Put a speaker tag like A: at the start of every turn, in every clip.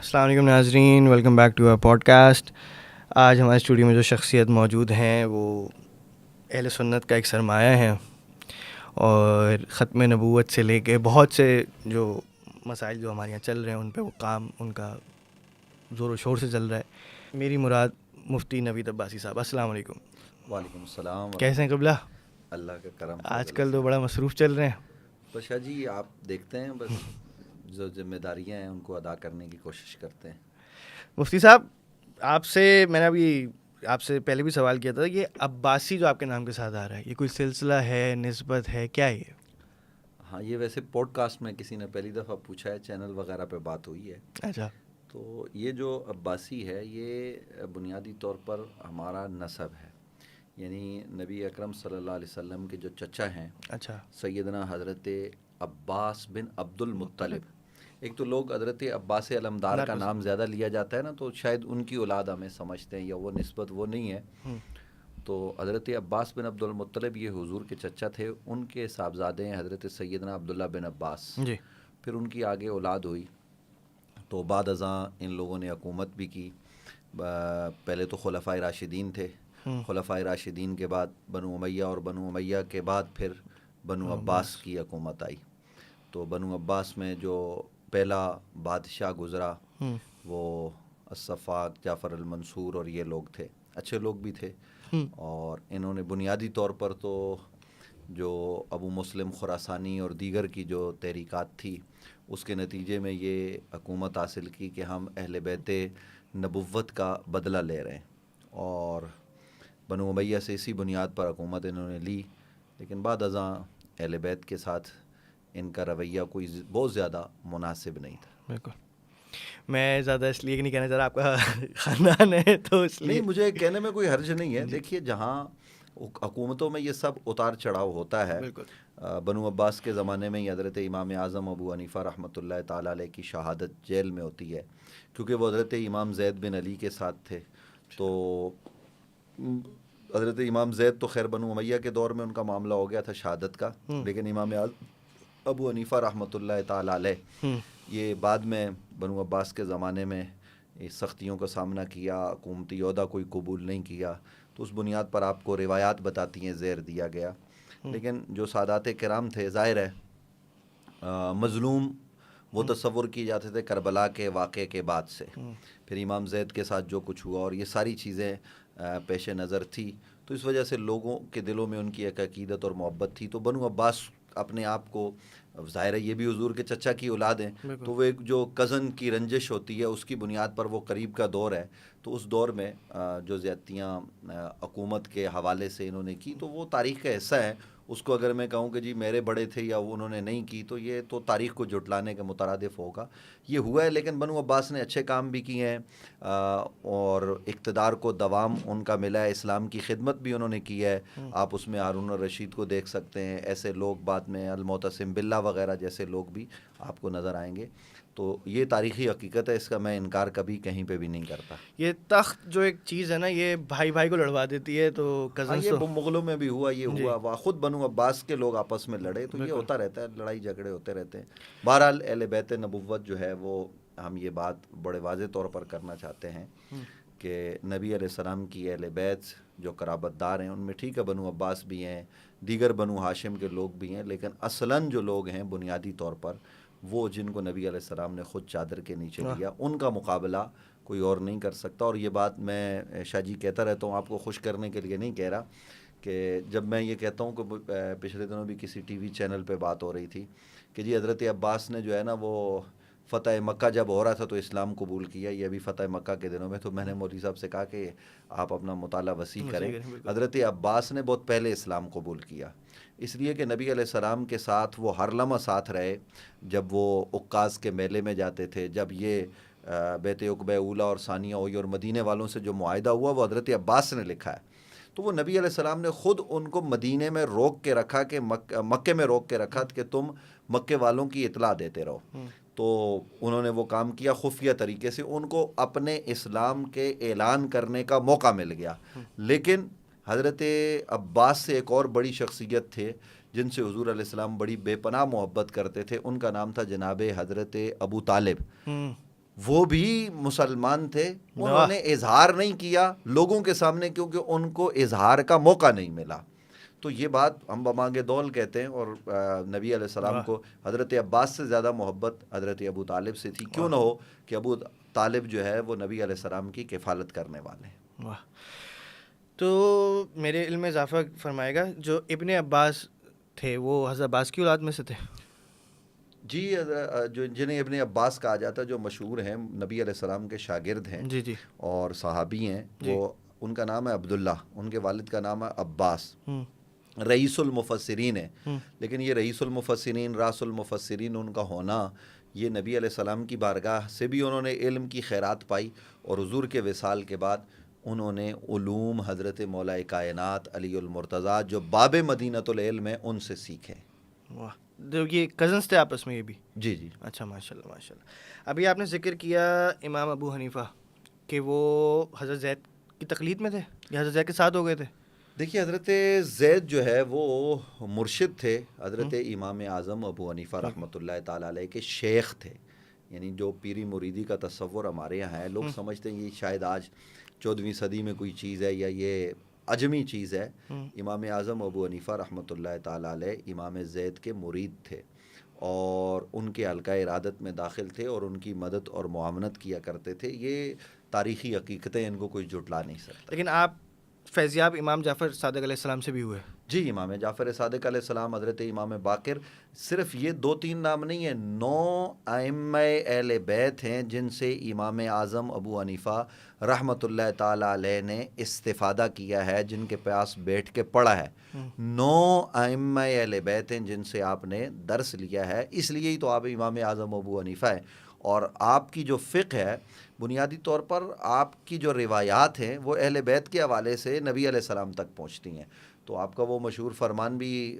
A: السلام علیکم ناظرین، welcome back to our podcast. آج ہمارے اسٹوڈیو میں جو شخصیت موجود ہیں وہ اہل سنت کا ایک سرمایہ ہیں اور ختم نبوت سے لے کے بہت سے جو مسائل جو ہمارے یہاں چل رہے ہیں ان پہ وہ کام ان کا زور و شور سے چل رہا ہے. میری مراد مفتی نوید عباسی صاحب. السلام علیکم.
B: وعلیکم السلام.
A: کیسے ہیں قبلہ؟
B: اللہ کا کرم.
A: آج کل تو بڑا مصروف چل رہے ہیں.
B: بس شاہ جی آپ دیکھتے ہیں، بس جو ذمہ داریاں ہیں ان کو ادا کرنے کی کوشش کرتے ہیں.
A: مفتی صاحب، آپ سے میں نے ابھی آپ سے پہلے بھی سوال کیا تھا، یہ عباسی جو آپ کے نام کے ساتھ آ رہا ہے، یہ کوئی سلسلہ ہے، نسبت ہے، کیا ہے یہ؟
B: ہاں، یہ ویسے پوڈ کاسٹ میں کسی نے پہلی دفعہ پوچھا ہے، چینل وغیرہ پہ بات ہوئی ہے.
A: اچھا.
B: تو یہ جو عباسی ہے یہ بنیادی طور پر ہمارا نسب ہے، یعنی نبی اکرم صلی اللہ علیہ وسلم کے جو چچا ہیں،
A: اچھا.
B: سیدنا حضرت عباس بن عبد المطلب. ایک تو لوگ حضرت عباس علمدار کا نام زیادہ لیا جاتا ہے نا، تو شاید ان کی اولاد ہمیں سمجھتے ہیں، یا وہ نسبت وہ نہیں ہے. تو حضرت عباس بن عبد المطلب یہ حضور کے چچا تھے، ان کے صاحبزادے ہیں حضرت سیدنا عبداللہ بن عباس.
A: جی.
B: پھر ان کی آگے اولاد ہوئی، تو بعد ازاں ان لوگوں نے حکومت بھی کی. پہلے تو خلفائے راشدین تھے، خلفائے راشدین کے بعد بنو امیہ، اور بنو امیہ کے بعد پھر بنو عباس کی حکومت آئی. تو بنو عباس میں جو پہلا بادشاہ گزرا وہ الصفاق، جعفر المنصور اور یہ لوگ تھے. اچھے لوگ بھی تھے، اور انہوں نے بنیادی طور پر تو جو ابو مسلم خراسانی اور دیگر کی جو تحریکات تھی اس کے نتیجے میں یہ حکومت حاصل کی کہ ہم اہل بیت نبوت کا بدلہ لے رہے ہیں. اور بنو امیہ سے اسی بنیاد پر حکومت انہوں نے لی، لیکن بعد ازاں اہل بیت کے ساتھ ان کا رویہ کوئی بہت زیادہ مناسب نہیں تھا.
A: بالکل. میں زیادہ اس لیے نہیں کہنا چاہ رہا آپ کا خاندان ہے تو اس لیے
B: نہیں، مجھے کہنے میں کوئی حرج نہیں ہے. دیکھیے، جہاں حکومتوں میں یہ سب اتار چڑھاؤ ہوتا ہے.
A: بالکل.
B: بنو عباس کے زمانے میں ہی حضرت امام اعظم ابو حنیفہ رحمۃ اللہ تعالیٰ علیہ کی شہادت جیل میں ہوتی ہے، کیونکہ وہ حضرت امام زید بن علی کے ساتھ تھے. تو حضرت امام زید تو خیر بنو امیہ کے دور میں ان کا معاملہ ہو گیا تھا شہادت کا، لیکن امام ابو حنیفہ رحمۃ اللہ تعالیٰ علیہ یہ بعد میں بنو عباس کے زمانے میں سختیوں کا سامنا کیا، حکومتی عہدہ کوئی قبول نہیں کیا. تو اس بنیاد پر آپ کو روایات بتاتی ہیں زیر دیا گیا. لیکن جو سادات کرام تھے، ظاہر ہے مظلوم وہ تصور کی جاتے تھے کربلا کے واقعے کے بعد سے. پھر امام زید کے ساتھ جو کچھ ہوا اور یہ ساری چیزیں پیش نظر تھی، تو اس وجہ سے لوگوں کے دلوں میں ان کی ایک عقیدت اور محبت تھی. تو بنو عباس اپنے آپ کو، ظاہر ہے یہ بھی حضور کے چچا کی اولاد ہیں، تو وہ ایک جو کزن کی رنجش ہوتی ہے اس کی بنیاد پر وہ قریب کا دور ہے. تو اس دور میں جو زیادتیاں حکومت کے حوالے سے انہوں نے کی، تو وہ تاریخ کا حصہ ہے. اس کو اگر میں کہوں کہ جی میرے بڑے تھے یا انہوں نے نہیں کی، تو یہ تو تاریخ کو جھٹلانے کے مترادف ہوگا. یہ ہوا ہے، لیکن بنو عباس نے اچھے کام بھی کیے ہیں، اور اقتدار کو دوام ان کا ملا ہے. اسلام کی خدمت بھی انہوں نے کی ہے. آپ اس میں ہارون الرشید کو دیکھ سکتے ہیں. ایسے لوگ بعد میں المعتصم باللہ وغیرہ جیسے لوگ بھی آپ کو نظر آئیں گے. تو یہ تاریخی حقیقت ہے، اس کا میں انکار کبھی کہیں پہ بھی نہیں کرتا.
A: یہ تخت جو ایک چیز ہے نا، یہ بھائی بھائی کو لڑوا دیتی ہے. تو کزنس
B: یہ
A: تو
B: مغلوں میں بھی ہوا، یہ ہوا خود بنو عباس کے لوگ آپس میں لڑے، تو یہ ہوتا رہتا ہے، لڑائی جھگڑے ہوتے رہتے ہیں. بہرحال اہل بیت نبوت جو ہے وہ ہم یہ بات بڑے واضح طور پر کرنا چاہتے ہیں کہ نبی علیہ السلام کی اہل بیت جو قرابت دار ہیں ان میں ٹھیک ہے بنو عباس بھی ہیں، دیگر بنو ہاشم کے لوگ بھی ہیں، لیکن اصلاً جو لوگ ہیں بنیادی طور پر وہ جن کو نبی علیہ السلام نے خود چادر کے نیچے لیا، ان کا مقابلہ کوئی اور نہیں کر سکتا. اور یہ بات میں شاہ جی کہتا رہتا ہوں، آپ کو خوش کرنے کے لیے نہیں کہہ رہا، کہ جب میں یہ کہتا ہوں کہ پچھلے دنوں بھی کسی ٹی وی چینل پہ بات ہو رہی تھی کہ جی حضرت عباس نے جو ہے نا وہ فتح مکہ جب ہو رہا تھا تو اسلام قبول کیا، یہ ابھی فتح مکہ کے دنوں میں. تو میں نے مولوی صاحب سے کہا کہ آپ اپنا مطالعہ وسیع کریں. حضرت عباس نے بہت پہلے اسلام قبول کیا، اس لیے کہ نبی علیہ السلام کے ساتھ وہ ہر لمحہ ساتھ رہے. جب وہ عکاظ کے میلے میں جاتے تھے، جب یہ بیت عقبہ اولیٰ اور ثانیہ ہوئی اور مدینے والوں سے جو معاہدہ ہوا وہ حضرت عباس نے لکھا ہے. تو وہ نبی علیہ السلام نے خود ان کو مدینے میں روک کے رکھا، کہ مکے میں روک کے رکھا کہ تم مکے والوں کی اطلاع دیتے رہو. تو انہوں نے وہ کام کیا خفیہ طریقے سے، ان کو اپنے اسلام کے اعلان کرنے کا موقع مل گیا. لیکن حضرت عباس سے ایک اور بڑی شخصیت تھے جن سے حضور علیہ السلام بڑی بے پناہ محبت کرتے تھے، ان کا نام تھا جناب حضرت ابو طالب. وہ بھی مسلمان تھے, انہوں نے اظہار نہیں کیا لوگوں کے سامنے کیونکہ ان کو اظہار کا موقع نہیں ملا. تو یہ بات ہم بمانگ دول کہتے ہیں. اور نبی علیہ السلام کو حضرت عباس سے زیادہ محبت حضرت ابو طالب سے تھی. کیوں نہ ہو کہ ابو طالب جو ہے وہ نبی علیہ السلام کی کفالت کرنے والے ہیں.
A: واہ. تو میرے علم میں اضافہ فرمائے گا, جو ابن عباس تھے وہ حضرت عباس کی اولاد میں سے تھے؟
B: جی, جو جنہیں ابن عباس کہا جاتا ہے, جو مشہور ہیں, نبی علیہ السلام کے شاگرد ہیں
A: جی جی
B: اور صحابی ہیں. وہ ان کا نام ہے عبداللہ, ان کے والد کا نام ہے عباس. رئیس المفسرین ہے, لیکن یہ رئیس المفسرین, راس المفسرین ان کا ہونا, یہ نبی علیہ السلام کی بارگاہ سے بھی انہوں نے علم کی خیرات پائی, اور حضور کے وصال کے بعد انہوں نے علوم حضرت مولا کائنات علی المرتضیٰ جو باب مدینۃ العلم ہے ان سے سیکھے.
A: واہ. یہ کزنس تھے آپس میں یہ بھی؟
B: جی جی.
A: اچھا, ماشاء اللہ ماشاء اللہ. ابھی آپ نے ذکر کیا امام ابو حنیفہ کہ وہ حضرت زید کی تقلید میں تھے یا حضرت زید کے ساتھ ہو گئے تھے؟
B: دیکھیے, حضرت زید جو ہے وہ مرشد تھے حضرت امام اعظم ابو حنیفہ رحمۃ اللہ تعالیٰ علیہ کے شیخ تھے. یعنی جو پیری مریدی کا تصور ہمارے یہاں ہے, لوگ سمجھتے ہیں یہ شاید آج 14ویں صدی میں کوئی چیز ہے یا یہ عجمی چیز ہے. امام اعظم ابو حنیفہ رحمۃ اللہ تعالیٰ علیہ امام زید کے مرید تھے اور ان کے حلقہ ارادت میں داخل تھے اور ان کی مدد اور معاونت کیا کرتے تھے. یہ تاریخی حقیقتیں, ان کو کوئی جھٹلا نہیں سکتا.
A: لیکن آپ فیضیاب امام جعفر صادق علیہ السلام سے بھی ہوئے؟
B: جی, امام جعفر صادق علیہ السلام, حضرت امام باقر, صرف یہ 2-3 نام نہیں ہیں, 9 ائمہ اہل بیت ہیں جن سے امام اعظم ابو حنیفہ رحمۃ اللہ تعالیٰ علیہ نے استفادہ کیا ہے, جن کے پاس بیٹھ کے پڑھا ہے. 9 ائمہ اہل بیت ہیں جن سے آپ نے درس لیا ہے, اس لیے ہی تو آپ امام اعظم ابو حنیفہ ہیں. اور آپ کی جو فقہ ہے بنیادی طور پر آپ کی جو روایات ہیں وہ اہل بیت کے حوالے سے نبی علیہ السلام تک پہنچتی ہیں. تو آپ کا وہ مشہور فرمان بھی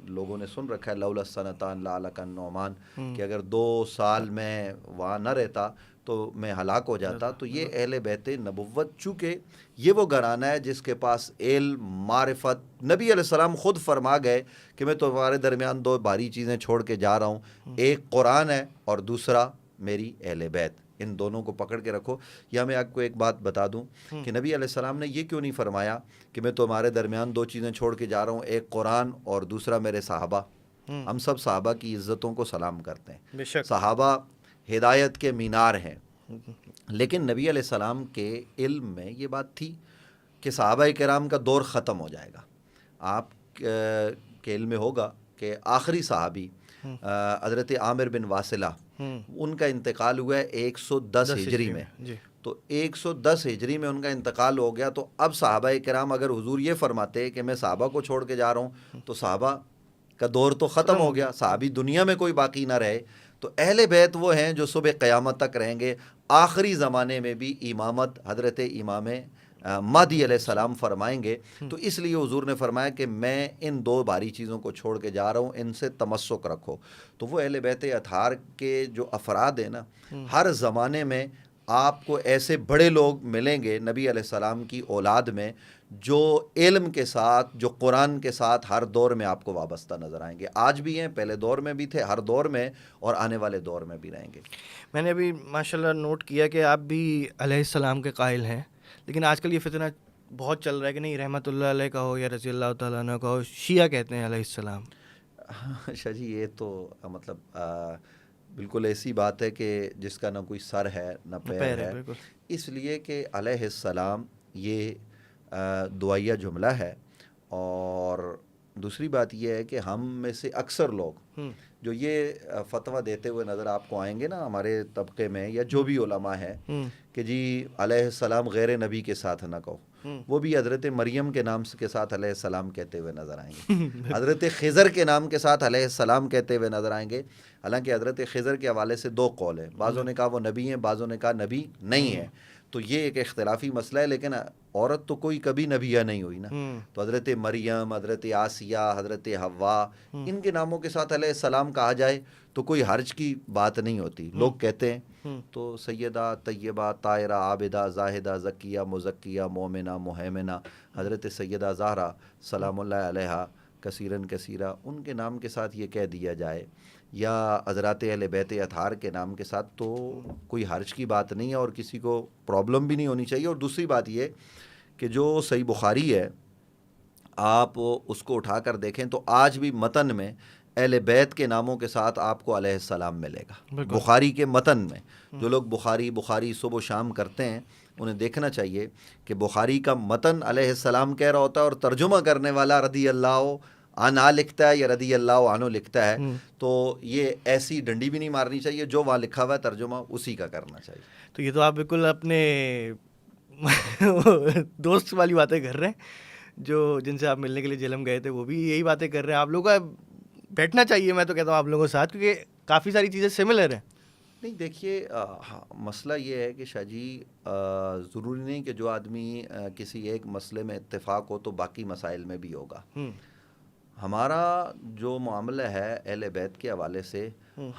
B: لوگوں نے سن رکھا ہے, لولا السنتان لعلک النعمان, کہ اگر 2 سال میں وہاں نہ رہتا تو میں ہلاک ہو جاتا. تو یہ اہل بیت نبوت, چونکہ یہ وہ گھرانہ ہے جس کے پاس علم, معرفت, نبی علیہ السلام خود فرما گئے کہ میں تمہارے درمیان 2 بھاری چیزیں چھوڑ کے جا رہا ہوں, ایک قرآن ہے اور دوسرا میری اہل بیت. ان دونوں کو پکڑ کے رکھو. یا میں آپ کو ایک بات بتا دوں کہ نبی علیہ السلام نے یہ کیوں نہیں فرمایا کہ میں تمہارے درمیان 2 چیزیں چھوڑ کے جا رہا ہوں, ایک قرآن اور دوسرا میرے صحابہ. ہم سب صحابہ کی عزتوں کو سلام کرتے ہیں, صحابہ ہدایت کے مینار ہیں, لیکن نبی علیہ السلام کے علم میں یہ بات تھی کہ صحابہ کرام کا دور ختم ہو جائے گا. آپ کے علم میں ہوگا کہ آخری صحابی حضرت عامر بن واصلہ, ان کا انتقال ہوا ہے 110 ہجری میں. تو 110 ہجری میں ان کا انتقال ہو گیا. تو اب صحابہ کرام اگر حضور یہ فرماتے کہ میں صحابہ کو چھوڑ کے جا رہا ہوں تو صحابہ کا دور تو ختم ہو گیا, صحابی دنیا میں کوئی باقی نہ رہے. تو اہل بیت وہ ہیں جو صبح قیامت تک رہیں گے. آخری زمانے میں بھی امامت حضرت امام مہدی علیہ السلام فرمائیں گے. تو اس لیے حضور نے فرمایا کہ میں ان 2 بھاری چیزوں کو چھوڑ کے جا رہا ہوں, ان سے تمسک رکھو. تو وہ اہل بیت اطہار کے جو افراد ہیں نا, ہر زمانے میں آپ کو ایسے بڑے لوگ ملیں گے نبی علیہ السلام کی اولاد میں جو علم کے ساتھ, جو قرآن کے ساتھ ہر دور میں آپ کو وابستہ نظر آئیں گے. آج بھی ہیں, پہلے دور میں بھی تھے, ہر دور میں, اور آنے والے دور میں بھی رہیں گے.
A: میں نے ابھی ماشاءاللہ نوٹ کیا کہ آپ بھی علیہ السلام کے قائل ہیں, لیکن آج کل یہ فتنہ بہت چل رہا ہے کہ نہیں رحمۃ اللہ علیہ کا ہو یا رضی اللہ تعالیٰ عنہ کا ہو, شیعہ کہتے ہیں علیہ السلام.
B: شاہ جی, یہ تو مطلب بالکل ایسی بات ہے کہ جس کا نہ کوئی سر ہے نہ پیر ہے. اس لیے کہ علیہ السلام یہ دعائیہ جملہ ہے. اور دوسری بات یہ ہے کہ ہم میں سے اکثر لوگ جو یہ فتویٰ دیتے ہوئے نظر آپ کو آئیں گے نا ہمارے طبقے میں, یا جو بھی علماء ہے کہ جی علیہ السلام غیر نبی کے ساتھ نہ کہو, وہ بھی حضرت مریم کے نام کے ساتھ علیہ السلام کہتے ہوئے نظر آئیں گے, حضرت خضر کے نام کے ساتھ علیہ السلام کہتے ہوئے نظر آئیں گے. حالانکہ حضرت خضر کے حوالے سے 2 قول ہیں, بعضوں نے کہا وہ نبی ہیں, بعضوں نے کہا نبی نہیں ہے. تو یہ ایک اختلافی مسئلہ ہے, لیکن عورت تو کوئی کبھی نبیہ نہیں ہوئی نا. تو حضرت مریم, حضرت آسیہ, حضرت حوا, ان کے ناموں کے ساتھ علیہ السلام کہا جائے تو کوئی حرج کی بات نہیں ہوتی. لوگ کہتے ہیں تو سیدہ, طیبہ, طاہرہ, عابدہ, زاہدہ, زکیہ, مزکیہ, مومنہ, مہیمنہ, حضرت سیدہ زہرا سلام اللہ علیہا کثیرن کثیرہ, ان کے نام کے ساتھ یہ کہہ دیا جائے یا حضرات اہل بیت اطہار کے نام کے ساتھ تو کوئی حرج کی بات نہیں ہے اور کسی کو پرابلم بھی نہیں ہونی چاہیے. اور دوسری بات یہ کہ جو صحیح بخاری ہے آپ اس کو اٹھا کر دیکھیں تو آج بھی متن میں اہل بیت کے ناموں کے ساتھ آپ کو علیہ السلام ملے گا. بخاری کے متن میں جو لوگ بخاری صبح و شام کرتے ہیں انہیں دیکھنا چاہیے کہ بخاری کا متن علیہ السلام کہہ رہا ہوتا ہے اور ترجمہ کرنے والا رضی اللہ عنہ لکھتا ہے یا رضی اللہ عنہ لکھتا ہے. تو یہ ایسی ڈنڈی بھی نہیں مارنی چاہیے, جو وہاں لکھا ہوا ہے ترجمہ اسی کا کرنا چاہیے.
A: تو یہ تو آپ بالکل اپنے دوست والی باتیں کر رہے ہیں, جو جن سے آپ ملنے کے لیے جہلم گئے تھے وہ بھی یہی باتیں کر رہے ہیں. آپ لوگوں کا بیٹھنا چاہیے, میں تو کہتا ہوں آپ لوگوں کے ساتھ, کیونکہ کافی ساری چیزیں سملر ہیں.
B: نہیں دیکھیے مسئلہ یہ ہے کہ شاہ جی ضروری نہیں کہ جو آدمی کسی ایک مسئلے میں اتفاق ہو تو باقی مسائل میں بھی ہوگا. ہمارا جو معاملہ ہے اہل بیت کے حوالے سے,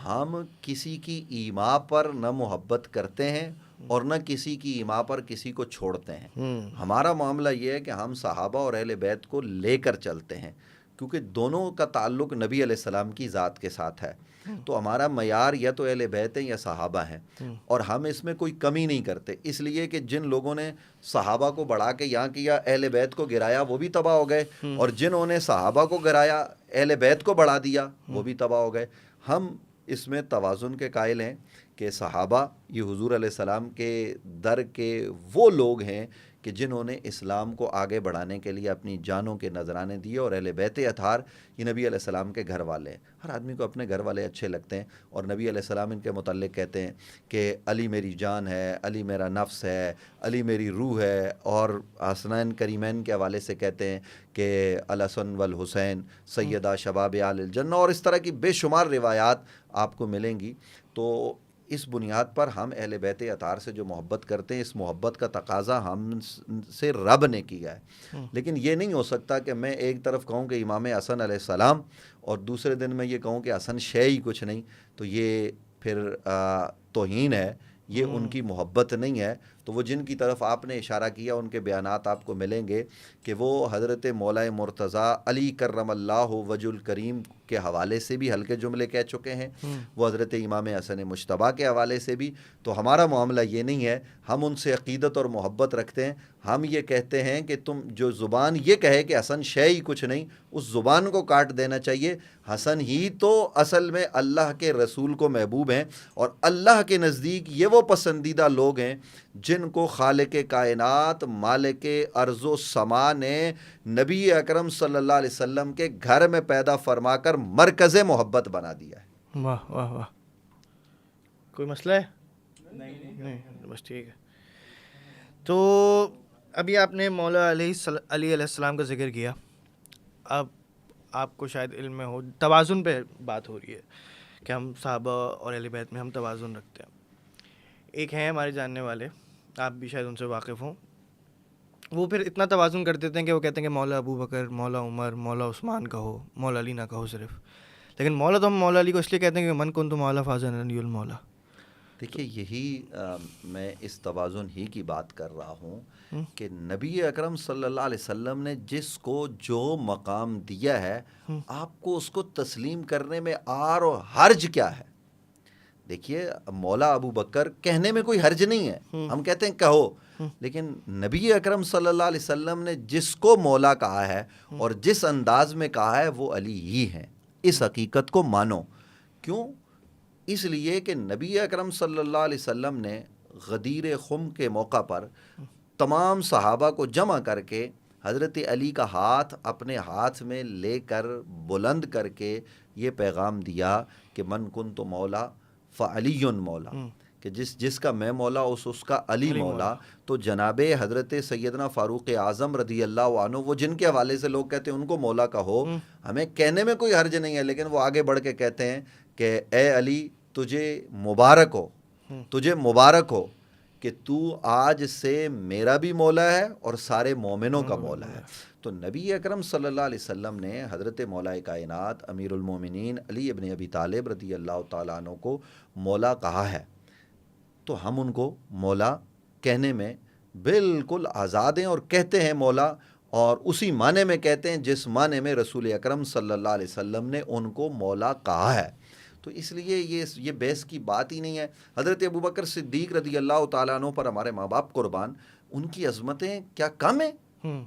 B: ہم کسی کی ایما پر نہ محبت کرتے ہیں اور نہ کسی کی ایما پر کسی کو چھوڑتے ہیں. ہمارا معاملہ یہ ہے کہ ہم صحابہ اور اہل بیت کو لے کر چلتے ہیں, کیونکہ دونوں کا تعلق نبی علیہ السلام کی ذات کے ساتھ ہے. تو ہمارا معیار یا تو اہل بیت ہیں یا صحابہ ہیں, اور ہم اس میں کوئی کمی نہیں کرتے. اس لیے کہ جن لوگوں نے صحابہ کو بڑھا کے یہاں کیا, اہل بیت کو گرایا, وہ بھی تباہ ہو گئے, اور جنہوں نے صحابہ کو گرایا اہل بیت کو بڑھا دیا وہ بھی تباہ ہو گئے. ہم اس میں توازن کے قائل ہیں کہ صحابہ یہ حضور علیہ السلام کے در کے وہ لوگ ہیں کہ جنہوں نے اسلام کو آگے بڑھانے کے لیے اپنی جانوں کے نذرانے دیے, اور اہل بیت اطہار یہ نبی علیہ السلام کے گھر والے ہیں. ہر آدمی کو اپنے گھر والے اچھے لگتے ہیں, اور نبی علیہ السلام ان کے متعلق کہتے ہیں کہ علی میری جان ہے, علی میرا نفس ہے, علی میری روح ہے. اور حسنین کریمین کے حوالے سے کہتے ہیں کہ الحسن والحسین سیدہ شباب آل الجنہ, اور اس طرح کی بے شمار روایات آپ کو ملیں گی. تو اس بنیاد پر ہم اہل بیت اطہار سے جو محبت کرتے ہیں, اس محبت کا تقاضا ہم سے رب نے کیا ہے. لیکن یہ نہیں ہو سکتا کہ میں ایک طرف کہوں کہ امام حسن علیہ السلام اور دوسرے دن میں یہ کہوں کہ حسن شے ہی کچھ نہیں. تو یہ پھر توہین ہے, یہ ان کی محبت نہیں ہے. تو وہ جن کی طرف آپ نے اشارہ کیا ان کے بیانات آپ کو ملیں گے کہ وہ حضرت مولا مرتضیٰ علی کرم اللہ وجہ الکریم کے حوالے سے بھی ہلکے جملے کہہ چکے ہیں, وہ حضرت امام حسن مجتبیٰ کے حوالے سے بھی. تو ہمارا معاملہ یہ نہیں ہے, ہم ان سے عقیدت اور محبت رکھتے ہیں. ہم یہ کہتے ہیں کہ تم جو زبان یہ کہے کہ حسن شے ہی کچھ نہیں, اس زبان کو کاٹ دینا چاہیے. حسن ہی تو اصل میں اللہ کے رسول کو محبوب ہیں, اور اللہ کے نزدیک یہ وہ پسندیدہ لوگ ہیں جن کو خالق کائنات مالک ارض و سما نے نبی اکرم صلی اللہ علیہ وسلم کے گھر میں پیدا فرما کر مرکز محبت بنا دیا ہے.
A: واہ واہ واہ. کوئی مسئلہ ہے؟ نہیں, بس ٹھیک ہے. تو ابھی آپ نے مولا علی علیہ السلام کا ذکر کیا. اب آپ کو شاید علم میں ہو, توازن پہ بات ہو رہی ہے کہ ہم صحابہ اور اہل بیت میں ہم توازن رکھتے ہیں. ایک ہیں ہمارے جاننے والے, آپ بھی شاید ان سے واقف ہوں, وہ پھر اتنا توازن کر دیتے ہیں کہ وہ کہتے ہیں کہ مولا ابو بکر, مولا عمر, مولا عثمان کہو, مولا علی نہ کہو صرف. لیکن مولا تو ہم مولا علی کو اس لیے کہتے ہیں کہ من کن تو مولا فازن علی المولا.
B: دیکھیے یہی میں اس توازن ہی کی بات کر رہا ہوں کہ نبی اکرم صلی اللہ علیہ وسلم نے جس کو جو مقام دیا ہے آپ کو اس کو تسلیم کرنے میں آر و حرج کیا ہے. دیکھیے مولا ابو بکر کہنے میں کوئی حرج نہیں ہے, ہم کہتے ہیں کہو, لیکن نبی اکرم صلی اللہ علیہ وسلم نے جس کو مولا کہا ہے اور جس انداز میں کہا ہے وہ علی ہی ہیں. اس حقیقت کو مانو. کیوں؟ اس لیے کہ نبی اکرم صلی اللہ علیہ وسلم نے غدیر خم کے موقع پر تمام صحابہ کو جمع کر کے حضرت علی کا ہاتھ اپنے ہاتھ میں لے کر بلند کر کے یہ پیغام دیا کہ من کن تو مولا فعلی مولا, کہ جس کا میں مولا اس کا علی مولا. تو جناب حضرت سیدنا فاروق اعظم رضی اللہ عنہ, وہ جن کے حوالے سے لوگ کہتے ہیں ان کو مولا کہو, ہمیں کہنے میں کوئی حرج نہیں ہے, لیکن وہ آگے بڑھ کے کہتے ہیں کہ اے علی تجھے مبارک ہو, تجھے مبارک ہو کہ تو آج سے میرا بھی مولا ہے اور سارے مومنوں کا مولا ہے. تو نبی اکرم صلی اللہ علیہ وسلم نے حضرت مولا کائنات امیر المومنین علی ابن ابی طالب رضی اللہ تعالیٰ عنہ کو مولا کہا ہے. تو ہم ان کو مولا کہنے میں بالکل آزاد ہیں اور کہتے ہیں مولا, اور اسی معنی میں کہتے ہیں جس معنی میں رسول اکرم صلی اللہ علیہ وسلم نے ان کو مولا کہا ہے. تو اس لیے یہ بحث کی بات ہی نہیں ہے. حضرت ابوبکر صدیق رضی اللہ تعالیٰ عنہ پر ہمارے ماں باپ قربان, ان کی عظمتیں کیا کم ہیں؟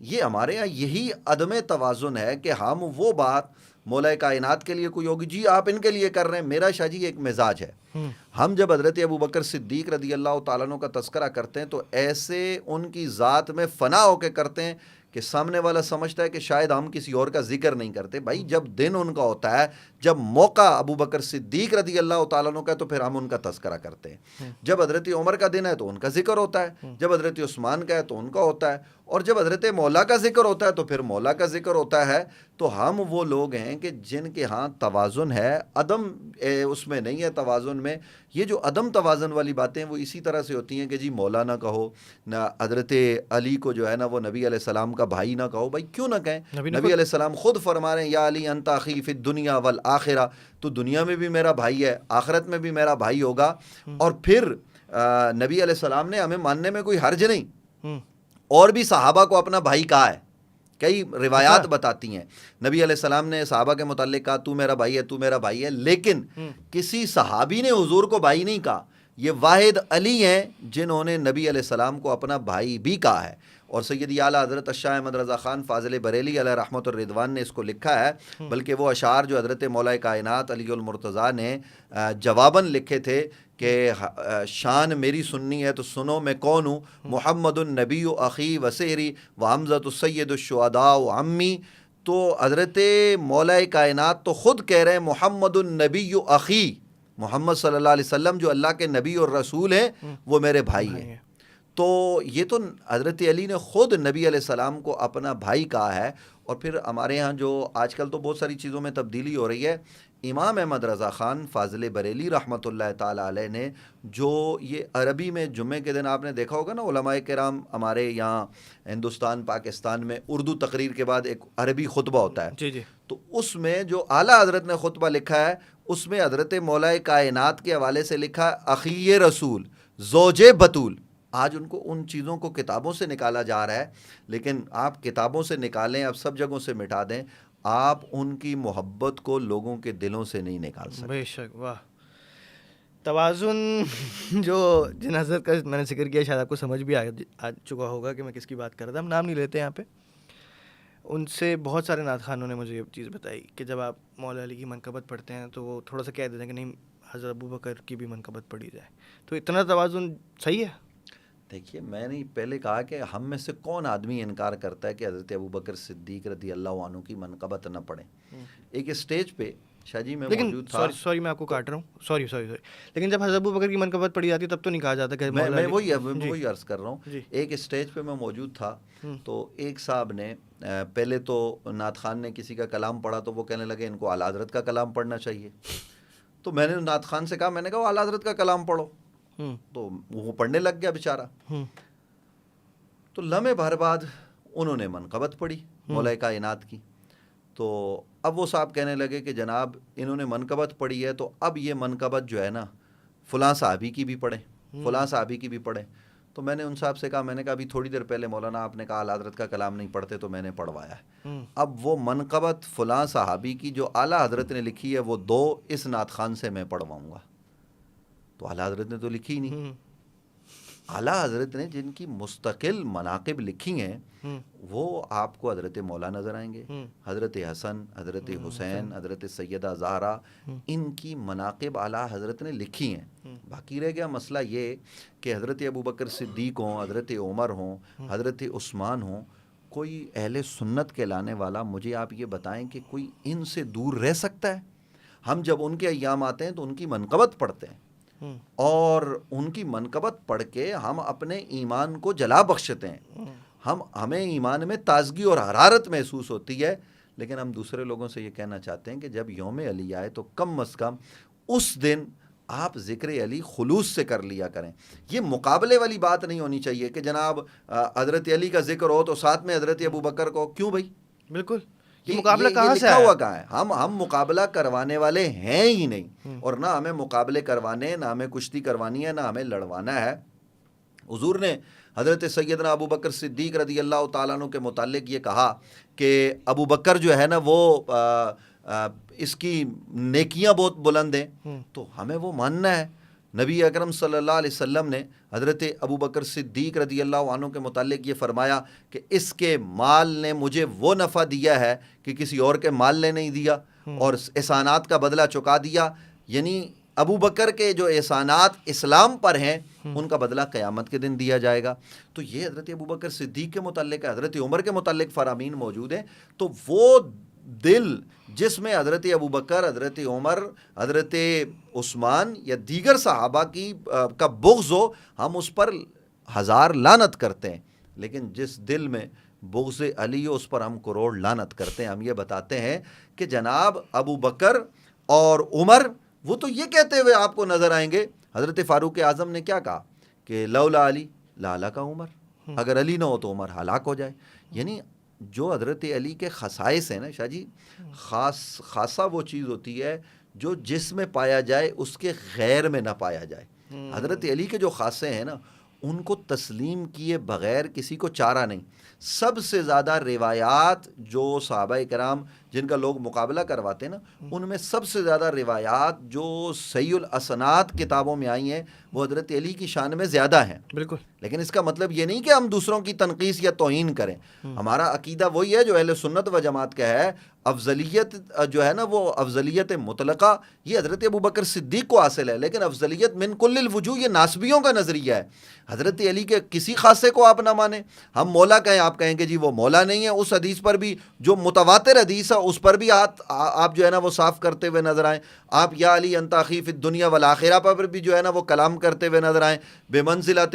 B: یہ ہمارے یہاں یہی عدم توازن ہے کہ ہم وہ بات مولا کائنات کے لیے کوئی ہوگی, جی آپ ان کے لیے کر رہے ہیں. میرا شاہ جی ایک مزاج ہے, ہم جب حضرت ابوبکر صدیق رضی اللہ تعالیٰ عنہ کا تذکرہ کرتے ہیں تو ایسے ان کی ذات میں فنا ہو کے کرتے ہیں کہ سامنے والا سمجھتا ہے کہ شاید ہم کسی اور کا ذکر نہیں کرتے. بھائی جب دن ان کا ہوتا ہے, جب موقع ابوبکر صدیق رضی اللہ تعالیٰ عنہ کا, تو پھر ہم ان کا تذکرہ کرتے ہیں. جب حضرت عمر کا دن ہے تو ان کا ذکر ہوتا ہے, جب حضرت عثمان کا ہے تو ان کا ہوتا ہے, اور جب حضرت مولا کا ذکر ہوتا ہے تو پھر مولا کا ذکر ہوتا ہے. تو ہم وہ لوگ ہیں کہ جن کے ہاں توازن ہے, عدم اس میں نہیں ہے توازن میں. یہ جو عدم توازن والی باتیں وہ اسی طرح سے ہوتی ہیں کہ جی مولا نہ کہو, نہ حضرت علی کو جو ہے نا وہ نبی علیہ السلام کا بھائی نہ کہو. بھائی کیوں نہ کہیں؟ نبی علیہ السلام خود فرما رہے ہیں یا علی انت اخی فی الدنیا والآخرہ, تو دنیا میں بھی میرا بھائی ہے, آخرت میں بھی میرا بھائی ہوگا. اور پھر نبی علیہ السلام نے ہمیں ماننے میں کوئی حرج نہیں, اور بھی صحابہ کو اپنا بھائی کہا ہے. کئی روایات بتاتی ہیں نبی علیہ السلام نے صحابہ کے متعلق کہا تو میرا بھائی ہے, تو میرا بھائی ہے, لیکن کسی صحابی نے حضور کو بھائی نہیں کہا. یہ واحد علی ہیں جنہوں نے نبی علیہ السلام کو اپنا بھائی بھی کہا ہے. اور سیدی اعلیٰ حضرت الشاہ احمد رضا خان فاضل بریلی علیہ رحمۃ الرضوان نے اس کو لکھا ہے, بلکہ وہ اشعار جو حضرت مولا کائنات علی المرتضیٰ نے جواباً لکھے تھے کہ شان میری سننی ہے تو سنو میں کون ہوں, محمد النبی و اخی وسیری و حمزۃ السید الشہداء و عمی. تو حضرت مولا کائنات تو خود کہہ رہے ہیں محمد النبی و اخی, محمد صلی اللہ علیہ وسلم جو اللہ کے نبی اور رسول ہیں وہ میرے بھائی ہیں. تو یہ تو حضرت علی نے خود نبی علیہ السلام کو اپنا بھائی کہا ہے. اور پھر ہمارے ہاں جو آج کل تو بہت ساری چیزوں میں تبدیلی ہو رہی ہے, امام احمد رضا خان فاضل بریلی رحمۃ اللہ تعالیٰ علیہ نے جو یہ عربی میں جمعے کے دن آپ نے دیکھا ہوگا نا, علماء کرام ہمارے یہاں ہندوستان پاکستان میں اردو تقریر کے بعد ایک عربی خطبہ ہوتا ہے,
A: جی جی,
B: تو اس میں جو اعلیٰ حضرت نے خطبہ لکھا ہے اس میں حضرت مولا کائنات کے حوالے سے لکھا ہے اخی رسول زوج بطول. آج ان کو ان چیزوں کو کتابوں سے نکالا جا رہا ہے, لیکن آپ کتابوں سے نکالیں, آپ سب جگہوں سے مٹا دیں, آپ ان کی محبت کو لوگوں کے دلوں سے نہیں نکال سکتے.
A: بے شک. واہ, توازن جو جن حضرت کا میں نے ذکر کیا شاید آپ کو سمجھ بھی آ چکا ہوگا کہ میں کس کی بات کر رہا تھا. ہم نام نہیں لیتے یہاں پہ. ان سے بہت سارے نعت خوانوں نے مجھے یہ چیز بتائی کہ جب آپ مولا علی کی منقبت پڑھتے ہیں تو وہ تھوڑا سا کہہ دیتے ہیں کہ نہیں حضرت ابوبکر کی بھی منقبت پڑھی جائے. تو اتنا توازن صحیح ہے؟
B: دیکھیے میں نے پہلے کہا کہ ہم میں سے کون آدمی انکار کرتا ہے کہ حضرت ابوبکر صدیق رضی اللہ عنہ کی منقبت نہ پڑھیں. ایک اسٹیج پہ شاہ جی میں موجود تھا.
A: سوری میں آپ کو کاٹ رہا ہوں, سوری, لیکن جب حضرت ابوبکر کی منقبت پڑھی جاتی ہے تب تو نہیں کہا جاتا کہ
B: میں وہی عرض کر رہا ہوں. ایک اسٹیج پہ میں موجود تھا تو ایک صاحب نے پہلے تو نعت خان نے کسی کا کلام پڑھا تو وہ کہنے لگے ان کو اعلیٰ حضرت کا کلام پڑھنا چاہیے. تو میں نے نعت خان سے کہا, میں نے کہا اعلیٰ حضرت کا کلام پڑھو, تو وہ پڑھنے لگ گیا بیچارہ. تو لمحے بھر بعد انہوں نے منقبت پڑھی مولا کائنات کی. تو اب وہ صاحب کہنے لگے کہ جناب انہوں نے منقبت پڑھی ہے تو اب یہ منقبت جو ہے نا فلاں صحابی کی بھی پڑھیں, فلاں صحابی کی بھی پڑھیں. تو میں نے ان صاحب سے کہا, میں نے کہا ابھی تھوڑی دیر پہلے مولانا آپ نے کہا اعلیٰ حضرت کا کلام نہیں پڑھتے تو میں نے پڑھوایا ہے. اب وہ منقبت فلاں صحابی کی جو اعلیٰ حضرت نے لکھی ہے وہ 2 اس نعت خان سے میں پڑھواؤں گا. تو اعلیٰ حضرت نے تو لکھی ہی نہیں. اعلیٰ حضرت نے جن کی مستقل مناقب لکھی ہیں وہ آپ کو حضرت مولا نظر آئیں گے, حضرت حسن, حضرت حسین, حضرت سیدہ زہرا, ان کی مناقب اعلیٰ حضرت نے لکھی ہیں. باقی رہ گیا مسئلہ یہ کہ حضرت ابوبکر صدیق ہوں, حضرت عمر ہوں, حضرت عثمان ہوں, کوئی اہل سنت کہلانے والا مجھے آپ یہ بتائیں کہ کوئی ان سے دور رہ سکتا ہے؟ ہم جب ان کے ایام آتے ہیں تو ان کی منقبت پڑھتے ہیں اور ان کی منقبت پڑھ کے ہم اپنے ایمان کو جلا بخشتے ہیں. ہمیں ایمان میں تازگی اور حرارت محسوس ہوتی ہے, لیکن ہم دوسرے لوگوں سے یہ کہنا چاہتے ہیں کہ جب یوم علی آئے تو کم از کم اس دن آپ ذکر علی خلوص سے کر لیا کریں. یہ مقابلے والی بات نہیں ہونی چاہیے کہ جناب حضرت علی کا ذکر ہو تو ساتھ میں حضرت ابوبکر کو. کیوں بھائی؟
A: بالکل, یہ مقابلہ کہاں سے
B: لکھا ہوا کہاں ہے؟ ہم مقابلہ کروانے والے ہیں ہی نہیں, اور نہ ہمیں مقابلے کروانے, نہ ہمیں کشتی کروانی ہے, نہ ہمیں لڑوانا ہے. حضور نے حضرت سیدنا ابوبکر صدیق رضی اللہ تعالیٰ عنہ کے متعلق یہ کہا کہ ابوبکر جو ہے نا وہ اس کی نیکیاں بہت بلند ہیں، تو ہمیں وہ ماننا ہے۔ نبی اکرم صلی اللہ علیہ وسلم نے حضرت ابو بکر صدیق رضی اللہ عنہ کے متعلق یہ فرمایا کہ اس کے مال نے مجھے وہ نفع دیا ہے کہ کسی اور کے مال نے نہیں دیا، اور احسانات کا بدلہ چکا دیا۔ یعنی ابو بکر کے جو احسانات اسلام پر ہیں ان کا بدلہ قیامت کے دن دیا جائے گا۔ تو یہ حضرت ابو بکر صدیق کے متعلق ہے، حضرت عمر کے متعلق فرامین موجود ہیں۔ تو وہ دل جس میں حضرت ابو بکر، حضرت عمر، حضرت عثمان یا دیگر صحابہ کا بغض ہو، ہم اس پر ہزار لعنت کرتے ہیں، لیکن جس دل میں بغض علی ہو اس پر ہم کروڑ لعنت کرتے ہیں۔ ہم یہ بتاتے ہیں کہ جناب ابو بکر اور عمر وہ تو یہ کہتے ہوئے آپ کو نظر آئیں گے، حضرت فاروق اعظم نے کیا کہا کہ لولا علی لہلک عمر، اگر علی نہ ہو تو عمر ہلاک ہو جائے۔ یعنی جو حضرت علی کے خصائص ہیں نا شاہ جی، خاصہ وہ چیز ہوتی ہے جو جس میں پایا جائے اس کے غیر میں نہ پایا جائے۔ حضرت علی کے جو خاصے ہیں نا ان کو تسلیم کیے بغیر کسی کو چارہ نہیں۔ سب سے زیادہ روایات جو صحابہ کرام جن کا لوگ مقابلہ کرواتے ہیں نا، ان میں سب سے زیادہ روایات جو صحیح الاسناد کتابوں میں آئی ہیں وہ حضرت علی کی شان میں زیادہ ہیں۔
A: بالکل،
B: لیکن اس کا مطلب یہ نہیں کہ ہم دوسروں کی تنقیص یا توہین کریں۔ ہمارا عقیدہ وہی ہے جو اہل سنت و جماعت کا ہے۔ افضلیت جو ہے نا وہ افضلیت مطلقہ یہ حضرت ابو بکر صدیق کو حاصل ہے، لیکن افضلیت من کل الوجوہ یہ ناسبیوں کا نظریہ ہے۔ حضرت علی کے کسی خاصے کو آپ نہ مانیں، ہم مولا کہیں آپ کہیں کہ جی وہ مولا نہیں ہے، اس حدیث پر بھی جو متواتر حدیث ہے اس پر بھی آپ جو ہے نا وہ صاف کرتے ہوئے نظر آئیں۔ آپ یا علی انت اخی فی الدنیا والآخرہ پر بھی جو ہے نا وہ کلام کرتے ہوئے نظر آئیں۔ بے منزلت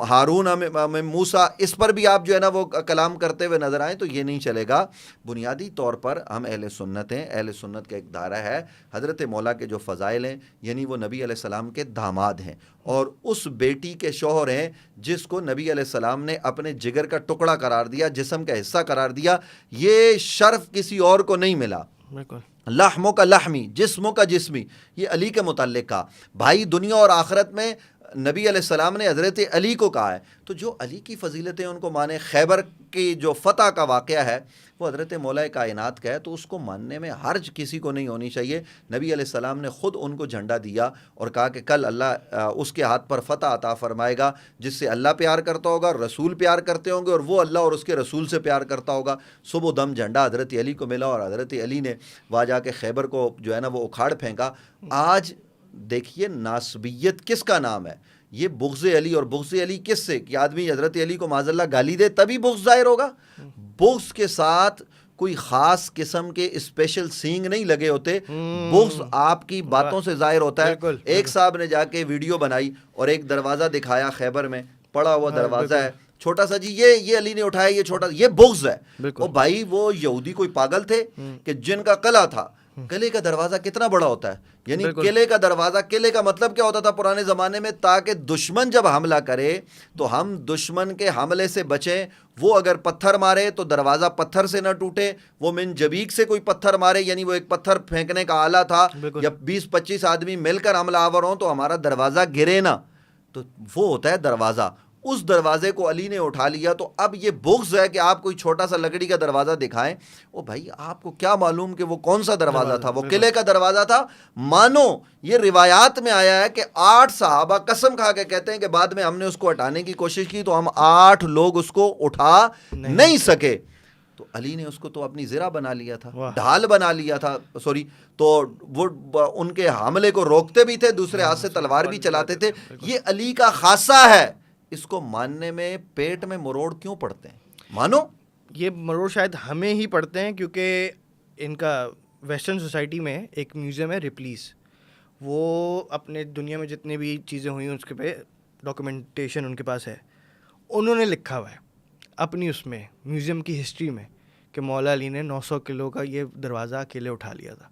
B: ہارون من موسیٰ اس پر بھی آپ جو ہے نا وہ کلام کرتے ہوئے نظر آئیں۔ تو یہ نہیں چلے گا۔ بنیادی طور پر ہم اہل سنت ہیں، اہل سنت کا ایک دائرہ ہے۔ حضرت مولا کے جو فضائل ہیں یعنی وہ نبی علیہ السلام کے داماد ہیں اور اس بیٹی کے شوہر ہیں جس کو نبی علیہ السلام نے اپنے جگر کا ٹکڑا قرار دیا، جسم کا حصہ قرار دیا۔ یہ شرف کسی اور کو نہیں ملا۔
A: بالکل،
B: لحموں کا لحمی، جسموں کا جسمی، یہ علی کے متعلق کہا۔ بھائی دنیا اور آخرت میں نبی علیہ السلام نے حضرت علی کو کہا ہے، تو جو علی کی فضیلتیں ان کو مانے۔ خیبر کی جو فتح کا واقعہ ہے وہ حضرت مولا کائنات کا ہے، تو اس کو ماننے میں حرج کسی کو نہیں ہونی چاہیے۔ نبی علیہ السلام نے خود ان کو جھنڈا دیا اور کہا کہ کل اللہ اس کے ہاتھ پر فتح عطا فرمائے گا جس سے اللہ پیار کرتا ہوگا، رسول پیار کرتے ہوں گے، اور وہ اللہ اور اس کے رسول سے پیار کرتا ہوگا۔ صبح دم جھنڈا حضرت علی کو ملا اور حضرت علی نے وہاں جا کے خیبر کو جو ہے نا وہ اکھاڑ پھینکا۔ آج دیکھیے ناسبیت کس کا نام ہے؟ یہ بغض علی، اور بغض علی کس سے کہ آدمی حضرت علی کو معاذ اللہ گالی دے تبھی بغض ظاہر ہوگا۔ بغض کے ساتھ کوئی خاص قسم کے اسپیشل سینگ نہیں لگے ہوتے، بغض آپ کی باتوں سے ظاہر ہوتا ہے۔ ایک صاحب نے جا کے ویڈیو بنائی اور ایک دروازہ دکھایا خیبر میں، پڑا ہوا دروازہ ہے چھوٹا سا، جی یہ علی نے اٹھایا، یہ چھوٹا، یہ بغض ہے۔ اور بھائی وہ یہودی کوئی پاگل تھے کہ جن کا قلعہ تھا، قلعے کا دروازہ کتنا بڑا ہوتا ہے، یعنی قلعے کا دروازہ، قلعے کا مطلب کیا ہوتا تھا پرانے زمانے میں؟ تاکہ دشمن جب حملہ کرے تو ہم دشمن کے حملے سے بچیں۔ وہ اگر پتھر مارے تو دروازہ پتھر سے نہ ٹوٹے، وہ من جبیک سے کوئی پتھر مارے، یعنی وہ ایک پتھر پھینکنے کا آلہ تھا، یا 20-25 آدمی مل کر حملہ آور ہوں تو ہمارا دروازہ گرے نا، تو وہ ہوتا ہے دروازہ۔ اس دروازے کو علی نے اٹھا لیا، تو اب یہ بغض ہے کہ آپ کوئی چھوٹا سا لکڑی کا دروازہ دکھائیں۔ او بھائی آپ کو کیا معلوم کہ وہ کون سا دروازہ تھا؟ وہ قلعے کا دروازہ تھا۔ مانو یہ روایات میں آیا ہے کہ 8 صحابہ قسم کھا کے کہتے ہیں کہ بعد میں ہم نے اس کو ہٹانے کی کوشش کی تو ہم 8 لوگ اس کو اٹھا نہیں سکے۔ تو علی نے اس کو تو اپنی زرہ بنا لیا تھا، ڈھال بنا لیا تھا، سوری، تو وہ ان کے حملے کو روکتے بھی تھے، دوسرے ہاتھ سے تلوار بھی چلاتے تھے۔ یہ علی کا خاصہ ہے، اس کو ماننے میں پیٹ میں مروڑ کیوں پڑتے ہیں؟ مانو
A: یہ مروڑ شاید ہمیں ہی پڑتے ہیں کیونکہ ان کا ویسٹرن سوسائٹی میں ایک میوزیم ہے ریپلیز، وہ اپنے دنیا میں جتنے بھی چیزیں ہوئی ہیں اس کے پہ ڈاکومنٹیشن ان کے پاس ہے۔ انہوں نے لکھا ہوا ہے اپنی اس میں میوزیم کی ہسٹری میں کہ مولا علی نے 900 کلو کا یہ دروازہ اکیلے اٹھا لیا تھا۔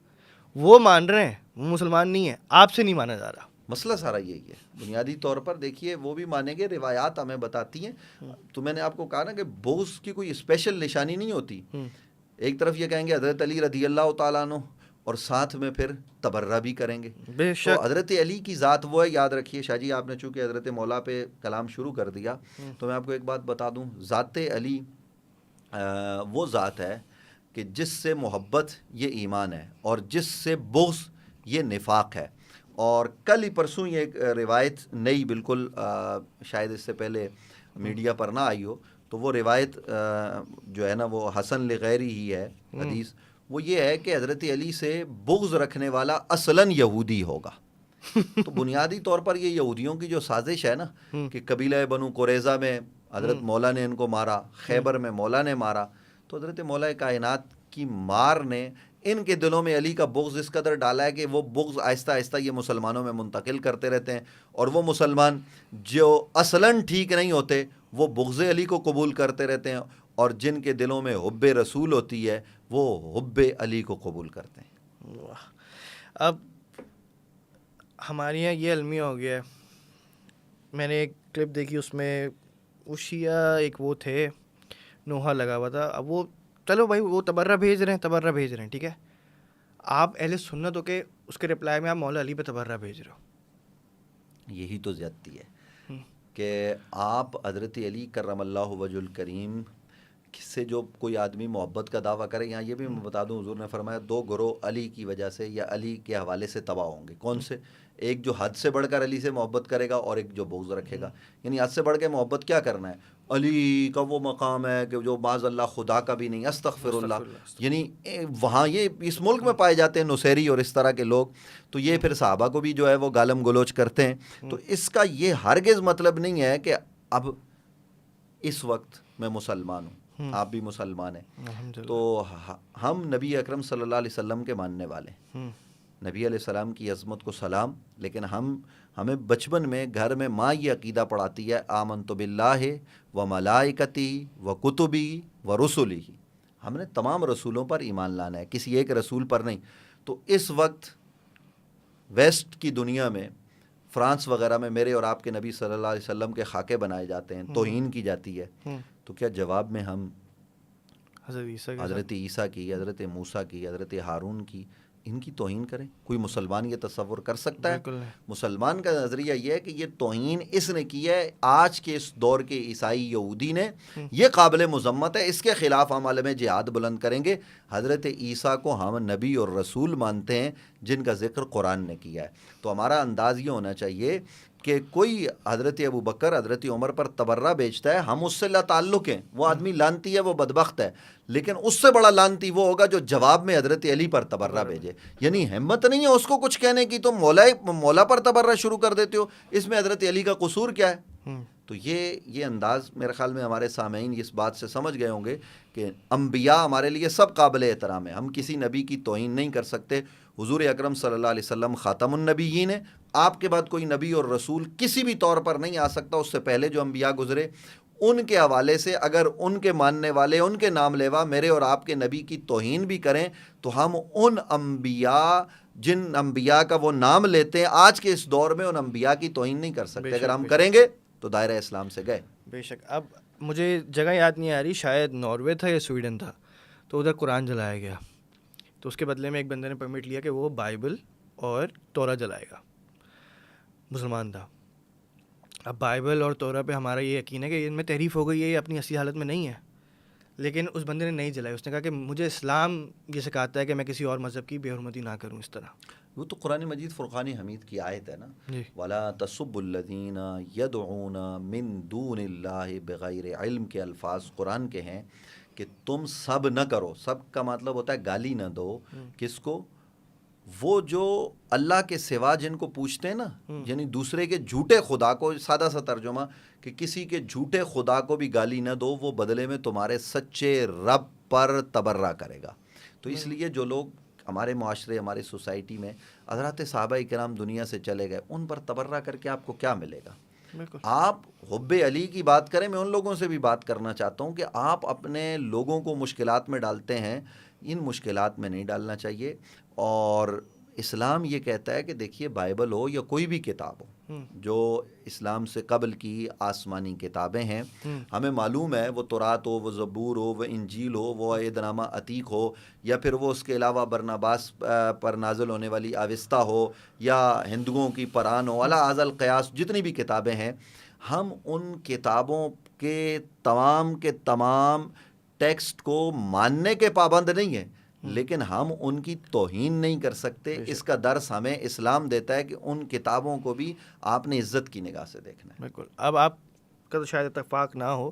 A: وہ مان رہے ہیں، وہ مسلمان نہیں ہیں، آپ سے نہیں مانا جا رہا۔
B: مسئلہ سارا یہی ہے بنیادی طور پر۔ دیکھیے وہ بھی مانیں گے، روایات ہمیں بتاتی ہیں۔ تو میں نے آپ کو کہا نا کہ بغض کی کوئی اسپیشل نشانی نہیں ہوتی۔ ایک طرف یہ کہیں گے حضرت علی رضی اللہ تعالیٰ عنہ، اور ساتھ میں پھر تبرہ بھی کریں گے۔ تو حضرت علی کی ذات وہ ہے، یاد رکھیے شاہ جی، آپ نے چونکہ حضرت مولا پہ کلام شروع کر دیا تو میں آپ کو ایک بات بتا دوں، ذات علی وہ ذات ہے کہ جس سے محبت یہ ایمان ہے اور جس سے بغض یہ نفاق ہے. اور کل ہی پرسوں یہ ایک روایت نئی بالکل شاید اس سے پہلے میڈیا پر نہ آئی ہو, تو وہ روایت جو ہے نا وہ حسن لغیری ہی ہے حدیث, وہ یہ ہے کہ حضرت علی سے بغض رکھنے والا اصلاً یہودی ہوگا. تو بنیادی طور پر یہ یہودیوں کی جو سازش ہے نا کہ قبیلہ بنو قریظہ میں حضرت مولا نے ان کو مارا, خیبر میں مولا نے مارا, تو حضرت مولا کائنات کی مار نے ان کے دلوں میں علی کا بغض اس قدر ڈالا ہے کہ وہ بغض آہستہ آہستہ یہ مسلمانوں میں منتقل کرتے رہتے ہیں, اور وہ مسلمان جو اصلاً ٹھیک نہیں ہوتے وہ بغض علی کو قبول کرتے رہتے ہیں, اور جن کے دلوں میں حب رسول ہوتی ہے وہ حب علی کو قبول کرتے ہیں.
A: اب ہمارے یہاں یہ المیہ ہو گیا ہے. میں نے ایک کلپ دیکھی, اس میں وہ شیعہ ایک وہ تھے, نوحہ لگا ہوا تھا. اب وہ چلو بھائی وہ تبرہ بھیج رہے ہیں ٹھیک ہے, آپ اہل سنت ہو کے اس کے رپلائی میں آپ مولا علی پہ تبرہ بھیج رہے ہو.
B: یہی تو زیادتی ہے کہ آپ حضرت علی کرم اللہ وجہ الکریم سے جو کوئی آدمی محبت کا دعویٰ کرے, یہاں یہ بھی میں بتا دوں حضور نے فرمایا 2 گروہ علی کی وجہ سے یا علی کے حوالے سے تباہ ہوں گے. کون سے؟ ایک جو حد سے بڑھ کر علی سے محبت کرے گا اور ایک جو بغض رکھے گا. یعنی حد سے بڑھ کے محبت کیا کرنا ہے؟ علی کا وہ مقام ہے کہ جو معاذ اللہ خدا کا بھی نہیں, استغفر اللہ. یعنی وہاں یہ اس ملک میں پائے جاتے ہیں نصیری اور اس طرح کے لوگ, تو یہ پھر صحابہ کو بھی جو ہے وہ گالم گلوچ کرتے ہیں. تو اس کا یہ ہرگز مطلب نہیں ہے کہ اب اس وقت میں مسلمان ہوں, آپ بھی مسلمان ہیں, تو ہم نبی اکرم صلی اللہ علیہ وسلم کے ماننے والے ہیں, نبی علیہ السلام کی عظمت کو سلام. لیکن ہمیں بچپن میں گھر میں ماں یہ عقیدہ پڑھاتی ہے آمنت باللہ و ملائکتی و کتبی و رسلی. ہم نے تمام رسولوں پر ایمان لانا ہے, کسی ایک رسول پر نہیں. تو اس وقت ویسٹ کی دنیا میں فرانس وغیرہ میں میرے اور آپ کے نبی صلی اللہ علیہ وسلم کے خاکے بنائے جاتے ہیں, توہین کی جاتی ہے. تو کیا جواب میں ہم حضرت عیسیٰ کی, حضرت موسیٰ کی, حضرت ہارون کی, ان کی توہین کریں؟ کوئی مسلمان یہ تصور کر سکتا ہے؟ مسلمان کا نظریہ یہ ہے کہ یہ توہین اس نے کی ہے, آج کے اس دور کے عیسائی یہودی نے, یہ قابل مذمت ہے, اس کے خلاف ہم عالم جہاد بلند کریں گے. حضرت عیسیٰ کو ہم نبی اور رسول مانتے ہیں جن کا ذکر قرآن نے کیا ہے. تو ہمارا انداز یہ ہونا چاہیے کہ کوئی حضرت ابو بکر, حضرت عمر پر تبرہ بیچتا ہے, ہم اس سے لا تعلق ہیں, وہ آدمی لانتی ہے, وہ بدبخت ہے, لیکن اس سے بڑا لانتی وہ ہوگا جو جواب میں حضرت علی پر تبرہ بھیجے. یعنی ہمت نہیں ہے اس کو کچھ کہنے کی, تو مولا پر تبرہ شروع کر دیتے ہو, اس میں حضرت علی کا قصور کیا ہے؟ تو یہ انداز میرے خیال میں ہمارے سامعین اس بات سے سمجھ گئے ہوں گے کہ انبیاء ہمارے لیے سب قابل احترام ہیں, ہم کسی نبی کی توہین نہیں کر سکتے. حضور اکرم صلی اللہ علیہ وسلم خاتم النبیین ہیں, آپ کے بعد کوئی نبی اور رسول کسی بھی طور پر نہیں آ سکتا. اس سے پہلے جو انبیاء گزرے ان کے حوالے سے اگر ان کے ماننے والے, ان کے نام لیوا میرے اور آپ کے نبی کی توہین بھی کریں تو ہم ان انبیاء, جن انبیاء کا وہ نام لیتے ہیں آج کے اس دور میں, ان انبیاء کی توہین نہیں کر سکتے. اگر ہم کریں گے تو دائرہ اسلام سے گئے.
A: بے شک. اب مجھے جگہ یاد نہیں آ رہی, شاید ناروے تھا یا سویڈن تھا, تو ادھر قرآن جلایا گیا. تو اس کے بدلے میں ایک بندے نے پرمٹ لیا کہ وہ بائبل اور تورا جلائے گا. مسلمان تھا. اب بائبل اور تورا پہ ہمارا یہ یقین ہے کہ ان میں تحریف ہو گئی ہے, یہ اپنی اصلی حالت میں نہیں ہے, لیکن اس بندے نے نہیں جلائی. اس نے کہا کہ مجھے اسلام یہ سکھاتا ہے کہ میں کسی اور مذہب کی بے حرمتی نہ کروں اس طرح.
B: وہ تو قرآن مجید فرقان حمید کی آیت ہے نا, وَلَا تَسُبُّ الَّذِينَ يَدْعُونَ مِن دُونِ اللَّهِ بِغَيْرِ علم کے الفاظ قرآن کے ہیں کہ تم سب نہ کرو. سب کا مطلب ہوتا ہے گالی نہ دو. کس کو؟ وہ جو اللہ کے سوا جن کو پوچھتے ہیں نا, یعنی دوسرے کے جھوٹے خدا کو, سادہ سا ترجمہ کہ کسی کے جھوٹے خدا کو بھی گالی نہ دو, وہ بدلے میں تمہارے سچے رب پر تبرہ کرے گا. تو اس لیے جو لوگ ہمارے معاشرے, ہمارے سوسائٹی میں حضرات صحابہ کرام دنیا سے چلے گئے, ان پر تبرہ کر کے آپ کو کیا ملے گا؟ آپ حب علی کی بات کریں, میں ان لوگوں سے بھی بات کرنا چاہتا ہوں کہ آپ اپنے لوگوں کو مشکلات میں ڈالتے ہیں, ان مشکلات میں نہیں ڈالنا چاہیے. اور اسلام یہ کہتا ہے کہ دیکھیے بائبل ہو یا کوئی بھی کتاب ہو جو اسلام سے قبل کی آسمانی کتابیں ہیں, ہمیں معلوم ہے وہ تورات ہو, وہ زبور ہو, وہ انجیل ہو, وہ عہد نامہ عتیق ہو, یا پھر وہ اس کے علاوہ برناباس پر نازل ہونے والی آوستہ ہو, یا ہندوؤں کی قرآن ہو, علی ھذا القیاس جتنی بھی کتابیں ہیں, ہم ان کتابوں کے تمام ٹیکسٹ کو ماننے کے پابند نہیں ہیں، لیکن ہم ان کی توہین نہیں کر سکتے. اس کا درس ہمیں اسلام دیتا ہے کہ ان کتابوں کو بھی آپ نے عزت کی نگاہ سے دیکھنا ہے.
A: بالکل. اب آپ کا تو شاید اتفاق نہ ہو،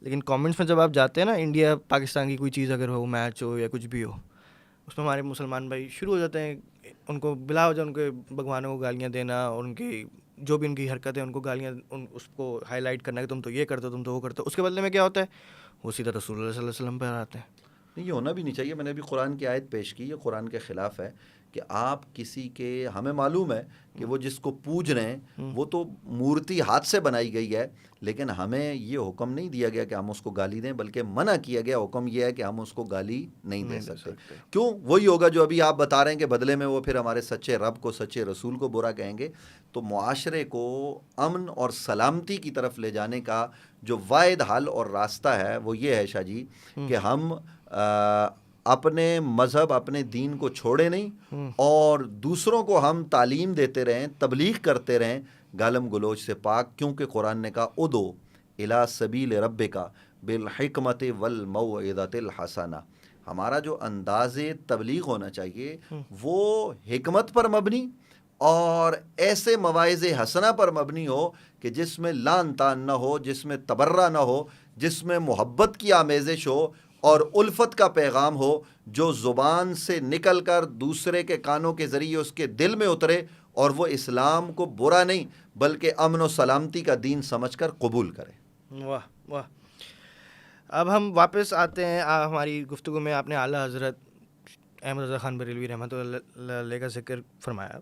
A: لیکن کامنٹس میں جب آپ جاتے ہیں نا، انڈیا پاکستان کی کوئی چیز اگر ہو، میچ ہو یا کچھ بھی ہو، اس میں ہمارے مسلمان بھائی شروع ہو جاتے ہیں ان کو بلا وجہ ان کے بھگوانوں کو گالیاں دینا، اور ان کی جو بھی ان کی حرکتیں ان کو گالیاں، اس کو ہائی لائٹ کرنا کہ تم تو یہ کرتے ہو، تم تو وہ کرتے ہو. اس کے بدلے میں کیا ہوتا ہے، وہ سیدھا رسول اللہ صلی اللہ علیہ وسلم پہ آتے ہیں.
B: یہ ہونا بھی نہیں چاہیے. میں نے ابھی قرآن کی آیت پیش کی، یہ قرآن کے خلاف ہے کہ آپ کسی کے، ہمیں معلوم ہے کہ وہ جس کو پوج رہے ہیں وہ تو مورتی ہاتھ سے بنائی گئی ہے، لیکن ہمیں یہ حکم نہیں دیا گیا کہ ہم اس کو گالی دیں، بلکہ منع کیا گیا، حکم یہ ہے کہ ہم اس کو گالی نہیں دے سکتے. کیوں؟ وہی ہوگا جو ابھی آپ بتا رہے ہیں کہ بدلے میں وہ پھر ہمارے سچے رب کو، سچے رسول کو برا کہیں گے. تو معاشرے کو امن اور سلامتی کی طرف لے جانے کا جو واحد حل اور راستہ ہے وہ یہ ہے شاہ جی کہ ہم اپنے مذہب، اپنے دین کو چھوڑے نہیں، اور دوسروں کو ہم تعلیم دیتے رہیں، تبلیغ کرتے رہیں گالم گلوچ سے پاک. کیونکہ قرآن نے کہا ادو الی سبیل ربک بالحکمت والموعظۃ الحسنہ. ہمارا جو انداز تبلیغ ہونا چاہیے وہ حکمت پر مبنی اور ایسے مواعظ حسنہ پر مبنی ہو کہ جس میں لعن طعن نہ ہو، جس میں تبرہ نہ ہو، جس میں محبت کی آمیزش ہو اور الفت کا پیغام ہو، جو زبان سے نکل کر دوسرے کے کانوں کے ذریعے اس کے دل میں اترے اور وہ اسلام کو برا نہیں بلکہ امن و سلامتی کا دین سمجھ کر قبول کرے.
A: واہ واہ. اب ہم واپس آتے ہیں ہماری گفتگو میں. آپ نے اعلیٰ حضرت احمد رضا خان بریلوی رحمۃ اللہ علیہ کا ذکر فرمایا،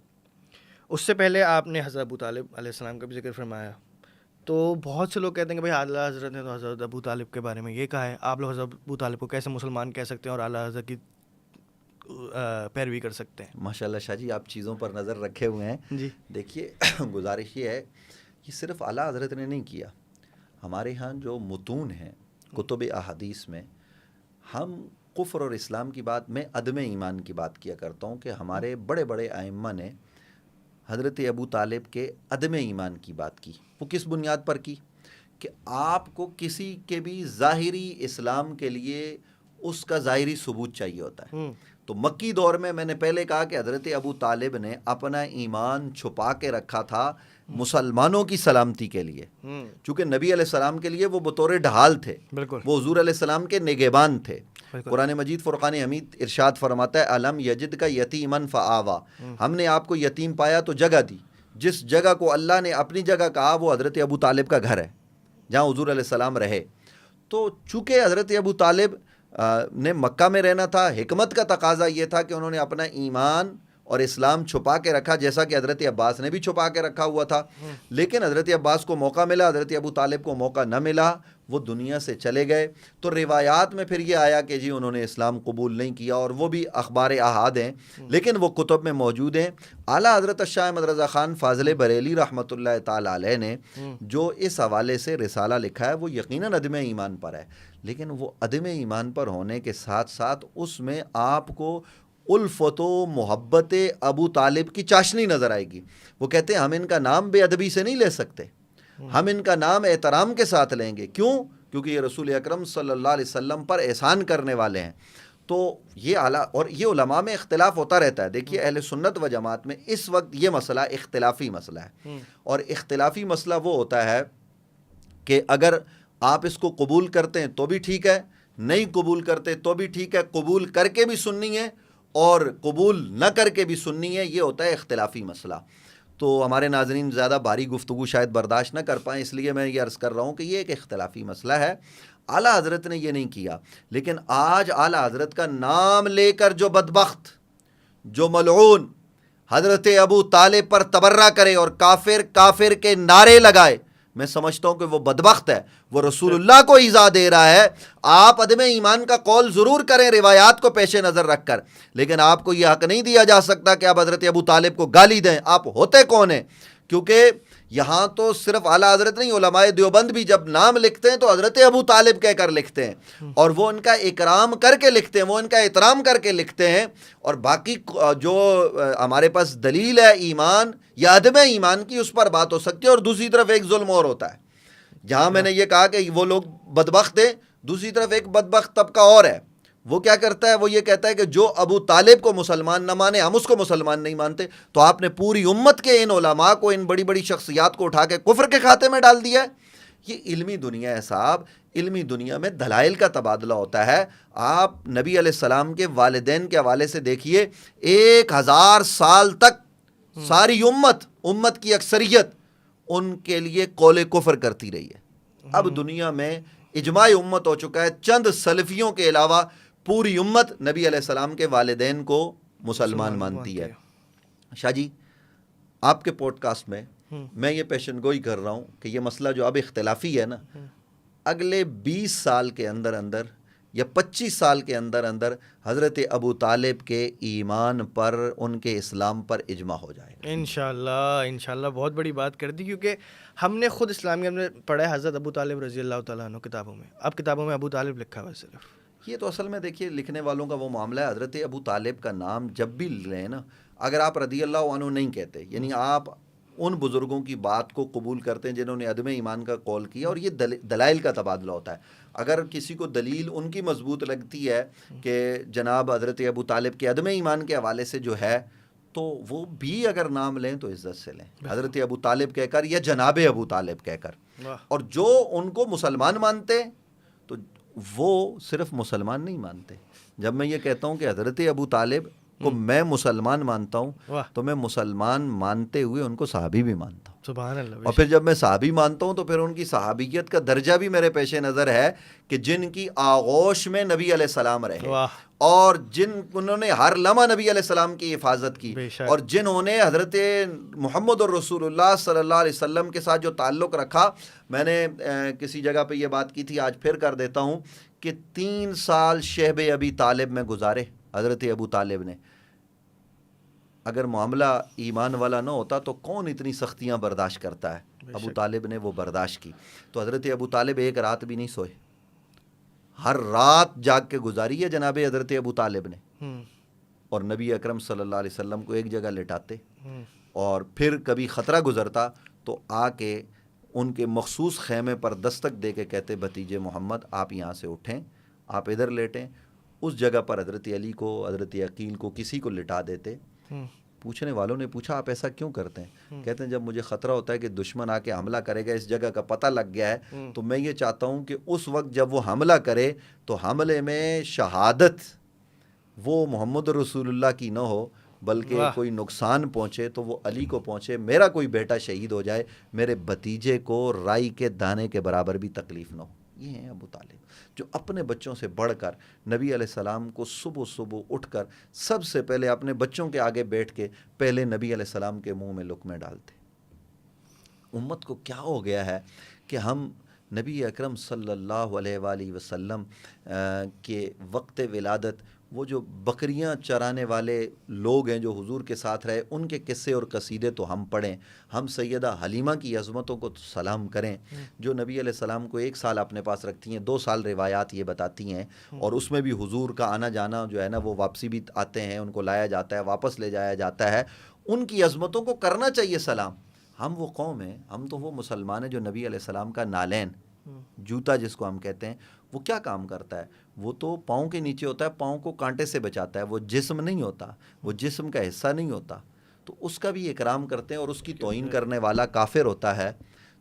A: اس سے پہلے آپ نے حضرت ابو طالب علیہ السلام کا بھی ذکر فرمایا. تو بہت سے لوگ کہتے ہیں کہ بھائی اعلیٰ حضرت نے تو حضرت ابو طالب کے بارے میں یہ کہا ہے، آپ لوگ حضرت ابو طالب کو کیسے مسلمان کہہ سکتے ہیں اور اعلیٰ حضرت کی پیروی کر سکتے ہیں؟
B: ماشاء اللہ شاہ جی، آپ چیزوں پر نظر رکھے ہوئے ہیں.
A: جی
B: دیکھیے، گزارش یہ ہے کہ صرف اعلیٰ حضرت نے نہیں کیا. ہمارے ہاں جو متون ہیں کتب احادیث میں، ہم کفر اور اسلام کی بات میں عدم ایمان کی بات کیا کرتا ہوں کہ ہمارے بڑے بڑے ائمہ نے حضرت ابو طالب کے عدم ایمان کی بات کی. وہ کس بنیاد پر کی؟ کہ آپ کو کسی کے بھی ظاہری اسلام کے لیے اس کا ظاہری ثبوت چاہیے ہوتا ہے. تو مکی دور میں نے پہلے کہا کہ حضرت ابو طالب نے اپنا ایمان چھپا کے رکھا تھا مسلمانوں کی سلامتی کے لیے، چونکہ نبی علیہ السلام کے لیے وہ بطور ڈھال تھے، وہ حضور علیہ السلام کے نگہبان تھے. قرآن مجید فرقان حمید ارشاد فرماتا ہے علم یجد کا یتیمن فآوا، ہم نے آپ کو یتیم پایا تو جگہ دی. جس جگہ کو اللہ نے اپنی جگہ کہا وہ حضرت ابو طالب کا گھر ہے جہاں حضور علیہ السلام رہے. تو چونکہ حضرت ابو طالب نے مکہ میں رہنا تھا، حکمت کا تقاضا یہ تھا کہ انہوں نے اپنا ایمان اور اسلام چھپا کے رکھا، جیسا کہ حضرت عباس نے بھی چھپا کے رکھا ہوا تھا. لیکن حضرت عباس کو موقع ملا، حضرت ابو طالب کو موقع نہ ملا، وہ دنیا سے چلے گئے. تو روایات میں پھر یہ آیا کہ جی انہوں نے اسلام قبول نہیں کیا، اور وہ بھی اخبار احاد ہیں لیکن وہ کتب میں موجود ہیں. اعلیٰ حضرت شاہ احمد رضا خان فاضل بریلی رحمۃ اللہ تعالی علیہ نے جو اس حوالے سے رسالہ لکھا ہے وہ یقیناً عدم ایمان پر ہے، لیکن وہ عدم ایمان پر ہونے کے ساتھ ساتھ اس میں آپ کو الفت و محبت ابو طالب کی چاشنی نظر آئے گی. وہ کہتے ہیں ہم ان کا نام بے ادبی سے نہیں لے سکتے، ہم ان کا نام احترام کے ساتھ لیں گے. کیوں؟ کیونکہ یہ رسول اکرم صلی اللہ علیہ وسلم پر احسان کرنے والے ہیں. تو یہ اعلیٰ، اور یہ علماء میں اختلاف ہوتا رہتا ہے. دیکھیے اہل سنت و جماعت میں اس وقت یہ مسئلہ اختلافی مسئلہ ہے، اور اختلافی مسئلہ وہ ہوتا ہے کہ اگر آپ اس کو قبول کرتے ہیں تو بھی ٹھیک ہے، نہیں قبول کرتے تو بھی ٹھیک ہے، قبول کر کے بھی سننی ہے اور قبول نہ کر کے بھی سننی ہے. یہ ہوتا ہے اختلافی مسئلہ. تو ہمارے ناظرین زیادہ بھاری گفتگو شاید برداشت نہ کر پائیں، اس لیے میں یہ عرض کر رہا ہوں کہ یہ ایک اختلافی مسئلہ ہے. اعلیٰ حضرت نے یہ نہیں کیا، لیکن آج اعلیٰ حضرت کا نام لے کر جو بدبخت، جو ملعون حضرت ابو طالب پر تبرہ کرے اور کافر کافر کے نعرے لگائے، میں سمجھتا ہوں کہ وہ بدبخت ہے، وہ رسول اللہ کو ایذا دے رہا ہے. آپ عدم ایمان کا قول ضرور کریں روایات کو پیش نظر رکھ کر، لیکن آپ کو یہ حق نہیں دیا جا سکتا کہ آپ حضرت ابو طالب کو گالی دیں. آپ ہوتے کون ہیں؟ کیونکہ یہاں تو صرف اعلیٰ حضرت نہیں، علماء دیوبند بھی جب نام لکھتے ہیں تو حضرت ابو طالب کہہ کر لکھتے ہیں، اور وہ ان کا اکرام کر کے لکھتے ہیں، وہ ان کا احترام کر کے لکھتے ہیں. اور باقی جو ہمارے پاس دلیل ہے ایمان یا عدم ایمان کی، اس پر بات ہو سکتی ہے. اور دوسری طرف ایک ظلم اور ہوتا ہے، جہاں میں نے یہ کہا کہ وہ لوگ بدبخت ہیں، دوسری طرف ایک بدبخت طبقہ اور ہے، وہ کیا کرتا ہے، وہ یہ کہتا ہے کہ جو ابو طالب کو مسلمان نہ مانے ہم اس کو مسلمان نہیں مانتے. تو آپ نے پوری امت کے ان علماء کو، ان بڑی بڑی شخصیات کو اٹھا کے کفر کے کھاتے میں ڈال دیا ہے. یہ علمی دنیا ہے صاحب، علمی دنیا میں دلائل کا تبادلہ ہوتا ہے. آپ نبی علیہ السلام کے والدین کے حوالے سے دیکھیے، 1000 سال تک ساری امت کی اکثریت ان کے لیے قول کفر کرتی رہی ہے. اب دنیا میں اجماع امت ہو چکا ہے، چند سلفیوں کے علاوہ پوری امت نبی علیہ السلام کے والدین کو مسلمان مانتی ہے. شاہ جی، آپ کے پوڈ کاسٹ میں میں یہ پیشن گوئی کر رہا ہوں کہ یہ مسئلہ جو اب اختلافی ہے نا، اگلے 20 سال کے اندر یا 25 سال کے اندر حضرت ابو طالب کے ایمان پر، ان کے اسلام پر اجماع ہو جائے گا
A: انشاءاللہ. بہت بڑی بات کر دی، کیونکہ ہم نے خود اسلامیہ میں پڑھا ہے حضرت ابو طالب رضی اللہ تعالیٰ عنہ کتابوں میں. اب کتابوں میں ابو طالب لکھا ہوا ہے صرف.
B: یہ تو اصل میں دیکھیے لکھنے والوں کا وہ معاملہ ہے. حضرت ابو طالب کا نام جب بھی لیں نا، اگر آپ رضی اللہ عنہ نہیں کہتے، یعنی آپ ان بزرگوں کی بات کو قبول کرتے ہیں جنہوں نے عدم ایمان کا قول کیا، اور یہ دلائل کا تبادلہ ہوتا ہے. اگر کسی کو دلیل ان کی مضبوط لگتی ہے کہ جناب حضرت ابو طالب کے عدم ایمان کے حوالے سے جو ہے، تو وہ بھی اگر نام لیں تو عزت سے لیں، حضرت ابو طالب کہہ کر یا جناب ابو طالب کہہ کر. اور جو ان کو مسلمان مانتے تو وہ صرف مسلمان نہیں مانتے. جب میں یہ کہتا ہوں کہ حضرت ابو طالب کو میں مسلمان مانتا ہوں، تو میں مسلمان مانتے ہوئے ان کو صحابی بھی مانتا ہوں.
A: سبحان اللہ.
B: اور پھر جب میں صحابی مانتا ہوں تو پھر ان کی صحابیت کا درجہ بھی میرے پیش نظر ہے کہ جن کی آغوش میں نبی علیہ السلام رہے، اور انہوں نے ہر لمحہ نبی علیہ السلام کی حفاظت کی، اور جنہوں نے حضرت محمد الرسول اللہ صلی اللہ علیہ وسلم کے ساتھ جو تعلق رکھا. میں نے کسی جگہ پہ یہ بات کی تھی، آج پھر کر دیتا ہوں، کہ 3 سال شہب ابی طالب میں گزارے حضرت ابو طالب نے. اگر معاملہ ایمان والا نہ ہوتا تو کون اتنی سختیاں برداشت کرتا ہے؟ ابو طالب نے وہ برداشت کی. تو حضرت ابو طالب ایک رات بھی نہیں سوئے، ہر رات جاگ کے گزاری ہے جناب حضرت ابو طالب نے. اور نبی اکرم صلی اللہ علیہ وسلم کو ایک جگہ لٹاتے، اور پھر کبھی خطرہ گزرتا تو آ کے ان کے مخصوص خیمے پر دستک دے کے کہتے، بھتیجے محمد آپ یہاں سے اٹھیں، آپ ادھر لیٹیں. اس جگہ پر حضرت علی کو، حضرت عقیل کو، کسی کو لٹا دیتے. پوچھنے والوں نے پوچھا آپ ایسا کیوں کرتے ہیں؟ کہتے ہیں جب مجھے خطرہ ہوتا ہے کہ دشمن آ کے حملہ کرے گا، اس جگہ کا پتہ لگ گیا ہے، تو میں یہ چاہتا ہوں کہ اس وقت جب وہ حملہ کرے تو حملے میں شہادت وہ محمد رسول اللہ کی نہ ہو، بلکہ کوئی نقصان پہنچے تو وہ علی کو پہنچے، میرا کوئی بیٹا شہید ہو جائے، میرے بھتیجے کو رائی کے دانے کے برابر بھی تکلیف نہ ہو. یہ ہیں ابو طالب، جو اپنے بچوں سے بڑھ کر نبی علیہ السلام کو صبح اٹھ کر سب سے پہلے اپنے بچوں کے آگے بیٹھ کے پہلے نبی علیہ السلام کے منہ میں لقمے ڈالتے. امت کو کیا ہو گیا ہے کہ ہم نبی اکرم صلی اللہ علیہ وآلہ وسلم کے وقت ولادت، وہ جو بکریاں چرانے والے لوگ ہیں جو حضور کے ساتھ رہے، ان کے قصے اور قصیدے تو ہم پڑھیں، ہم سیدہ حلیمہ کی عظمتوں کو سلام کریں، جو نبی علیہ السلام کو 1 سال اپنے پاس رکھتی ہیں، 2 سال روایات یہ بتاتی ہیں، اور اس میں بھی حضور کا آنا جانا جو ہے نا، وہ واپسی بھی آتے ہیں، ان کو لایا جاتا ہے، واپس لے جایا جاتا ہے. ان کی عظمتوں کو کرنا چاہیے سلام. ہم وہ قوم ہیں، ہم تو وہ مسلمان ہیں جو نبی علیہ السلام کا نالین، جوتا جس کو ہم کہتے ہیں، وہ کیا کام کرتا ہے؟ وہ تو پاؤں کے نیچے ہوتا ہے، پاؤں کو کانٹے سے بچاتا ہے، وہ جسم نہیں ہوتا، وہ جسم کا حصہ نہیں ہوتا. تو اس کا بھی اکرام کرتے ہیں، اور اس کی توہین کرنے والا کافر ہوتا ہے.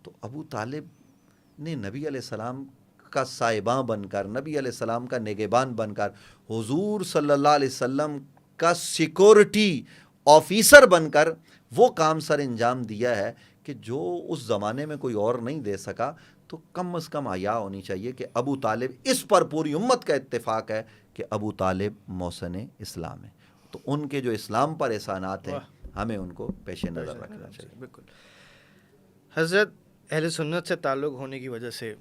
B: تو ابو طالب نے نبی علیہ السلام کا صاحباں بن کر، نبی علیہ السلام کا نگہبان بن کر، حضور صلی اللہ علیہ وسلم کا سیکورٹی آفیسر بن کر وہ کام سر انجام دیا ہے کہ جو اس زمانے میں کوئی اور نہیں دے سکا. تو کم از کم حیا ہونی چاہیے کہ ابو طالب، اس پر پوری امت کا اتفاق ہے کہ ابو طالب محسن اسلام ہے. تو ان کے جو اسلام پر احسانات ہیں ہمیں ان کو پیش نظر رکھنا چاہیے.
A: بالکل. حضرت اہل سنت سے تعلق ہونے کی وجہ سے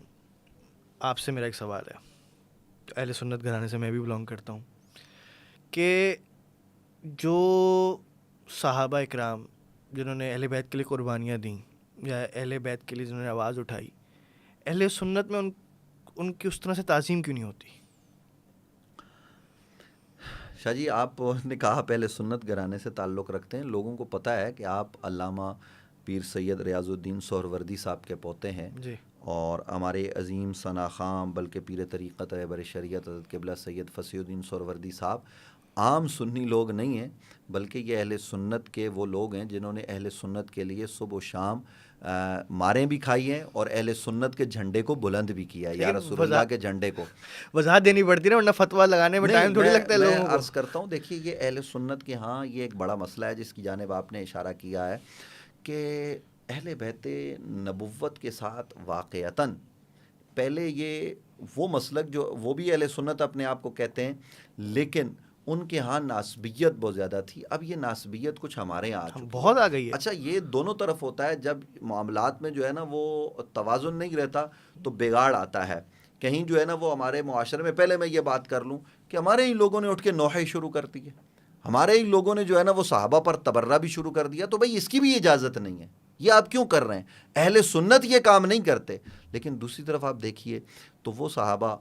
A: آپ سے میرا ایک سوال ہے. اہل سنت گھرانے سے میں بھی بلانگ کرتا ہوں، کہ جو صحابہ اکرام جنہوں نے اہل بیت کے لیے قربانیاں دیں، یا اہل بیت کے لیے جنہوں نے آواز اٹھائی، اہل سنت میں ان کی اس طرح سے تعظیم کیوں نہیں ہوتی؟
B: شاہ جی، آپ نے کہا پہلے سنت گھرانے سے تعلق رکھتے ہیں. لوگوں کو پتہ ہے کہ آپ علامہ پیر سید ریاض الدین سہروردی صاحب کے پوتے ہیں،
A: جی.
B: اور ہمارے عظیم ثنا خام بلکہ پیر طریقت رہبر شریعت حضرت قبلہ سید فصیح الدین سہروردی صاحب عام سنی لوگ نہیں ہیں، بلکہ یہ اہل سنت کے وہ لوگ ہیں جنہوں نے اہل سنت کے لیے صبح و شام ماریں بھی کھائی ہیں اور اہل سنت کے جھنڈے کو بلند بھی کیا ہے، یا رسول اللہ کے جھنڈے کو
A: وضاحت دینی پڑتی ہے نا، ورنہ فتویٰ لگانے میں ٹائم تھوڑی لگتا ہے لوگوں کو.
B: میں عرض کرتا ہوں، دیکھیے یہ اہل سنت کے ہاں یہ ایک بڑا مسئلہ ہے جس کی جانب آپ نے اشارہ کیا ہے کہ اہل بیت نبوت کے ساتھ واقعتاً پہلے یہ وہ مسلک جو وہ بھی اہل سنت اپنے آپ کو کہتے ہیں، لیکن ان کے ہاں ناسبیت بہت زیادہ تھی. اب یہ ناسبیت کچھ ہمارے یہاں
A: بہت آ گئی ہے.
B: اچھا یہ دونوں طرف ہوتا ہے، جب معاملات میں جو ہے نا وہ توازن نہیں رہتا تو بگاڑ آتا ہے. کہیں جو ہے نا وہ ہمارے معاشرے میں، پہلے میں یہ بات کر لوں کہ ہمارے ہی لوگوں نے اٹھ کے نوحے شروع کر دی ہے، ہمارے ہی لوگوں نے جو ہے نا وہ صحابہ پر تبرہ بھی شروع کر دیا. تو بھائی اس کی بھی اجازت نہیں ہے، یہ آپ کیوں کر رہے ہیں؟ اہل سنت یہ کام نہیں کرتے. لیکن دوسری طرف آپ دیکھیے تو وہ صحابہ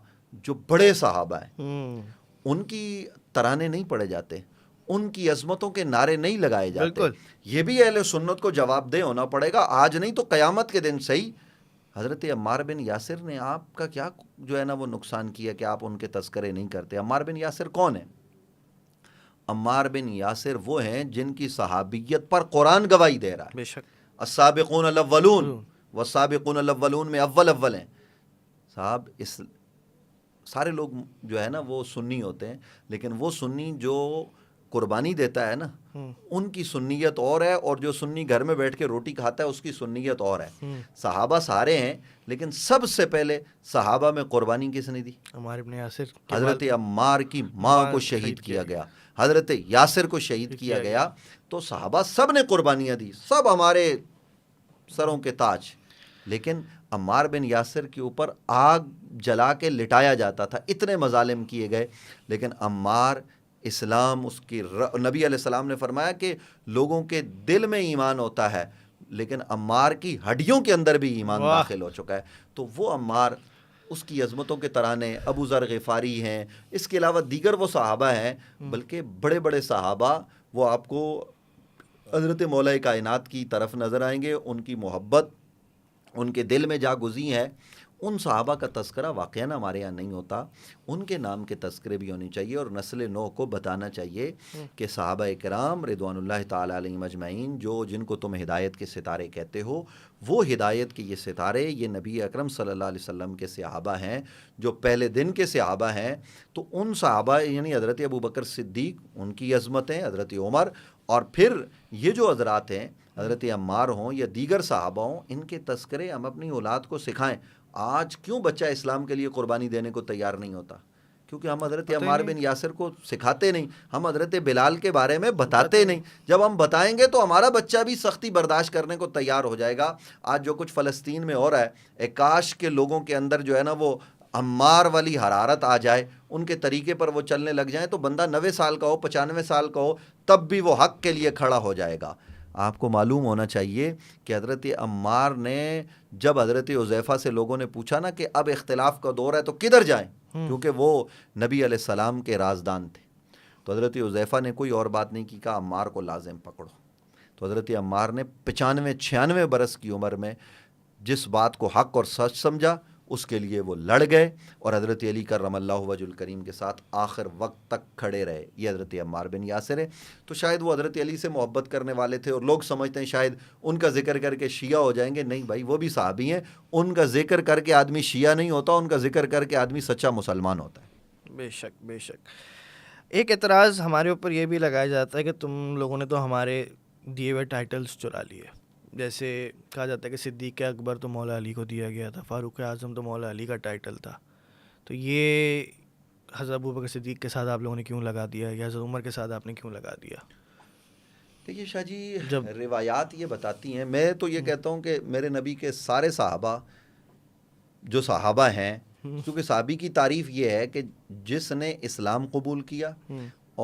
B: جو بڑے صحابہ ہیں ان کی ترانے نہیں پڑے جاتے، ان کی عظمتوں کے نعرے نہیں لگائے جاتے. یہ بھی اہل سنت کو جواب دہ ہونا پڑے گا، آج نہیں تو قیامت کے دن. صحیح حضرت عمار بن یاسر نے آپ کا کیا جو ہے نا وہ نقصان کیا کہ آپ ان کے تذکرے نہیں کرتے؟ عمار بن یاسر کون ہے؟ عمار بن یاسر وہ ہیں جن کی صحابیت پر قرآن گواہی دے رہا ہے.
A: بے شک
B: السابقون الاولون والسابقون الاولون میں اول ہیں. صاحب اس سارے لوگ جو ہے نا وہ سنی ہوتے ہیں، لیکن وہ سنی جو قربانی دیتا ہے نا ان کی سنیت اور ہے، اور جو سنی گھر میں بیٹھ کے روٹی کھاتا ہے اس کی سنیت اور ہے. صحابہ سارے ہیں، لیکن سب سے پہلے صحابہ میں قربانی کس نے دی؟
A: عمار بن یاسر.
B: حضرت عمار کی ماں کو شہید کیا گیا، حضرت یاسر کو شہید کیا گیا. تو صحابہ سب نے قربانیاں دی، سب ہمارے سروں کے تاج. لیکن عمار بن یاسر کے اوپر آگ جلا کے لٹایا جاتا تھا، اتنے مظالم کیے گئے. لیکن عمار اسلام اس کی نبی علیہ السلام نے فرمایا کہ لوگوں کے دل میں ایمان ہوتا ہے، لیکن عمار کی ہڈیوں کے اندر بھی ایمان داخل ہو چکا ہے. تو وہ عمار، اس کی عظمتوں کے ترانے ابو ذر غفاری ہیں، اس کے علاوہ دیگر وہ صحابہ ہیں، بلکہ بڑے بڑے صحابہ وہ آپ کو حضرت مولا کائنات کی طرف نظر آئیں گے. ان کی محبت ان کے دل میں جا گزی ہے. ان صحابہ کا تذکرہ واقعاً ہمارے یہاں نہیں ہوتا. ان کے نام کے تذکرے بھی ہونے چاہیے، اور نسل نو کو بتانا چاہیے کہ صحابہ کرام رضوان اللہ تعالیٰ علیہم اجمعین جن کو تم ہدایت کے ستارے کہتے ہو، وہ ہدایت کے یہ ستارے یہ نبی اکرم صلی اللہ علیہ وسلم کے صحابہ ہیں، جو پہلے دن کے صحابہ ہیں. تو ان صحابہ یعنی حضرت ابو بکر صدیق، ان کی عظمتیں، حضرت عمر، اور پھر یہ جو حضرات ہیں حضرت عمار ہوں یا دیگر صحابہ ہوں، ان کے تذکرے ہم اپنی اولاد کو سکھائیں. آج کیوں بچہ اسلام کے لیے قربانی دینے کو تیار نہیں ہوتا؟ کیونکہ ہم حضرت عمار بن یاسر کو سکھاتے نہیں، ہم حضرت بلال کے بارے میں بتاتے نہیں. جب ہم بتائیں گے تو ہمارا بچہ بھی سختی برداشت کرنے کو تیار ہو جائے گا. آج جو کچھ فلسطین میں ہو رہا ہے، کاش کے لوگوں کے اندر جو ہے نا وہ عمار والی حرارت آ جائے، ان کے طریقے پر وہ چلنے لگ جائیں، تو بندہ 90 سال کا ہو، 95 سال کا ہو، تب بھی وہ حق کے لیے کھڑا ہو جائے گا. آپ کو معلوم ہونا چاہیے کہ حضرت عمار نے جب حضرت حذیفہ سے لوگوں نے پوچھا نا کہ اب اختلاف کا دور ہے تو کدھر جائیں، کیونکہ وہ نبی علیہ السلام کے رازدان تھے، تو حضرت حذیفہ نے کوئی اور بات نہیں کی، کہا عمار کو لازم پکڑو. تو حضرت عمار نے 95-96 برس کی عمر میں جس بات کو حق اور سچ سمجھا اس کے لیے وہ لڑ گئے، اور حضرت علی کرم اللہ وجہ الکریم کے ساتھ آخر وقت تک کھڑے رہے. یہ حضرت عمار بن یاسر ہے. تو شاید وہ حضرت علی سے محبت کرنے والے تھے، اور لوگ سمجھتے ہیں شاید ان کا ذکر کر کے شیعہ ہو جائیں گے. نہیں بھائی، وہ بھی صحابی ہیں. ان کا ذکر کر کے آدمی شیعہ نہیں ہوتا، ان کا ذکر کر کے آدمی سچا مسلمان ہوتا ہے.
A: بے شک بے شک. ایک اعتراض ہمارے اوپر یہ بھی لگایا جاتا ہے کہ تم لوگوں نے تو ہمارے دیے ہوئے ٹائٹلز چرا لیے. جیسے کہا جاتا ہے کہ صدیق اکبر تو مولا علی کو دیا گیا تھا، فاروق اعظم تو مولا علی کا ٹائٹل تھا. تو یہ حضرت ابوبکر صدیق کے ساتھ آپ لوگوں نے کیوں لگا دیا، یا حضرت عمر کے ساتھ آپ نے کیوں لگا دیا؟
B: دیکھیے شاہ جی، روایات یہ بتاتی ہیں، میں تو یہ کہتا ہوں کہ میرے نبی کے سارے صحابہ جو صحابہ ہیں، کیونکہ صحابی کی تعریف یہ ہے کہ جس نے اسلام قبول کیا،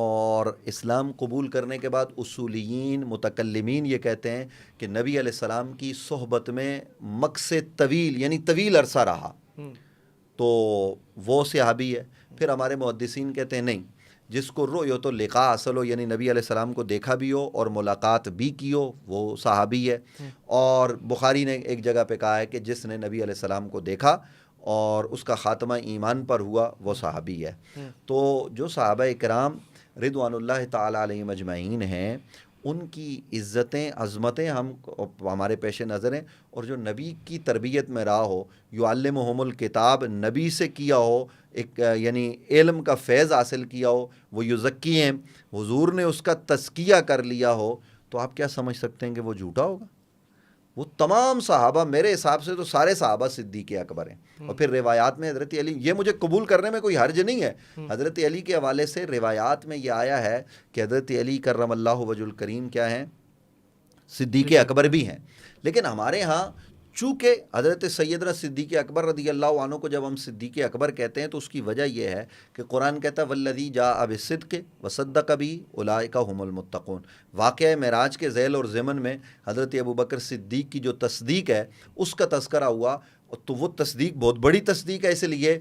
B: اور اسلام قبول کرنے کے بعد اصولیین متکلمین یہ کہتے ہیں کہ نبی علیہ السلام کی صحبت میں مکث طویل یعنی طویل عرصہ رہا، تو وہ صحابی ہے. پھر ہمارے محدثین کہتے ہیں نہیں، جس کو رؤیت اللقاء حاصل ہو، یعنی نبی علیہ السلام کو دیکھا بھی ہو اور ملاقات بھی کی ہو، وہ صحابی ہے. اور بخاری نے ایک جگہ پہ کہا ہے کہ جس نے نبی علیہ السلام کو دیکھا اور اس کا خاتمہ ایمان پر ہوا وہ صحابی ہے. تو جو صحابہ کرام رضوان اللہ تعالی علیہم اجمعین ہیں، ان کی عزتیں عظمتیں ہمارے پیش نظر ہیں. اور جو نبی کی تربیت میں رہا ہو، یعلمہم الکتاب، نبی سے کیا ہو ایک یعنی علم کا فیض حاصل کیا ہو، وہ یزکیہم، حضور نے اس کا تزکیہ کر لیا ہو، تو آپ کیا سمجھ سکتے ہیں کہ وہ جھوٹا ہوگا؟ وہ تمام صحابہ، میرے حساب سے تو سارے صحابہ صدیق اکبر ہیں. اور پھر روایات میں حضرت علی، یہ مجھے قبول کرنے میں کوئی حرج نہیں ہے، حضرت علی کے حوالے سے روایات میں یہ آیا ہے کہ حضرت علی کرم اللہ وجہ الکریم کیا ہیں؟ صدیق اکبر بھی ہیں. لیکن ہمارے ہاں چونکہ حضرت سیدنا صدیق اکبر رضی اللہ عنہ کو جب ہم صدیق اکبر کہتے ہیں تو اس کی وجہ یہ ہے کہ قرآن کہتا ہے والذی جاء بالصدق وصدق بہ اولئک ھم المتقون. واقعہ معراج کے ذیل اور ضمن میں حضرت ابوبکر صدیق کی جو تصدیق ہے اس کا تذکرہ ہوا، تو وہ تصدیق بہت بڑی تصدیق ہے، اس لیے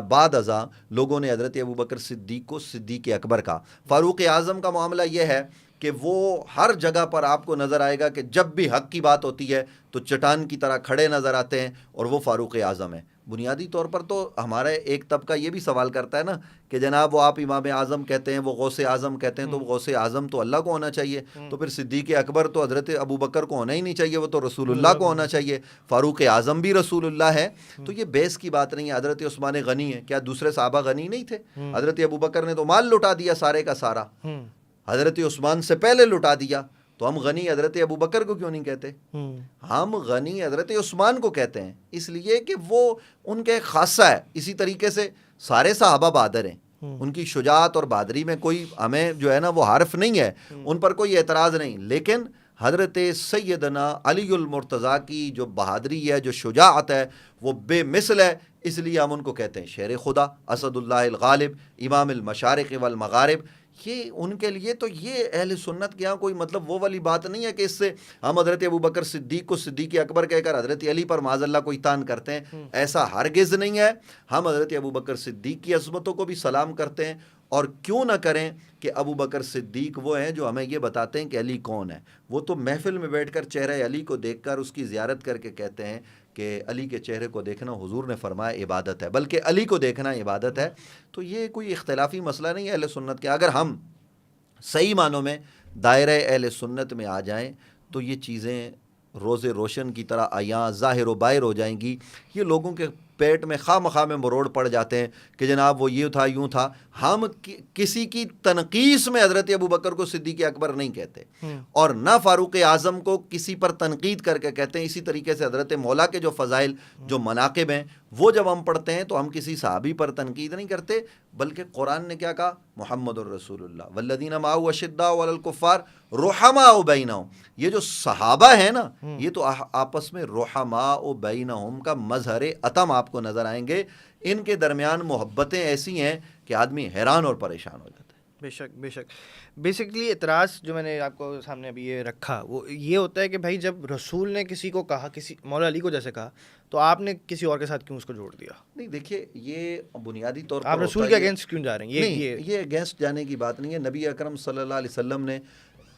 B: بعد ازاں لوگوں نے حضرت ابوبکر صدیق کو صدیق اکبر کہا. فاروق اعظم کا معاملہ یہ ہے کہ وہ ہر جگہ پر آپ کو نظر آئے گا کہ جب بھی حق کی بات ہوتی ہے تو چٹان کی طرح کھڑے نظر آتے ہیں، اور وہ فاروق اعظم ہیں. بنیادی طور پر تو ہمارا ایک طبقہ یہ بھی سوال کرتا ہے نا کہ جناب وہ آپ امام اعظم کہتے ہیں، وہ غوث اعظم کہتے ہیں، تو غوث اعظم تو اللہ کو ہونا چاہیے، تو پھر صدیق اکبر تو حضرت ابوبکر کو ہونا ہی نہیں چاہیے، وہ تو رسول اللہ کو ہونا چاہیے. فاروق اعظم بھی رسول اللہ ہے. تو یہ بحث کی بات نہیں ہے. حضرت عثمان غنی ہے، کیا دوسرے صحابہ غنی نہیں تھے؟ حضرت ابوبکر نے تو مال لٹا دیا سارے کا سارا، حضرت عثمان سے پہلے لٹا دیا. تو ہم غنی حضرت ابوبکر کو کیوں نہیں کہتے؟ ہم غنی حضرت عثمان کو کہتے ہیں، اس لیے کہ وہ ان کے خاصہ ہے. اسی طریقے سے سارے صحابہ بہادر ہیں، ان کی شجاعت اور بہادری میں کوئی ہمیں جو ہے نا وہ حرف نہیں ہے، ان پر کوئی اعتراض نہیں. لیکن حضرت سیدنا علی المرتضیٰ کی جو بہادری ہے، جو شجاعت ہے، وہ بے مثل ہے. اس لیے ہم ان کو کہتے ہیں شیر خدا، اسد اللہ الغالب، امام المشارق والمغارب. یہ ان کے لیے تو یہ اہل سنت کے یہاں کوئی مطلب وہ والی بات نہیں ہے کہ اس سے ہم حضرت ابوبکر صدیق کو صدیق اکبر کہہ کر حضرت علی پر معاذ اللہ کوئی تان کرتے ہیں. ایسا ہرگز نہیں ہے. ہم حضرت ابوبکر صدیق کی عظمتوں کو بھی سلام کرتے ہیں، اور کیوں نہ کریں کہ ابوبکر صدیق وہ ہیں جو ہمیں یہ بتاتے ہیں کہ علی کون ہے. وہ تو محفل میں بیٹھ کر چہرہ علی کو دیکھ کر اس کی زیارت کر کے کہتے ہیں کہ علی کے چہرے کو دیکھنا حضور نے فرمایا عبادت ہے، بلکہ علی کو دیکھنا عبادت ہے. تو یہ کوئی اختلافی مسئلہ نہیں ہے اہل سنت کے. اگر ہم صحیح معنوں میں دائرہ اہل سنت میں آ جائیں تو یہ چیزیں روز روشن کی طرح عیاں ظاہر و باہر ہو جائیں گی. یہ لوگوں کے پیٹ میں خواہ مخواہ میں مروڑ پڑ جاتے ہیں کہ جناب وہ یہ تھا یوں تھا. ہم کسی کی تنقیص میں حضرت ابوبکر کو صدیق اکبر نہیں کہتے، اور نہ فاروق اعظم کو کسی پر تنقید کر کے کہتے ہیں. اسی طریقے سے حضرت مولا کے جو فضائل، جو مناقب ہیں، وہ جب ہم پڑھتے ہیں تو ہم کسی صحابی پر تنقید نہیں کرتے، بلکہ قرآن نے کیا کہا؟ محمد الرسول اللہ والذین معہ اشداء علی الکفار رحماء بینہم. یہ جو صحابہ ہیں نا، یہ تو آپس میں رحماء بینہم کا مظہر عتم آپ کو نظر آئیں گے. ان کے درمیان محبتیں ایسی ہیں کہ آدمی حیران اور پریشان ہو جاتا ہے.
A: بے شک بے شک. بیسکلی اعتراض جو میں نے آپ کو سامنے ابھی یہ رکھا وہ یہ ہوتا ہے کہ بھائی جب رسول نے کسی کو کہا، کسی مولا علی کو جیسے کہا، تو آپ نے کسی اور کے ساتھ کیوں اس کو جوڑ دیا؟
B: نہیں دیکھیے، یہ بنیادی طور پر
A: آپ رسول کے اگینسٹ کیوں جا رہے ہیں؟
B: یہ اگینسٹ جانے کی بات نہیں ہے. نبی اکرم صلی اللہ علیہ وسلم نے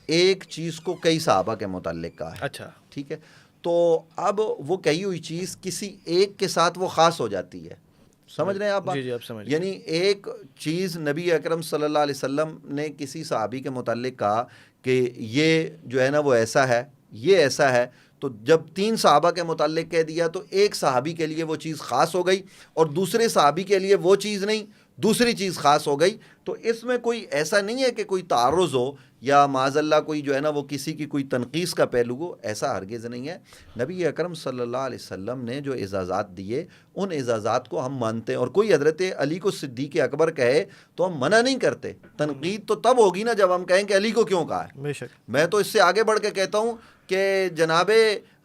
B: ایک چیز کو کئی صحابہ کے متعلق کہا ہے.
A: اچھا
B: ٹھیک ہے، تو اب وہ کہی ہوئی چیز کسی ایک کے ساتھ وہ خاص ہو جاتی ہے. سمجھ رہے ہیں آپ؟
A: جی آپ سمجھ.
B: یعنی ایک چیز نبی اکرم صلی اللہ علیہ وسلم نے کسی صحابی کے متعلق کہا کہ یہ جو ہے نا وہ ایسا ہے، یہ ایسا ہے، تو جب 3 صحابہ کے متعلق کہہ دیا تو ایک صحابی کے لیے وہ چیز خاص ہو گئی، اور دوسرے صحابی کے لیے وہ چیز نہیں، دوسری چیز خاص ہو گئی. تو اس میں کوئی ایسا نہیں ہے کہ کوئی تعارض ہو یا معاذ اللہ کوئی جو ہے نا وہ کسی کی کوئی تنقیص کا پہلو ہو. ایسا ہرگز نہیں ہے. نبی اکرم صلی اللہ علیہ وسلم نے جو اعزازات دیے ان اعزازات کو ہم مانتے ہیں، اور کوئی حضرت علی کو صدیق اکبر کہے تو ہم منع نہیں کرتے. تنقید تو تب ہوگی نا جب ہم کہیں کہ علی کو کیوں کہا ہے.
A: بے شک.
B: میں تو اس سے آگے بڑھ کے کہتا ہوں کہ جناب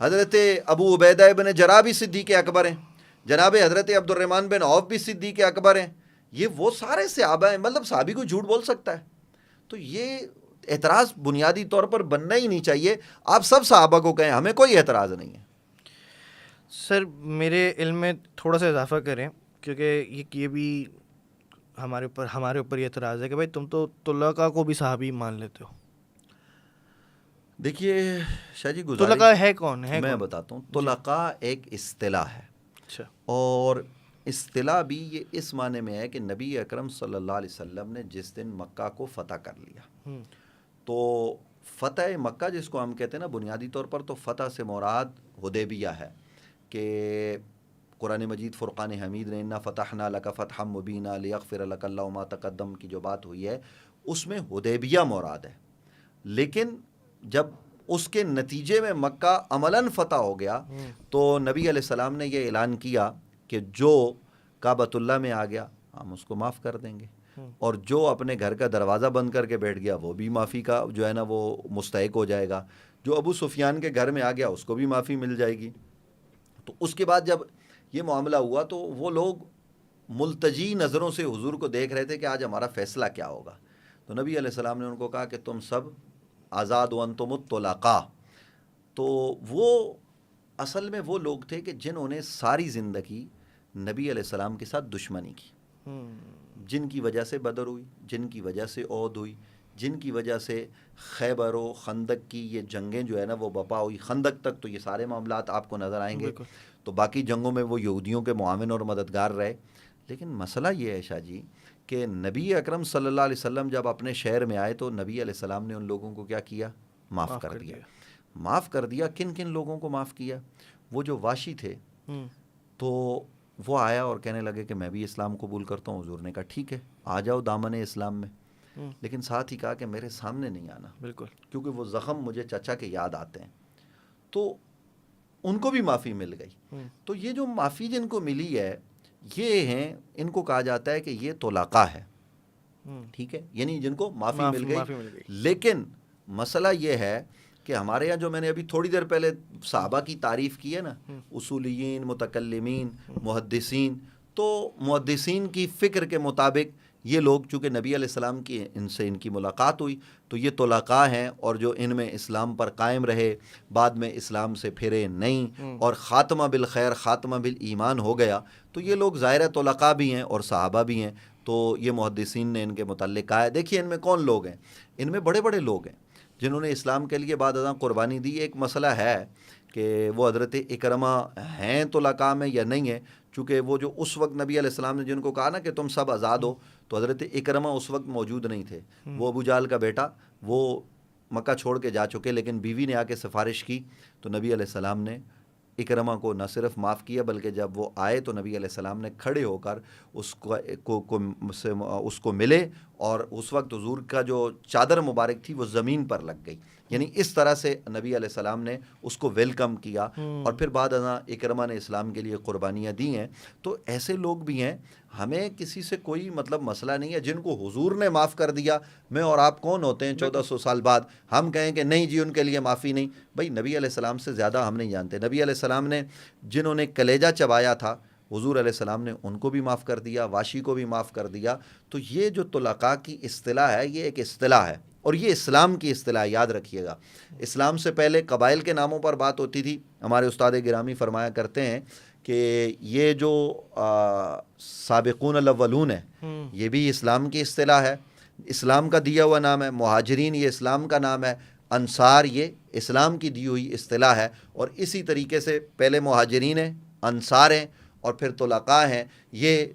B: حضرت ابو عبیدہ ابن جراح بھی صدیق اکبر ہیں، جناب حضرت عبد الرحمن بن عوف بھی صدیق اکبر ہیں. یہ وہ سارے صحابہ ہیں. مطلب صحابی کو جھوٹ بول سکتا ہے؟ تو یہ اعتراض بنیادی طور پر بننا ہی نہیں چاہیے. آپ سب صحابہ کو کہیں، ہمیں کوئی اعتراض نہیں ہے.
A: سر میرے علم میں تھوڑا سا اضافہ کریں، کیونکہ یہ بھی ہمارے اوپر یہ اعتراض ہے کہ بھائی تم تو طلقاء کو بھی صحابی مان لیتے ہو.
B: دیکھیے شاہ جی
A: طلقاء ہے کون ہے؟
B: میں بتاتا ہوں. طلقاء ایک اصطلاح ہے.
A: اچھا.
B: اور اصطلاح بھی یہ اس معنی میں ہے کہ نبی اکرم صلی اللہ علیہ وسلم نے جس دن مکہ کو فتح کر لیا تو فتح مکہ جس کو ہم کہتے ہیں نا بنیادی طور پر تو فتح سے مراد حدیبیہ ہے کہ قرآن مجید فرقان حمید نے انا فتحنا لک فتحا مبینا لیغفر لک اللہ ما تقدم کی جو بات ہوئی ہے اس میں حدیبیہ مراد ہے. لیکن جب اس کے نتیجے میں مکہ عملاً فتح ہو گیا تو نبی علیہ السلام نے یہ اعلان کیا کہ جو کعبۃ اللہ میں آ گیا ہم اس کو معاف کر دیں گے اور جو اپنے گھر کا دروازہ بند کر کے بیٹھ گیا وہ بھی معافی کا جو ہے نا وہ مستحق ہو جائے گا. جو ابو سفیان کے گھر میں آ گیا اس کو بھی معافی مل جائے گی. تو اس کے بعد جب یہ معاملہ ہوا تو وہ لوگ ملتجی نظروں سے حضور کو دیکھ رہے تھے کہ آج ہمارا فیصلہ کیا ہوگا. تو نبی علیہ السلام نے ان کو کہا کہ تم سب آزاد وانتم الطلقاء. تو وہ اصل میں وہ لوگ تھے کہ جنہوں نے ساری زندگی نبی علیہ السلام کے ساتھ دشمنی کی, جن کی وجہ سے بدر ہوئی, جن کی وجہ سے عہد ہوئی, جن کی وجہ سے خیبر و خندق کی یہ جنگیں جو ہے نا وہ بپا ہوئی. خندق تک تو یہ سارے معاملات آپ کو نظر آئیں گے. تو باقی جنگوں میں وہ یہودیوں کے معاون اور مددگار رہے. لیکن مسئلہ یہ ہے شاہ جی کہ نبی اکرم صلی اللہ علیہ وسلم جب اپنے شہر میں آئے تو نبی علیہ السلام نے ان لوگوں کو کیا کیا؟ معاف کر دیا. معاف کر دیا. کن کن لوگوں کو معاف کیا؟ وہ جو واشی تھے تو وہ آیا اور کہنے لگے کہ میں بھی اسلام قبول کرتا ہوں. حضور نے کہا ٹھیک ہے آ جاؤ دامن اسلام میں, لیکن ساتھ ہی کہا کہ میرے سامنے نہیں آنا, بالکل, کیونکہ وہ زخم مجھے چچا کے یاد آتے ہیں. تو ان کو بھی معافی مل گئی. تو یہ جو معافی جن کو ملی ہے یہ ہیں, ان کو کہا جاتا ہے کہ یہ طلقاء ہے. ٹھیک ہے, یعنی جن کو معافی مل گئی. لیکن مسئلہ یہ ہے کہ ہمارے یہاں جو میں نے ابھی تھوڑی دیر پہلے صحابہ کی تعریف کی ہے نا, اصولیین, متکلمین, محدثین, تو محدثین کی فکر کے مطابق یہ لوگ چونکہ نبی علیہ السلام کی ان سے ان کی ملاقات ہوئی تو یہ طلقاء ہیں, اور جو ان میں اسلام پر قائم رہے بعد میں اسلام سے پھرے نہیں اور خاتمہ بالخیر خاتمہ بالایمان ہو گیا, تو یہ لوگ ظاہر طلقاء بھی ہیں اور صحابہ بھی ہیں. تو یہ محدثین نے ان کے متعلق کہا ہے. دیکھیے ان میں کون لوگ ہیں؟ ان میں بڑے بڑے لوگ ہیں جنہوں نے اسلام کے لیے بعد ازاں قربانی دی. ایک مسئلہ ہے کہ وہ حضرت اکرمہ ہیں طلقاء میں یا نہیں ہیں, چونکہ وہ جو اس وقت نبی علیہ السلام نے جن کو کہا نا کہ تم سب آزاد ہو, تو حضرت اکرمہ اس وقت موجود نہیں تھے. وہ ابو جہل کا بیٹا, وہ مکہ چھوڑ کے جا چکے, لیکن بیوی نے آ کے سفارش کی تو نبی علیہ السلام نے اکرمہ کو نہ صرف معاف کیا بلکہ جب وہ آئے تو نبی علیہ السلام نے کھڑے ہو کر اس کو ملے, اور اس وقت حضور کا جو چادر مبارک تھی وہ زمین پر لگ گئی. یعنی اس طرح سے نبی علیہ السلام نے اس کو ویلکم کیا, اور پھر بعد ازاں اکرمہ نے اسلام کے لیے قربانیاں دی ہیں. تو ایسے لوگ بھی ہیں, ہمیں کسی سے کوئی مطلب مسئلہ نہیں ہے. جن کو حضور نے معاف کر دیا, میں اور آپ کون ہوتے ہیں 1400 سال بعد ہم کہیں کہ نہیں جی ان کے لیے معافی نہیں؟ بھائی نبی علیہ السلام سے زیادہ ہم نہیں جانتے. نبی علیہ السلام نے جنہوں نے کلیجہ چبایا تھا حضور علیہ السلام نے ان کو بھی معاف کر دیا, واشی کو بھی معاف کر دیا. تو یہ جو طلقاء کی اصطلاح ہے یہ ایک اصطلاح ہے, اور یہ اسلام کی اصطلاح, یاد رکھیے گا. اسلام سے پہلے قبائل کے ناموں پر بات ہوتی تھی. ہمارے استاد گرامی فرمایا کرتے ہیں کہ یہ جو سابقون الاولون ہے یہ بھی اسلام کی اصطلاح ہے, اسلام کا دیا ہوا نام ہے. مہاجرین یہ اسلام کا نام ہے. انصار یہ اسلام کی دی ہوئی اصطلاح ہے. اور اسی طریقے سے پہلے مہاجرین ہیں, انصار ہیں, اور پھر طلقاء ہیں. یہ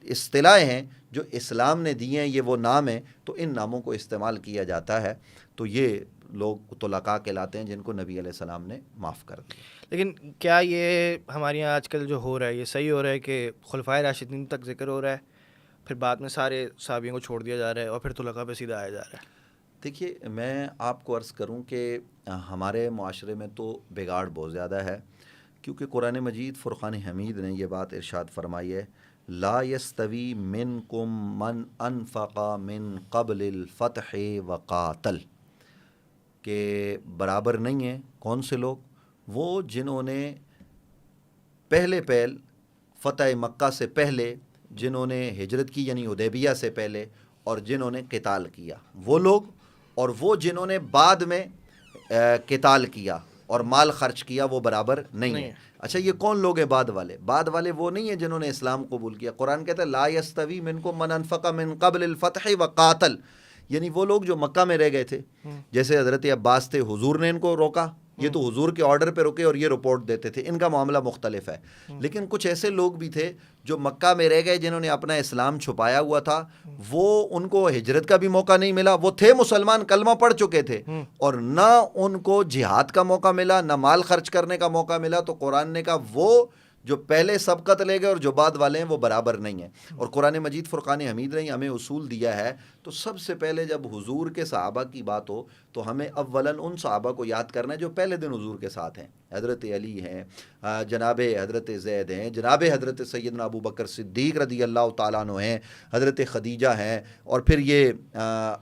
B: اصطلاح ہیں جو اسلام نے دی ہیں, یہ وہ نام ہیں. تو ان ناموں کو استعمال کیا جاتا ہے. تو یہ لوگ طلقاء کہلاتے ہیں جن کو نبی علیہ السلام نے معاف کر دیا.
A: لیکن کیا یہ ہمارے یہاں آج کل جو ہو رہا ہے یہ صحیح ہو رہا ہے کہ خلفائے راشدین تک ذکر ہو رہا ہے, پھر بعد میں سارے صحابیوں کو چھوڑ دیا جا رہا ہے, اور پھر طلقاء پہ سیدھا آیا جا رہا ہے؟
B: دیکھیے میں آپ کو عرض کروں کہ ہمارے معاشرے میں تو بگاڑ بہت زیادہ ہے, کیونکہ قرآن مجید فرقان حمید نے یہ بات ارشاد فرمائی ہے, لا یستوی منکم من انفق من قبل الفتح وقاتل, کہ برابر نہیں ہیں کون سے لوگ؟ وہ جنہوں نے پہلے فتح مکہ سے پہلے جنہوں نے ہجرت کی یعنی حدیبیہ سے پہلے, اور جنہوں نے قتال کیا وہ لوگ, اور وہ جنہوں نے بعد میں قتال کیا. اور مال خرچ کیا وہ برابر نہیں ہے. اچھا یہ کون لوگ ہیں بعد والے؟ بعد والے وہ نہیں ہیں جنہوں نے اسلام قبول کیا. قرآن کہتا ہے لا یستوی منکم من انفق من قبل الفتح وقاتل، یعنی وہ لوگ جو مکہ میں رہ گئے تھے، جیسے حضرت عباس تھے، حضور نے ان کو روکا، یہ تو حضور کے آرڈر پہ رکے اور یہ رپورٹ دیتے تھے، ان کا معاملہ مختلف ہے. لیکن کچھ ایسے لوگ بھی تھے جو مکہ میں رہ گئے جنہوں نے اپنا اسلام چھپایا ہوا تھا، وہ ان کو ہجرت کا بھی موقع نہیں ملا، وہ تھے مسلمان، کلمہ پڑھ چکے تھے، اور نہ ان کو جہاد کا موقع ملا، نہ مال خرچ کرنے کا موقع ملا. تو قرآن نے کہا وہ جو پہلے سبقت لے گئے اور جو بعد والے ہیں وہ برابر نہیں ہیں. اور قرآن مجید فرقان حمید نے ہمیں اصول دیا ہے. تو سب سے پہلے جب حضور کے صحابہ کی بات ہو تو ہمیں اولاً ان صحابہ کو یاد کرنا ہے جو پہلے دن حضور کے ساتھ ہیں. حضرت علی ہیں، جناب حضرت زید ہیں، جناب حضرت سیدنا ابو بکر صدیق رضی اللہ تعالیٰ عنہ ہیں، حضرت خدیجہ ہیں، اور پھر یہ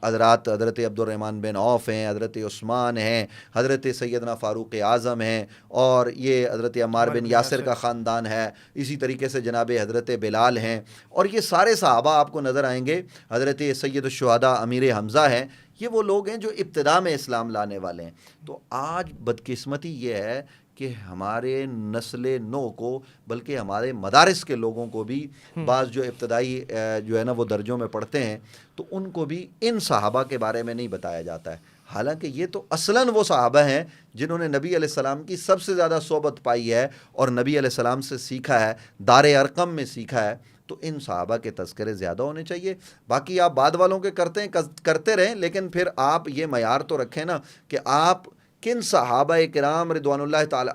B: حضرات حضرت عبد الرحمن بن عوف ہیں، حضرت عثمان ہیں، حضرت سیدنا فاروق اعظم ہیں، اور یہ حضرت عمار بن یاسر کا خاندان ہے. اسی طریقے سے جناب حضرت بلال ہیں، اور یہ سارے صحابہ آپ کو نظر آئیں گے. حضرت سید الشہداء امیر حمزہ ہیں. یہ وہ لوگ ہیں جو ابتدا میں اسلام لانے والے ہیں. تو آج بدقسمتی یہ ہے کہ ہمارے نسل نو کو، بلکہ ہمارے مدارس کے لوگوں کو بھی بعض جو ابتدائی جو ہے نا وہ درجوں میں پڑھتے ہیں تو ان کو بھی ان صحابہ کے بارے میں نہیں بتایا جاتا ہے. حالانکہ یہ تو اصلاً وہ صحابہ ہیں جنہوں نے نبی علیہ السلام کی سب سے زیادہ صحبت پائی ہے اور نبی علیہ السلام سے سیکھا ہے، دار ارقم میں سیکھا ہے. تو ان صحابہ کے تذکرے زیادہ ہونے چاہیے. باقی آپ بعد والوں کے کرتے رہیں، لیکن پھر آپ یہ معیار تو رکھیں نا کہ آپ کن صحابہ کرام رضوان اللہ تعالی.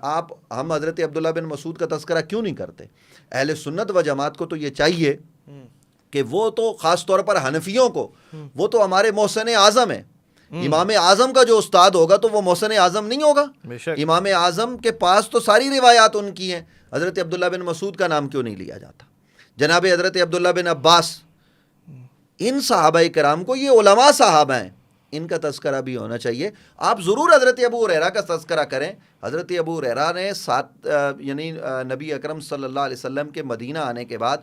B: ہم حضرت عبداللہ بن مسعود کا تذکرہ کیوں نہیں کرتے؟ اہل سنت و جماعت کو تو یہ چاہیے کہ وہ تو خاص طور پر حنفیوں کو، وہ تو ہمارے محسن اعظم ہیں. امام اعظم کا جو استاد ہوگا تو وہ محسن اعظم نہیں ہوگا. امام اعظم کے پاس تو ساری روایات ان کی ہیں. حضرت عبداللہ بن مسعود کا نام کیوں نہیں لیا جاتا؟ جناب حضرت عبداللہ بن عباس، ان صحابہ کرام کو، یہ علماء صحابہ ہیں، ان کا تذکرہ بھی ہونا چاہیے. آپ ضرور حضرت ابو ہریرہ کا تذکرہ کریں. حضرت ابو ہریرہ نے یعنی نبی اکرم صلی اللہ علیہ وسلم کے مدینہ آنے کے بعد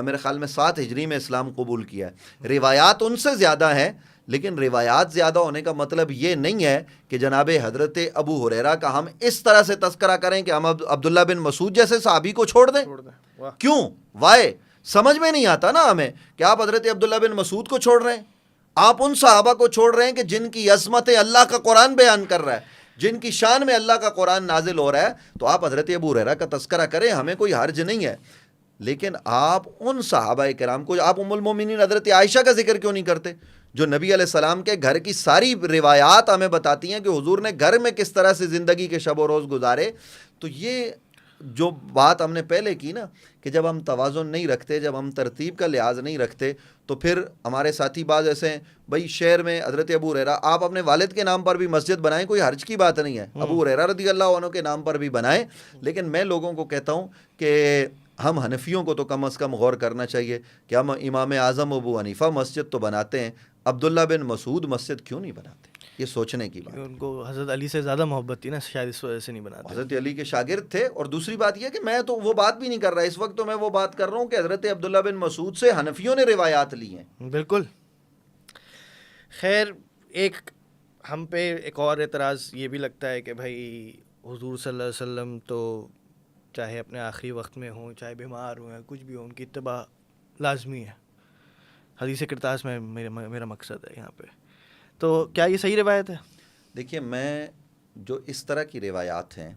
B: میرے خیال میں 7 ہجری میں اسلام قبول کیا ہے. روایات ان سے زیادہ ہیں، لیکن روایات زیادہ ہونے کا مطلب یہ نہیں ہے کہ جناب حضرت ابو ہریرہ کا ہم اس طرح سے تذکرہ کریں کہ ہم عبداللہ بن مسعود جیسے صحابی کو چھوڑ دیں. کیوں؟ وائے سمجھ میں نہیں آتا نا ہمیں کہ آپ حضرت عبداللہ بن مسعود کو چھوڑ رہے ہیں. آپ ان صحابہ کو چھوڑ رہے ہیں کہ جن کی عظمت اللہ کا قرآن بیان کر رہا ہے، جن کی شان میں اللہ کا قرآن نازل ہو رہا ہے. تو آپ حضرت ابو ہریرہ کا تذکرہ کریں، ہمیں کوئی حرج نہیں ہے. لیکن آپ ان صحابہ کرام کو، آپ ام المومنین حضرت عائشہ کا ذکر کیوں نہیں کرتے جو نبی علیہ السلام کے گھر کی ساری روایات ہمیں بتاتی ہیں کہ حضور نے گھر میں کس طرح سے زندگی کے شب و روز گزارے. تو یہ جو بات ہم نے پہلے کی نا کہ جب ہم توازن نہیں رکھتے، جب ہم ترتیب کا لحاظ نہیں رکھتے، تو پھر ہمارے ساتھی بعض ایسے ہیں، بھائی شہر میں حضرت ابو ہریرہ، آپ اپنے والد کے نام پر بھی مسجد بنائیں، کوئی حرج کی بات نہیں ہے. ابو ہریرہ رضی اللہ عنہ کے نام پر بھی بنائیں. لیکن میں لوگوں کو کہتا ہوں کہ ہم حنفیوں کو تو کم از کم غور کرنا چاہیے کہ ہم امام اعظم ابو حنیفہ مسجد تو بناتے ہیں، عبداللہ بن مسعود مسجد کیوں نہیں بناتے؟ یہ سوچنے کی بات.
A: ان کو حضرت علی سے زیادہ محبت تھی نا، شاید اس وجہ سے نہیں بناتے.
B: حضرت علی کے شاگرد تھے. اور دوسری بات یہ کہ میں تو وہ بات بھی نہیں کر رہا اس وقت، تو میں وہ بات کر رہا ہوں کہ حضرت عبداللہ بن مسعود سے حنفیوں نے روایات لی ہیں.
A: بالکل. خیر، ہم پہ ایک اور اعتراض یہ بھی لگتا ہے کہ بھائی حضور صلی اللہ علیہ وسلم تو چاہے اپنے آخری وقت میں ہوں، چاہے بیمار ہوں یا کچھ بھی ہو، ان کی اتباع لازمی ہے. حدیث کرتاس میں میرا مقصد ہے یہاں پہ. تو کیا یہ صحیح روایت ہے؟
B: دیکھیے، میں جو اس طرح کی روایات ہیں،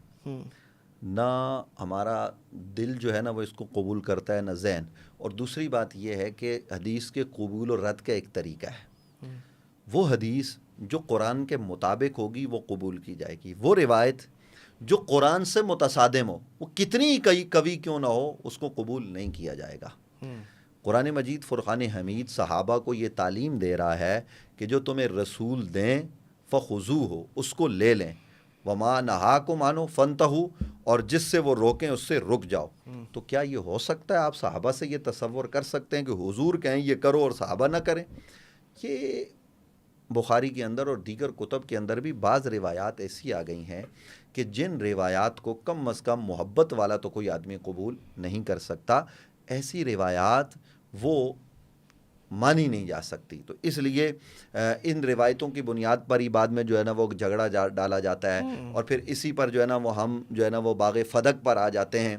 B: نہ ہمارا دل جو ہے نا وہ اس کو قبول کرتا ہے، نہ ذہن. اور دوسری بات یہ ہے کہ حدیث کے قبول و رد کا ایک طریقہ ہے. وہ حدیث جو قرآن کے مطابق ہوگی وہ قبول کی جائے گی. وہ روایت جو قرآن سے متصادم ہو، وہ کتنی قوی کیوں نہ ہو، اس کو قبول نہیں کیا جائے گا. قرآن مجید فرقان حمید صحابہ کو یہ تعلیم دے رہا ہے کہ جو تمہیں رسول دیں فخذوہ، اس کو لے لیں، وما نہاکم عنہ فانتہوا، اور جس سے وہ روکیں اس سے رک جاؤ. تو کیا یہ ہو سکتا ہے؟ آپ صحابہ سے یہ تصور کر سکتے ہیں کہ حضور کہیں یہ کرو اور صحابہ نہ کریں؟ یہ بخاری کے اندر اور دیگر کتب کے اندر بھی بعض روایات ایسی آ گئی ہیں کہ جن روایات کو کم از کم محبت والا تو کوئی آدمی قبول نہیں کر سکتا. ایسی روایات وہ مانی نہیں جا سکتی. تو اس لیے ان روایتوں کی بنیاد پر ہی بعد میں جو ہے نا وہ جھگڑا ڈالا جاتا ہے, اور پھر اسی پر جو ہے نا وہ ہم جو ہے نا وہ باغ فدق پر آ جاتے ہیں,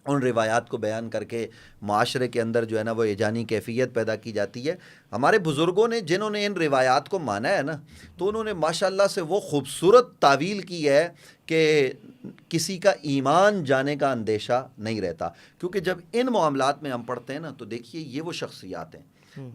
B: ان روایات کو بیان کر کے معاشرے کے اندر جو ہے نا وہ ایجانی کیفیت پیدا کی جاتی ہے. ہمارے بزرگوں نے جنہوں نے ان روایات کو مانا ہے نا, تو انہوں نے ماشاءاللہ سے وہ خوبصورت تعویل کی ہے کہ کسی کا ایمان جانے کا اندیشہ نہیں رہتا. کیونکہ جب ان معاملات میں ہم پڑھتے ہیں نا, تو دیکھیے یہ وہ شخصیات ہیں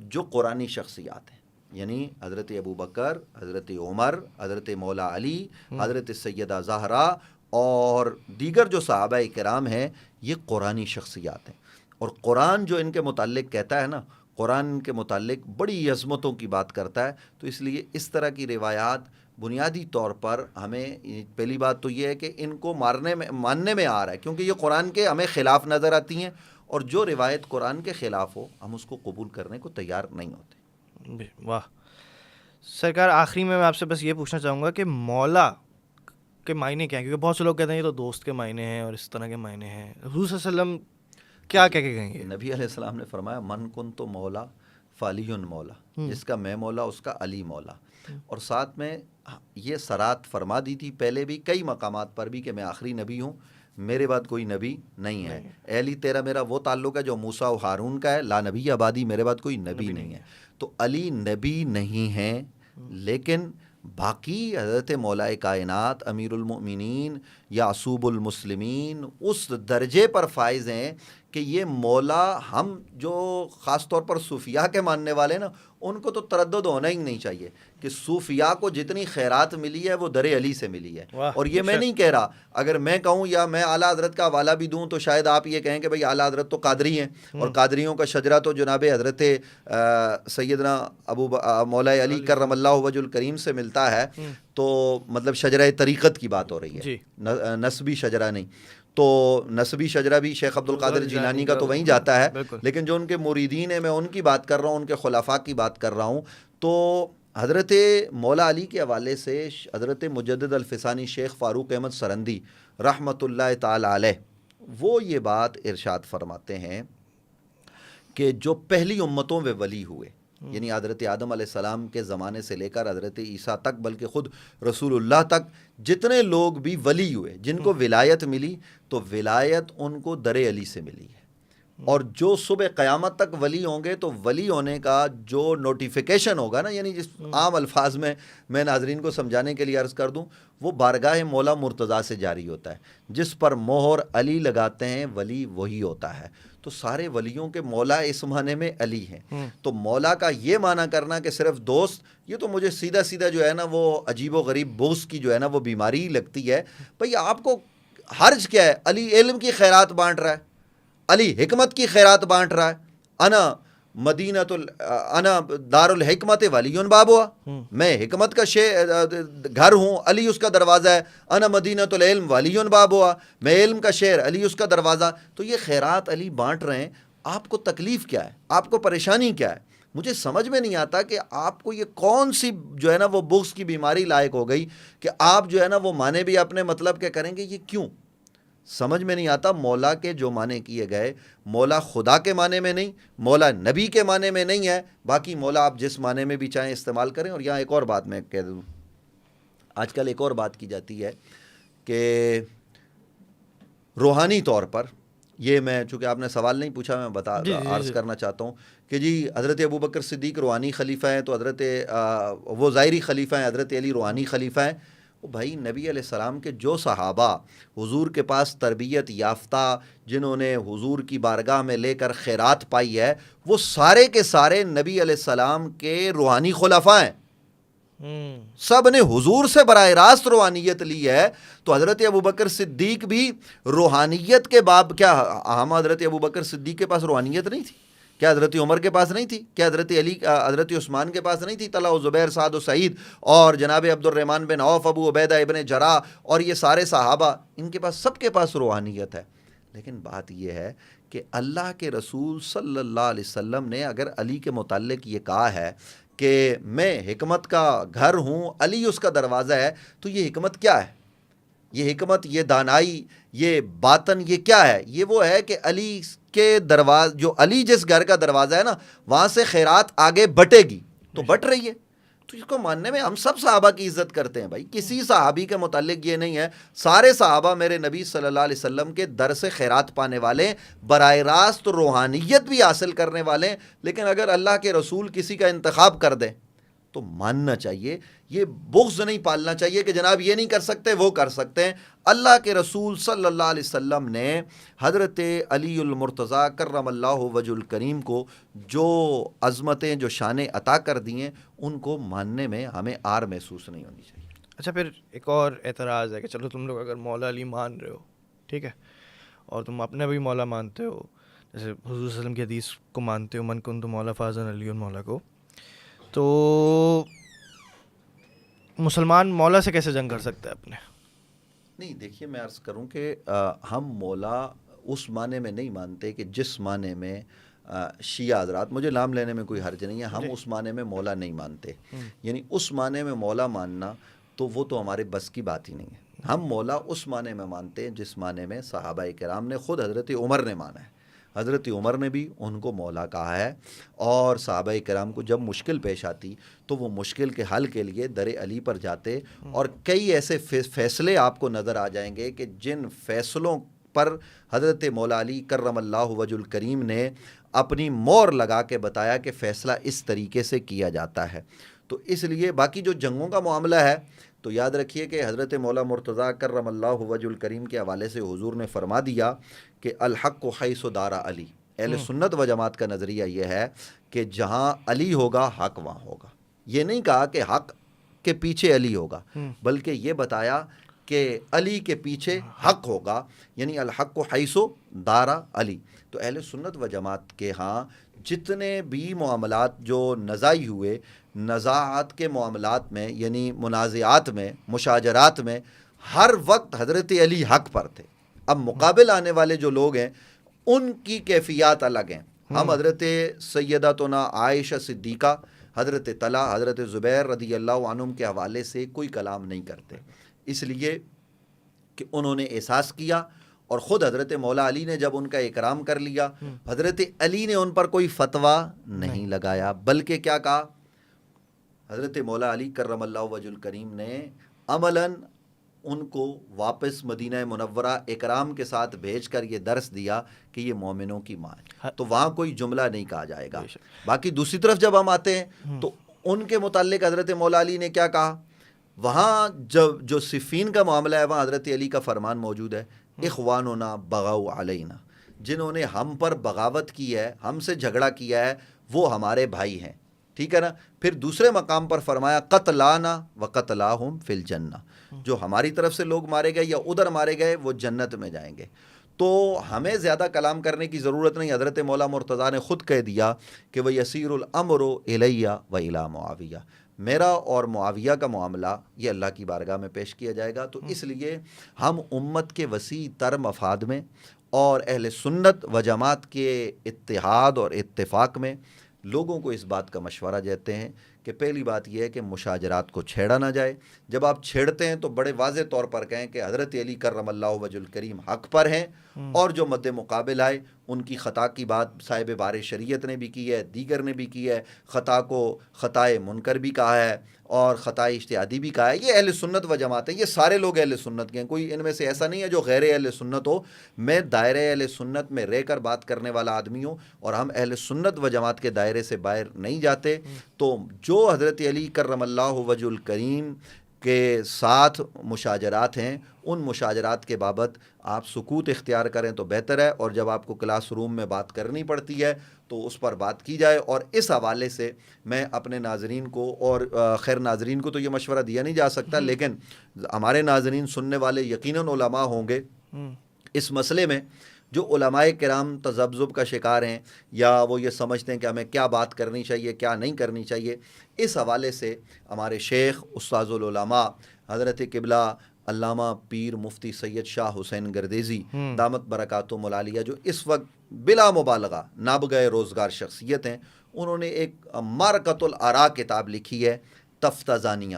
B: جو قرآنی شخصیات ہیں, یعنی حضرت ابو بکر, حضرت عمر, حضرت مولا علی, حضرت سیدہ زہرا اور دیگر جو صحابہ کرام ہیں, یہ قرآنی شخصیات ہیں. اور قرآن جو ان کے متعلق کہتا ہے نا, قرآن ان کے متعلق بڑی عظمتوں کی بات کرتا ہے. تو اس لیے اس طرح کی روایات بنیادی طور پر ہمیں, پہلی بات تو یہ ہے کہ ان کو ماننے میں آ رہا ہے, کیونکہ یہ قرآن کے ہمیں خلاف نظر آتی ہیں, اور جو روایت قرآن کے خلاف ہو ہم اس کو قبول کرنے کو تیار نہیں ہوتے.
A: واہ سرکار, آخری میں آپ سے بس یہ پوچھنا چاہوں گا کہ مولا کے معنی کیا ہیں, کیونکہ بہت سے لوگ کہتے ہیں یہ تو دوست کے معنی ہیں اور اس طرح کے معنی ہیں. حضور صلی اللہ علیہ وسلم کیا کہہ کے کہیں گے؟
B: نبی علیہ السلام نے فرمایا من کن تو مولا فعلی مولا, جس کا میں مولا اس کا علی مولا. اور ساتھ میں یہ صراحت فرما دی تھی پہلے بھی کئی مقامات پر بھی کہ میں آخری نبی ہوں, میرے بعد کوئی نبی نہیں ہے. اے علی تیرا میرا وہ تعلق ہے جو موسیٰ و ہارون کا ہے, لا نبی آبادی, میرے بعد کوئی نبی نہیں ہے. تو علی نبی نہیں ہیں, لیکن باقی حضرت مولا کائنات امیر المؤمنین یعصوب المسلمین اس درجے پر فائز ہیں کہ یہ مولا, ہم جو خاص طور پر صوفیاء کے ماننے والے نا, ان کو تو تردد ہونا ہی نہیں چاہیے کہ صوفیاء کو جتنی خیرات ملی ہے وہ در علی سے ملی ہے. اور یہ میں نہیں کہہ رہا, اگر میں کہوں یا میں اعلیٰ حضرت کا حوالہ بھی دوں تو شاید آپ یہ کہیں کہ بھئی اعلیٰ حضرت تو قادری ہیں, اور قادریوں کا شجرہ تو جناب حضرت سیدنا مولا علی کرم اللہ وجہ الکریم سے ملتا ہے, تو مطلب شجرہ طریقت کی بات ہو رہی ہے, نسبی شجرہ نہیں. تو نسبی شجرہ بھی شیخ عبد القادر جیلانی کا تو وہیں جاتا ہے, لیکن جو ان کے مریدین ہیں میں ان کی بات کر رہا ہوں, ان کے خلفاء کی بات کر رہا ہوں. تو حضرت مولا علی کے حوالے سے حضرت مجدد الفسانی شیخ فاروق احمد سرندی رحمۃ اللہ تعالی علیہ وہ یہ بات ارشاد فرماتے ہیں کہ جو پہلی امتوں میں ولی ہوئے, یعنی حضرت آدم علیہ السلام کے زمانے سے لے کر حضرت عیسیٰ تک, بلکہ خود رسول اللہ تک جتنے لوگ بھی ولی ہوئے, جن کو ولایت ملی, تو ولایت ان کو در علی سے ملی ہے. اور جو صبح قیامت تک ولی ہوں گے, تو ولی ہونے کا جو نوٹیفیکیشن ہوگا نا, یعنی جس عام الفاظ میں ناظرین کو سمجھانے کے لیے عرض کر دوں, وہ بارگاہ مولا مرتضیٰ سے جاری ہوتا ہے. جس پر مہر علی لگاتے ہیں ولی وہی ہوتا ہے. تو سارے ولیوں کے مولا اس معنی میں علی ہیں. تو مولا کا یہ معنی کرنا کہ صرف دوست, یہ تو مجھے سیدھا سیدھا جو ہے نا وہ عجیب و غریب بغض کی جو ہے نا وہ بیماری لگتی ہے. بھئی آپ کو حرج کیا ہے؟ علی علم کی خیرات بانٹ رہا ہے, علی حکمت کی خیرات بانٹ رہا ہے. انا دار الحکمت ولی باب ہوا, میں حکمت کا گھر ہوں, علی اس کا دروازہ ہے. انا مدینۃ العلم ولی باب ہوا, میں علم کا شہر, علی اس کا دروازہ. تو یہ خیرات علی بانٹ رہے ہیں, آپ کو تکلیف کیا ہے, آپ کو پریشانی کیا ہے؟ مجھے سمجھ میں نہیں آتا کہ آپ کو یہ کون سی جو ہے نا وہ بغض کی بیماری لائق ہو گئی کہ آپ جو ہے نا وہ معنی بھی اپنے مطلب کے کریں گے. یہ کیوں سمجھ میں نہیں آتا. مولا کے جو معنی کیے گئے, مولا خدا کے معنی میں نہیں, مولا نبی کے معنی میں نہیں ہے. باقی مولا آپ جس معنی میں بھی چاہیں استعمال کریں. اور یہاں ایک اور بات میں کہہ دوں, آج کل ایک اور بات کی جاتی ہے کہ روحانی طور پر, یہ میں چونکہ آپ نے سوال نہیں پوچھا, میں عرض کرنا چاہتا ہوں کہ جی حضرت ابو بکر صدیق روحانی خلیفہ ہیں, تو حضرت وہ ظاہری خلیفہ ہیں, حضرت علی روحانی خلیفہ ہیں. بھائی نبی علیہ السلام کے جو صحابہ حضور کے پاس تربیت یافتہ, جنہوں نے حضور کی بارگاہ میں لے کر خیرات پائی ہے, وہ سارے کے سارے نبی علیہ السلام کے روحانی خلفاء ہیں. سب نے حضور سے براہ راست روحانیت لی ہے. تو حضرت ابو بکر صدیق بھی روحانیت کے باب, کیا ہم حضرت ابو بکر صدیق کے پاس روحانیت نہیں تھی؟ کیا حضرت عمر کے پاس نہیں تھی؟ کیا حضرت علی حضرت عثمان کے پاس نہیں تھی؟ طلحہ و زبیر, سعد و سعید, اور جناب عبد الرحمن بن عوف, ابو عبیدہ ابن جراح, اور یہ سارے صحابہ, ان کے پاس, سب کے پاس روحانیت ہے. لیکن بات یہ ہے کہ اللہ کے رسول صلی اللہ علیہ وسلم نے اگر علی کے متعلق یہ کہا ہے کہ میں حکمت کا گھر ہوں, علی اس کا دروازہ ہے, تو یہ حکمت کیا ہے؟ یہ حکمت، یہ دانائی، یہ باطن، یہ کیا ہے؟ یہ وہ ہے کہ علی کے دروازے، جو علی جس گھر کا دروازہ ہے نا، وہاں سے خیرات آگے بٹے گی تو بٹ رہی ہے. تو اس کو ماننے میں ہم سب صحابہ کی عزت کرتے ہیں بھائی. کسی صحابی کے متعلق یہ نہیں ہے، سارے صحابہ میرے نبی صلی اللہ علیہ وسلم کے در سے خیرات پانے والے، براہ راست روحانیت بھی حاصل کرنے والے. لیکن اگر اللہ کے رسول کسی کا انتخاب کر دیں تو ماننا چاہیے. یہ بغض نہیں پالنا چاہیے کہ جناب یہ نہیں کر سکتے وہ کر سکتے ہیں. اللہ کے رسول صلی اللہ علیہ وسلم نے حضرت علی المرتضیٰ کرم اللہ وجہ الکریم کو جو عظمتیں، جو شانیں عطا کر دی ہیں، ان کو ماننے میں ہمیں آر محسوس نہیں ہونی چاہیے.
A: اچھا، پھر ایک اور اعتراض ہے کہ چلو تم لوگ اگر مولا علی مان رہے ہو، ٹھیک ہے، اور تم اپنے بھی مولا مانتے ہو، جیسے حضور صلی اللہ علیہ وسلم کی حدیث کو مانتے ہو، من کنت مولا فازن علی مولا کو، تو مسلمان مولا سے کیسے جنگ کر سکتا ہے اپنے؟
B: نہیں، دیکھیے میں عرض کروں کہ ہم مولا اس معنی میں نہیں مانتے کہ جس معنی میں شیعہ حضرات، مجھے نام لینے میں کوئی حرج نہیں ہے، ہم اس معنی میں مولا نہیں مانتے. یعنی اس معنی میں مولا ماننا تو وہ تو ہمارے بس کی بات ہی نہیں ہے. ہم مولا اس معنی میں مانتے ہیں جس معنی میں صحابہ کرام نے، خود حضرت عمر نے مانا ہے. حضرت عمر نے بھی ان کو مولا کہا ہے، اور صحابہ کرام کو جب مشکل پیش آتی تو وہ مشکل کے حل کے لیے در علی پر جاتے. اور کئی ایسے فیصلے آپ کو نظر آ جائیں گے کہ جن فیصلوں پر حضرت مولا علی کرم اللہ وجہ الکریم نے اپنی مور لگا کے بتایا کہ فیصلہ اس طریقے سے کیا جاتا ہے. تو اس لیے باقی جو جنگوں کا معاملہ ہے تو یاد رکھیے کہ حضرت مولا مرتضیٰ کرم اللہ وجہ الکریم کے حوالے سے حضور نے فرما دیا کہ الحق حیث دار علی. اہل سنت و جماعت کا نظریہ یہ ہے کہ جہاں علی ہوگا حق وہاں ہوگا. یہ نہیں کہا کہ حق کے پیچھے علی ہوگا، بلکہ یہ بتایا کہ علی کے پیچھے حق ہوگا، یعنی الحق حیث دار علی. تو اہل سنت و جماعت کے ہاں جتنے بھی معاملات جو نزاعی ہوئے، نزاعات کے معاملات میں، یعنی منازعات میں، مشاجرات میں، ہر وقت حضرت علی حق پر تھے. اب مقابل آنے والے جو لوگ ہیں ان کی کیفیات الگ ہیں. ہم حضرت سیدتنا عائشہ صدیقہ، حضرت طلحہ، حضرت زبیر رضی اللہ عنہم کے حوالے سے کوئی کلام نہیں کرتے، اس لیے کہ انہوں نے احساس کیا. اور خود حضرت مولا علی نے جب ان کا اکرام کر لیا، حضرت علی نے ان پر کوئی فتویٰ نہیں لگایا، بلکہ کیا کہا؟ حضرت مولا علی کرم اللہ وجہ الکریم نے عملاً ان کو واپس مدینہ منورہ اکرام کے ساتھ بھیج کر یہ درس دیا کہ یہ مومنوں کی ماں ہے. تو وہاں کوئی جملہ نہیں کہا جائے گا. باقی دوسری طرف جب ہم آتے ہیں تو ان کے متعلق حضرت مولا علی نے کیا کہا؟ وہاں جو صفین کا معاملہ ہے وہاں حضرت علی کا فرمان موجود ہے، اخواننا بغوا علینا، جنہوں نے ہم پر بغاوت کی ہے، ہم سے جھگڑا کیا ہے، وہ ہمارے بھائی ہیں. ٹھیک ہے نا. پھر دوسرے مقام پر فرمایا قتلانا و قتلاہم فی الجنہ، جو ہماری طرف سے لوگ مارے گئے یا ادھر مارے گئے وہ جنت میں جائیں گے. تو ہمیں زیادہ کلام کرنے کی ضرورت نہیں. حضرت مولا مرتضیٰ نے خود کہہ دیا کہ وَيَسِيرُ الْأَمْرُ إِلَيَّ وَإِلَىٰ مُعَاوِيَةَ، میرا اور معاویہ کا معاملہ یہ اللہ کی بارگاہ میں پیش کیا جائے گا. تو اس لیے ہم امت کے وسیع تر مفاد میں اور اہل سنت و جماعت کے اتحاد اور اتفاق میں لوگوں کو اس بات کا مشورہ دیتے ہیں کہ پہلی بات یہ ہے کہ مشاجرات کو چھیڑا نہ جائے. جب آپ چھیڑتے ہیں تو بڑے واضح طور پر کہیں کہ حضرت علی کرم اللہ وجہ الکریم حق پر ہیں، اور جو مد مقابل آئے ان کی خطا کی بات صاحب بار شریعت نے بھی کی ہے، دیگر نے بھی کی ہے، خطا کو خطائے منکر بھی کہا ہے اور خطائے اجتہادی بھی کہا ہے. یہ اہل سنت و جماعت ہے، یہ سارے لوگ اہل سنت کے ہیں، کوئی ان میں سے ایسا نہیں ہے جو غیر اہل سنت ہو. میں دائرہ اہل سنت میں رہ کر بات کرنے والا آدمی ہوں اور ہم اہل سنت و جماعت کے دائرے سے باہر نہیں جاتے. تو جو حضرت علی کرم اللہ وجہ الکریم کے ساتھ مشاجرات ہیں ان مشاجرات کے بابت آپ سکوت اختیار کریں تو بہتر ہے، اور جب آپ کو کلاس روم میں بات کرنی پڑتی ہے تو اس پر بات کی جائے. اور اس حوالے سے میں اپنے ناظرین کو، اور خیر ناظرین کو تو یہ مشورہ دیا نہیں جا سکتا، لیکن ہمارے ناظرین سننے والے یقیناً علماء ہوں گے اس مسئلے میں، جو علماء کرام تذبذب کا شکار ہیں یا وہ یہ سمجھتے ہیں کہ ہمیں کیا بات کرنی چاہیے کیا نہیں کرنی چاہیے. اس حوالے سے ہمارے شیخ استاذ العلماء حضرت قبلہ علامہ پیر مفتی سید شاہ حسین گردیزی دامت برکاتہم العالیہ، جو اس وقت بلا مبالغہ نابغہ روزگار شخصیت ہیں، انہوں نے ایک معرکۃ الآراء کتاب لکھی ہے، تفتزانیہ.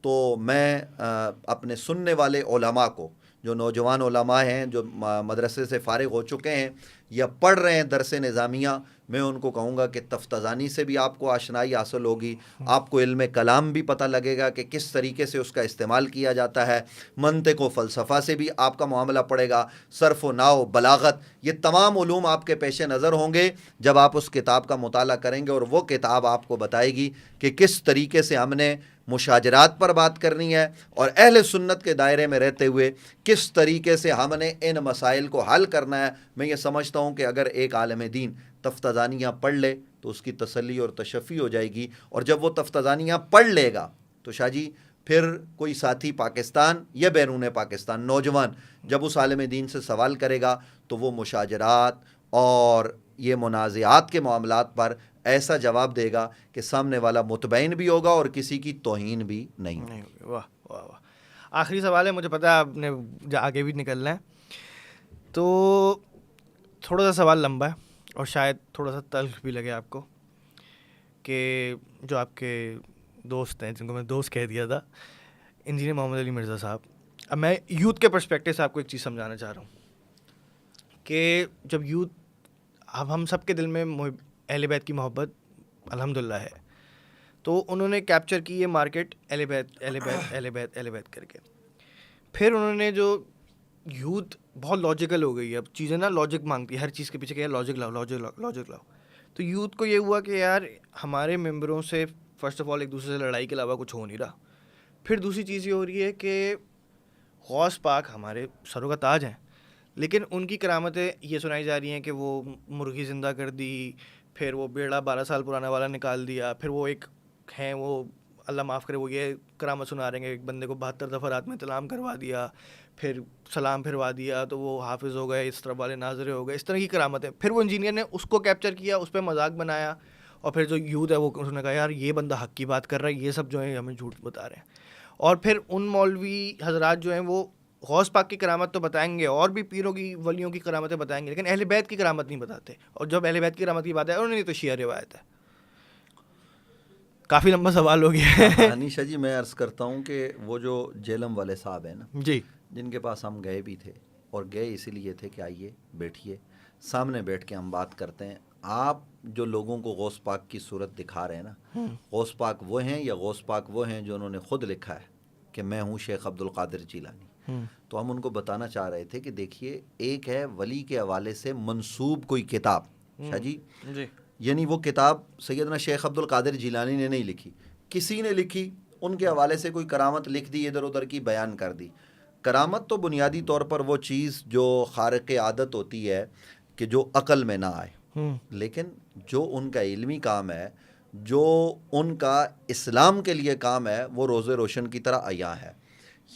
B: تو میں اپنے سننے علماء علماء کو، جو نوجوان علماء ہیں جو مدرسے سے فارغ ہو چکے ہیں یا پڑھ رہے ہیں درس نظامیہ، میں ان کو کہوں گا کہ تفتزانی سے بھی آپ کو آشنائی حاصل ہوگی، آپ کو علم کلام بھی پتہ لگے گا کہ کس طریقے سے اس کا استعمال کیا جاتا ہے، منطق و فلسفہ سے بھی آپ کا معاملہ پڑے گا، صرف و نحو، بلاغت، یہ تمام علوم آپ کے پیش نظر ہوں گے جب آپ اس کتاب کا مطالعہ کریں گے، اور وہ کتاب آپ کو بتائے گی کہ کس طریقے سے ہم نے مشاجرات پر بات کرنی ہے، اور اہل سنت کے دائرے میں رہتے ہوئے کس طریقے سے ہم نے ان مسائل کو حل کرنا ہے۔ میں یہ سمجھتا ہوں کہ اگر ایک عالم دین تفتزانیاں پڑھ لے تو اس کی تسلی اور تشفی ہو جائے گی، اور جب وہ تفتزانیاں پڑھ لے گا تو شاہ جی پھر کوئی ساتھی پاکستان یا بیرون پاکستان نوجوان جب اس عالم دین سے سوال کرے گا تو وہ مشاجرات اور یہ منازعات کے معاملات پر ایسا جواب دے گا کہ سامنے والا مطمئن بھی ہوگا اور کسی کی توہین بھی نہیں ہوگی۔
A: واہ واہ واہ۔ آخری سوال ہے، مجھے پتا ہے آپ نے آگے بھی نکلنا ہے، تو تھوڑا سا سوال لمبا ہے اور شاید تھوڑا سا تلخ بھی لگے آپ کو، کہ جو آپ کے دوست ہیں جن کو میں دوست کہہ دیا تھا، انجینئر محمد علی مرزا صاحب، اب میں یوتھ کے پرسپیکٹو سے آپ کو ایک چیز سمجھانا چاہ رہا ہوں کہ جب یوتھ، اب ہم سب کے دل میں اہل بیت کی محبت الحمدللہ ہے، تو انہوں نے کیپچر کی یہ مارکیٹ اہل بیت اہل بیت اہل بیت اہل بیت کر کے، پھر انہوں نے جو یوتھ بہت لاجیکل ہو گئی ہے، اب چیزیں نا لاجک مانگتی ہے، ہر چیز کے پیچھے کیا لاجک لاؤ لاجک لاؤ لاجک لاؤ، تو یوتھ کو یہ ہوا کہ یار ہمارے ممبروں سے فرسٹ آف آل ایک دوسرے سے لڑائی کے علاوہ کچھ ہو نہیں رہا، پھر دوسری چیز یہ ہو رہی ہے کہ غوث پاک ہمارے سروں کا تاج ہیں، لیکن ان کی کرامتیں یہ سنائی جا رہی ہیں کہ وہ مرغی زندہ کر دی، پھر وہ بیڑا 12 سال پرانا والا نکال دیا، پھر وہ ایک ہیں وہ اللہ معاف کرے وہ یہ کرامت سنا رہے ہیں کہ ایک بندے کو 72 دفعہ رات میں تلام کروا دیا، پھر سلام پھروا دیا تو وہ حافظ ہو گئے، اس طرح والے ناظرے ہو گئے، اس طرح کی کرامتیں، پھر وہ انجینئر نے اس کو کیپچر کیا، اس پہ مذاق بنایا، اور پھر جو یوتھ ہے وہ انہوں نے کہا یار یہ بندہ حق کی بات کر رہا ہے، یہ سب جو ہیں ہمیں جھوٹ بتا رہے ہیں، اور پھر ان مولوی حضرات جو ہیں وہ غوث پاک کی کرامت تو بتائیں گے اور بھی پیروں کی ولیوں کی کرامتیں بتائیں گے، لیکن اہل بیت کی کرامت نہیں بتاتے، اور جب اہل بیت کی کرامت کی بات ہے انہوں نے تو شیعہ روایت ہے۔ کافی لمبا سوال ہو گیا ہے۔
B: انیشا جی میں عرض کرتا ہوں کہ وہ جو جیلم والے صاحب ہیں نا
A: جی،
B: جن کے پاس ہم گئے بھی تھے، اور گئے اسی لیے تھے کہ آئیے بیٹھیے سامنے بیٹھ کے ہم بات کرتے ہیں، آپ جو لوگوں کو غوث پاک کی صورت دکھا رہے ہیں نا، غوث پاک وہ ہیں یا غوث پاک وہ ہیں جو انہوں نے خود لکھا ہے کہ میں ہوں شیخ عبد القادر جیلانی، تو ہم ان کو بتانا چاہ رہے تھے کہ دیکھیے ایک ہے ولی کے حوالے سے منسوب کوئی کتاب، شاہ جی یعنی وہ کتاب سیدنا شیخ عبد القادر جیلانی نے نہیں لکھی، کسی نے لکھی، ان کے حوالے سے کوئی کرامت لکھ دی، ادھر ادھر کی بیان کر دی۔ کرامت تو بنیادی طور پر وہ چیز جو خارق عادت ہوتی ہے کہ جو عقل میں نہ آئے، لیکن جو ان کا علمی کام ہے، جو ان کا اسلام کے لیے کام ہے، وہ روز روشن کی طرح عیاں ہے۔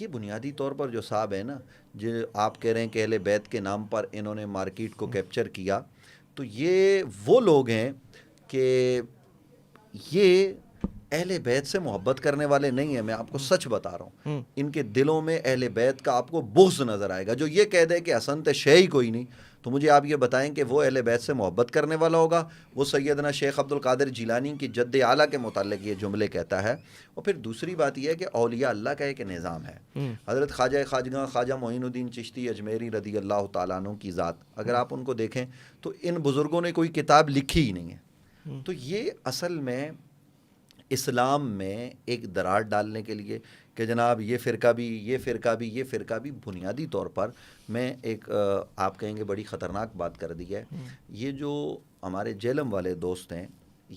B: یہ بنیادی طور پر جو صاحب ہے نا، جو آپ کہہ رہے ہیں کہ اہل بیت کے نام پر انہوں نے مارکیٹ کو کیپچر کیا، تو یہ وہ لوگ ہیں کہ یہ اہل بیت سے محبت کرنے والے نہیں ہیں، میں آپ کو سچ بتا رہا ہوں، ان کے دلوں میں اہل بیت کا آپ کو بغض نظر آئے گا۔ جو یہ کہہ دے کہ حسن تے شے ہی کوئی نہیں، تو مجھے آپ یہ بتائیں کہ وہ اہل بیت سے محبت کرنے والا ہوگا؟ وہ سیدنا شیخ عبد القادر جیلانی کی جد اعلیٰ کے متعلق یہ جملے کہتا ہے۔ اور پھر دوسری بات یہ ہے کہ اولیاء اللہ کا ایک نظام ہے، حضرت خواجہ خواجگاں خواجہ معین الدین چشتی اجمیری رضی اللہ تعالیٰ عنہ کی ذات، اگر آپ ان کو دیکھیں تو ان بزرگوں نے کوئی کتاب لکھی ہی نہیں ہے۔ تو یہ اصل میں اسلام میں ایک دراڑ ڈالنے کے لیے کہ جناب یہ فرقہ بھی یہ فرقہ بھی یہ فرقہ بھی، بنیادی طور پر میں ایک آپ کہیں گے بڑی خطرناک بات کر دی ہے۔ یہ جو ہمارے جیلم والے دوست ہیں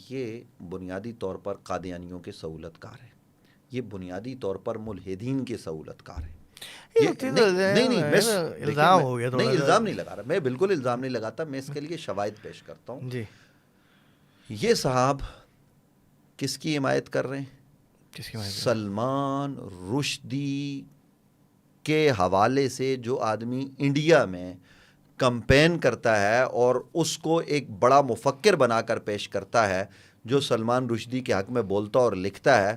B: یہ بنیادی طور پر قادیانیوں کے سہولت کار ہیں، یہ بنیادی طور پر ملحدین کے سہولت کار ہیں۔
A: الزام ہو گیا،
B: نہیں الزام نہیں لگا رہا میں، بالکل الزام نہیں لگاتا، میں اس کے لیے شواہد پیش کرتا ہوں۔
A: جی،
B: یہ صاحب کس کی حمایت کر رہے ہیں؟
A: کس کی حمایت؟
B: سلمان رشدی کے حوالے سے جو آدمی انڈیا میں کمپین کرتا ہے اور اس کو ایک بڑا مفکر بنا کر پیش کرتا ہے، جو سلمان رشدی کے حق میں بولتا اور لکھتا ہے،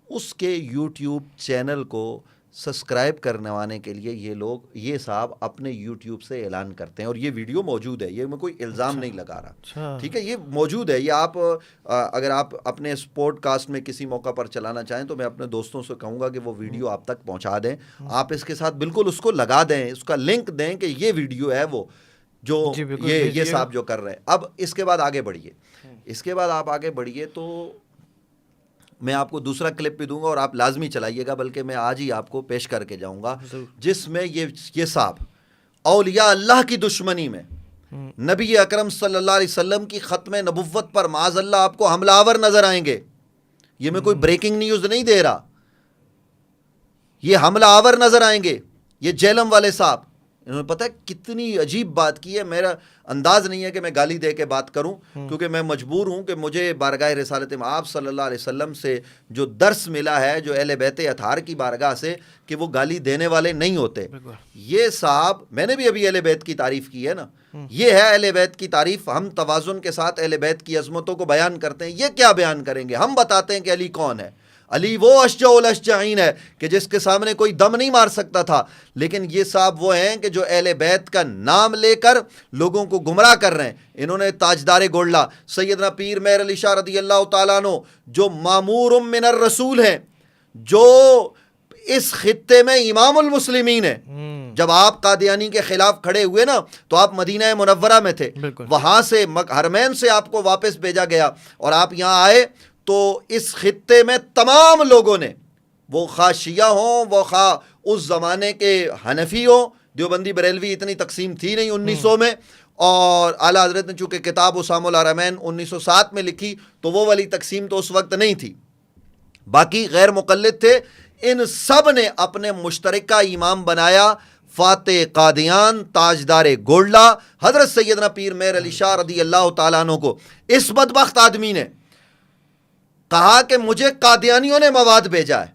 B: اس کے یوٹیوب چینل کو سبسکرائب کروانے کے لیے یہ صاحب اپنے یوٹیوب سے اعلان کرتے ہیں, اور یہ ویڈیو موجود ہے, یہ میں کوئی الزام نہیں لگا رہا, ٹھیک ہے, یہ موجود ہے. یہ آپ اگر آپ اپنے اس پوڈ کاسٹ میں کسی موقع پر چلانا چاہیں تو میں اپنے دوستوں سے کہوں گا کہ وہ ویڈیو آپ تک پہنچا دیں. آپ اس کے ساتھ بالکل اس کو لگا دیں, اس کا لنک دیں کہ یہ ویڈیو ہے وہ جو یہ صاحب جو کر رہے ہیں. اب اس کے بعد آگے بڑھیے, اس کے بعد آپ آگے بڑھیے تو میں آپ کو دوسرا کلپ بھی دوں گا اور آپ لازمی چلائیے گا, بلکہ میں آج ہی آپ کو پیش کر کے جاؤں گا, جس میں یہ صاحب اولیاء اللہ کی دشمنی میں نبی اکرم صلی اللہ علیہ وسلم کی ختم نبوت پر معاذ اللہ آپ کو حملہ آور نظر آئیں گے. یہ میں کوئی بریکنگ نیوز نہیں دے رہا, یہ حملہ آور نظر آئیں گے. یہ جہلم والے صاحب, انہوں نے پتہ ہے کتنی عجیب بات کی ہے. میرا انداز نہیں ہے کہ میں گالی دے کے بات کروں, کیونکہ میں مجبور ہوں کہ مجھے بارگاہ رسالت مآب صلی اللہ علیہ وسلم سے جو درس ملا ہے, جو اہل بیت اطہار کی بارگاہ سے, کہ وہ گالی دینے والے نہیں ہوتے. یہ صاحب, میں نے بھی ابھی اہل بیت کی تعریف کی ہے نا, یہ ہے اہل بیت کی تعریف. ہم توازن کے ساتھ اہل بیت کی عظمتوں کو بیان کرتے ہیں. یہ کیا بیان کریں گے؟ ہم بتاتے ہیں کہ علی کون ہے. علی وہ اشجع الاشجعین ہے کہ جس کے سامنے کوئی دم نہیں مار سکتا تھا. لیکن یہ صاحب وہ ہیں کہ جو اہل بیت کا نام لے کر لوگوں کو گمراہ کر رہے ہیں. انہوں نے تاجدار گولڈا سیدنا پیر مہر علی شاہ رضی اللہ تعالیٰ عنہ, جو مامور من الرسول ہیں, جو اس خطے میں امام المسلمین ہیں. جب آپ قادیانی کے خلاف کھڑے ہوئے نا تو آپ مدینہ منورہ میں تھے, وہاں سے حرمین سے آپ کو واپس بھیجا گیا اور آپ یہاں آئے تو اس خطے میں تمام لوگوں نے, وہ خواہ شیعہ ہوں, وہ خواہ اس زمانے کے حنفی ہوں, دیوبندی بریلوی اتنی تقسیم تھی نہیں 1900 میں, اور اعلیٰ حضرت نے چونکہ کتاب اسام الحرمین 1907 میں لکھی تو وہ والی تقسیم تو اس وقت نہیں تھی, باقی غیر مقلد تھے. ان سب نے اپنے مشترکہ امام بنایا فاتح قادیان تاجدار گولڈا حضرت سیدنا پیر مہر علی شاہ رضی اللہ تعالیٰ عنہ کو. اس بدبخت آدمی نے کہا کہ مجھے قادیانیوں نے مواد بھیجا ہے,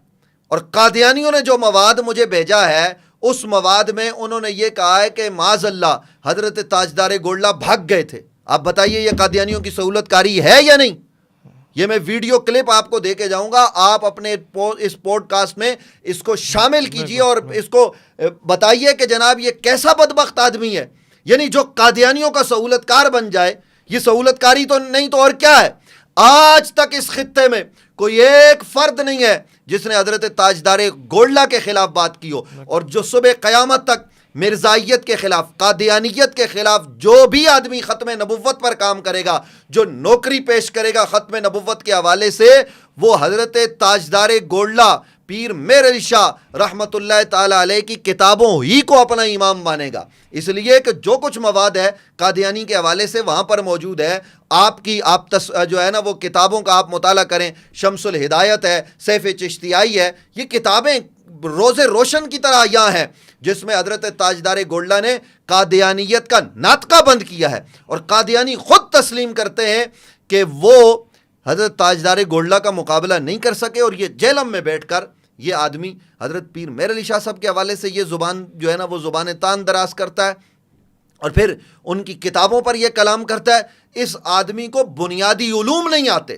B: اور قادیانیوں نے جو مواد مجھے بھیجا ہے اس مواد میں انہوں نے یہ کہا ہے کہ معاذ اللہ حضرت تاجدار گولڈا بھاگ گئے تھے. آپ بتائیے یہ قادیانیوں کی سہولت کاری ہے یا نہیں؟ یہ میں ویڈیو کلپ آپ کو دے کے جاؤں گا, آپ اپنے اس پوڈ کاسٹ میں اس کو شامل کیجئے اور اس کو بتائیے کہ جناب یہ کیسا بدبخت آدمی ہے. یعنی جو قادیانیوں کا سہولت کار بن جائے, یہ سہولت کاری تو نہیں تو اور کیا ہے. آج تک اس خطے میں کوئی ایک فرد نہیں ہے جس نے حضرت تاجدار گولڈا کے خلاف بات کی ہو, اور جو صبح قیامت تک مرزائیت کے خلاف, قادیانیت کے خلاف جو بھی آدمی ختم نبوت پر کام کرے گا, جو نوکری پیش کرے گا ختم نبوت کے حوالے سے, وہ حضرت تاجدار گولڈا پیر مہر علی شاہ رحمت اللہ تعالی علیہ کی کتابوں ہی کو اپنا امام مانے گا. اس لیے کہ جو کچھ مواد ہے قادیانی کے حوالے سے وہاں پر موجود ہے. آپ جو ہے نا وہ کتابوں کا آپ مطالعہ کریں, شمس الہدایت ہے, سیف چشتیائی ہے, یہ کتابیں روز روشن کی طرح یہاں ہیں, جس میں حضرت تاجدار گولڈا نے قادیانیت کا ناطقہ بند کیا ہے. اور قادیانی خود تسلیم کرتے ہیں کہ وہ حضرت تاجدار گولڈا کا مقابلہ نہیں کر سکے, اور یہ جہلم میں بیٹھ کر یہ آدمی حضرت پیر مہر علی شاہ صاحب کے حوالے سے یہ زبان جو ہے نا وہ زبان تان دراز کرتا ہے, اور پھر ان کی کتابوں پر یہ کلام کرتا ہے. اس آدمی کو بنیادی علوم نہیں آتے.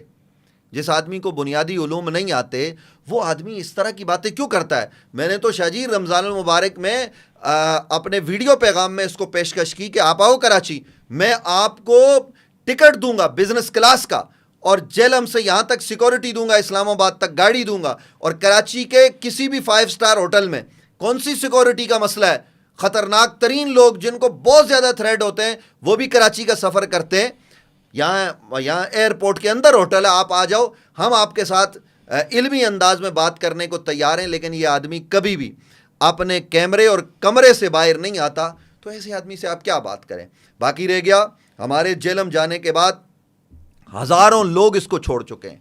B: جس آدمی کو بنیادی علوم نہیں آتے وہ آدمی اس طرح کی باتیں کیوں کرتا ہے؟ میں نے تو شاہ جی رمضان المبارک میں اپنے ویڈیو پیغام میں اس کو پیشکش کی کہ آپ آؤ کراچی, میں آپ کو ٹکٹ دوں گا بزنس کلاس کا, اور جہلم سے یہاں تک سیکورٹی دوں گا, اسلام آباد تک گاڑی دوں گا, اور کراچی کے کسی بھی 5 اسٹار ہوٹل میں کون سی سیکورٹی کا مسئلہ ہے؟ خطرناک ترین لوگ جن کو بہت زیادہ تھریٹ ہوتے ہیں وہ بھی کراچی کا سفر کرتے ہیں. یہاں ایئرپورٹ کے اندر ہوٹل ہے, آپ آ جاؤ, ہم آپ کے ساتھ علمی انداز میں بات کرنے کو تیار ہیں. لیکن یہ آدمی کبھی بھی اپنے کیمرے اور کمرے سے باہر نہیں آتا, تو ایسے آدمی سے آپ کیا بات کریں. باقی رہ گیا ہمارے جہلم جانے کے بعد ہزاروں لوگ اس کو چھوڑ چکے ہیں,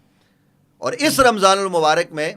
B: اور اس رمضان المبارک میں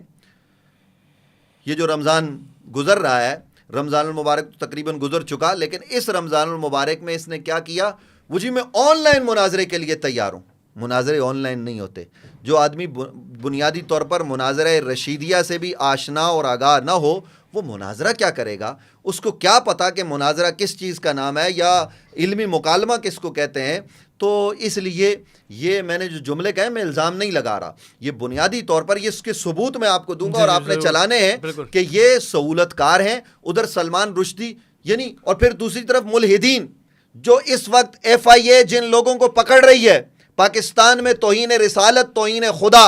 B: یہ جو رمضان گزر رہا ہے, رمضان المبارک تو تقریباً گزر چکا, لیکن اس رمضان المبارک میں اس نے کیا کیا, وہ جی میں آن لائن مناظرے کے لیے تیار ہوں. مناظرے آن لائن نہیں ہوتے. جو آدمی بنیادی طور پر مناظرہ رشیدیہ سے بھی آشنا اور آگاہ نہ ہو وہ مناظرہ کیا کرے گا؟ اس کو کیا پتا کہ مناظرہ کس چیز کا نام ہے یا علمی مکالمہ کس کو کہتے ہیں؟ تو اس لیے یہ میں نے جو جملے کہے میں الزام نہیں لگا رہا، یہ بنیادی طور پر یہ اس کے ثبوت میں آپ کو دوں گا اور آپ نے چلانے ہیں کہ یہ سہولت کار ہیں. ادھر سلمان رشدی یعنی، اور پھر دوسری طرف ملحدین جو اس وقت FIA جن لوگوں کو پکڑ رہی ہے پاکستان میں، توہین رسالت، توہین خدا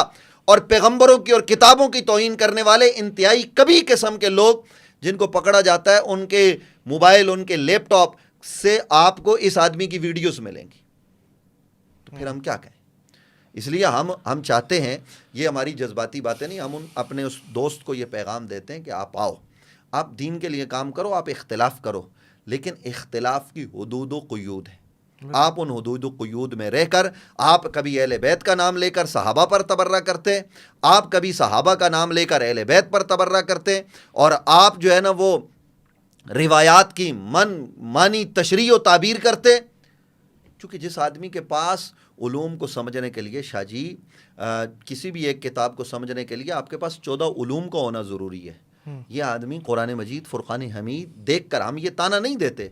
B: اور پیغمبروں کی اور کتابوں کی توہین کرنے والے انتہائی کبھی قسم کے لوگ جن کو پکڑا جاتا ہے، ان کے موبائل، ان کے لیپ ٹاپ سے آپ کو اس آدمی کی ویڈیوز ملیں گی. تو پھر ہم کیا کہیں؟ اس لیے ہم چاہتے ہیں، یہ ہماری جذباتی باتیں نہیں، ہم اپنے اس دوست کو یہ پیغام دیتے ہیں کہ آپ آؤ، آپ دین کے لیے کام کرو، آپ اختلاف کرو، لیکن اختلاف کی حدود و قیود ہیں. آپ ان حدود و قیود میں رہ کر، آپ کبھی اہل بیت کا نام لے کر صحابہ پر تبرہ کرتے، آپ کبھی صحابہ کا نام لے کر اہل بیت پر تبرہ کرتے، اور آپ جو ہے نا وہ روایات کی مانی تشریح و تعبیر کرتے. چونکہ جس آدمی کے پاس علوم کو سمجھنے کے لیے، شاہ جی کسی بھی ایک کتاب کو سمجھنے کے لیے آپ کے پاس 14 علوم کا ہونا ضروری ہے. یہ آدمی قرآن مجید، فرقان حمید دیکھ کر، ہم یہ تانا نہیں دیتے،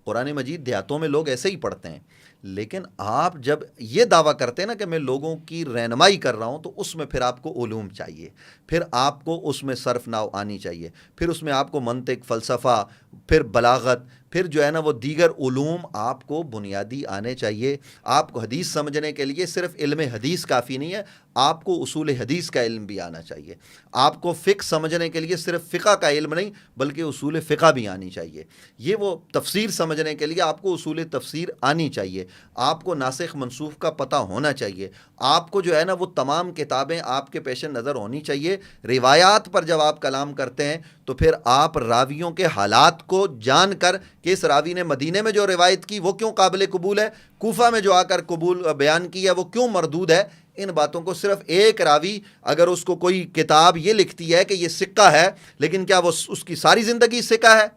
B: قرآن مجید دیہاتوں میں لوگ ایسے ہی پڑھتے ہیں، لیکن آپ جب یہ دعویٰ کرتے ہیں نا کہ میں لوگوں کی رہنمائی کر رہا ہوں، تو اس میں پھر آپ کو علوم چاہیے، پھر آپ کو اس میں صرف ناو آنی چاہیے، پھر اس میں آپ کو منطق، فلسفہ، پھر بلاغت، پھر جو ہے نا وہ دیگر علوم آپ کو بنیادی آنے چاہیے. آپ کو حدیث سمجھنے کے لیے صرف علم حدیث کافی نہیں ہے، آپ کو اصول حدیث کا علم بھی آنا چاہیے. آپ کو فقہ سمجھنے کے لیے صرف فقہ کا علم نہیں بلکہ اصول فقہ بھی آنی چاہیے. یہ وہ تفسیر سمجھنے کے لیے آپ کو اصول تفسیر آنی چاہیے. آپ کو ناسخ منسوخ کا پتہ ہونا چاہیے. آپ کو جو ہے نا وہ تمام کتابیں آپ کے پیش نظر ہونی چاہیے. روایات پر جب آپ کلام کرتے ہیں تو پھر آپ راویوں کے حالات کو جان کر کہ اس راوی نے مدینے میں جو روایت کی وہ کیوں قابل قبول ہے، کوفہ میں جو آ کر قبول بیان کی ہے وہ کیوں مردود ہے، ان باتوں کو صرف ایک راوی اگر اس کو کوئی کتاب یہ لکھتی ہے کہ یہ سکہ ہے، لیکن کیا وہ اس کی ساری زندگی سکہ ہے؟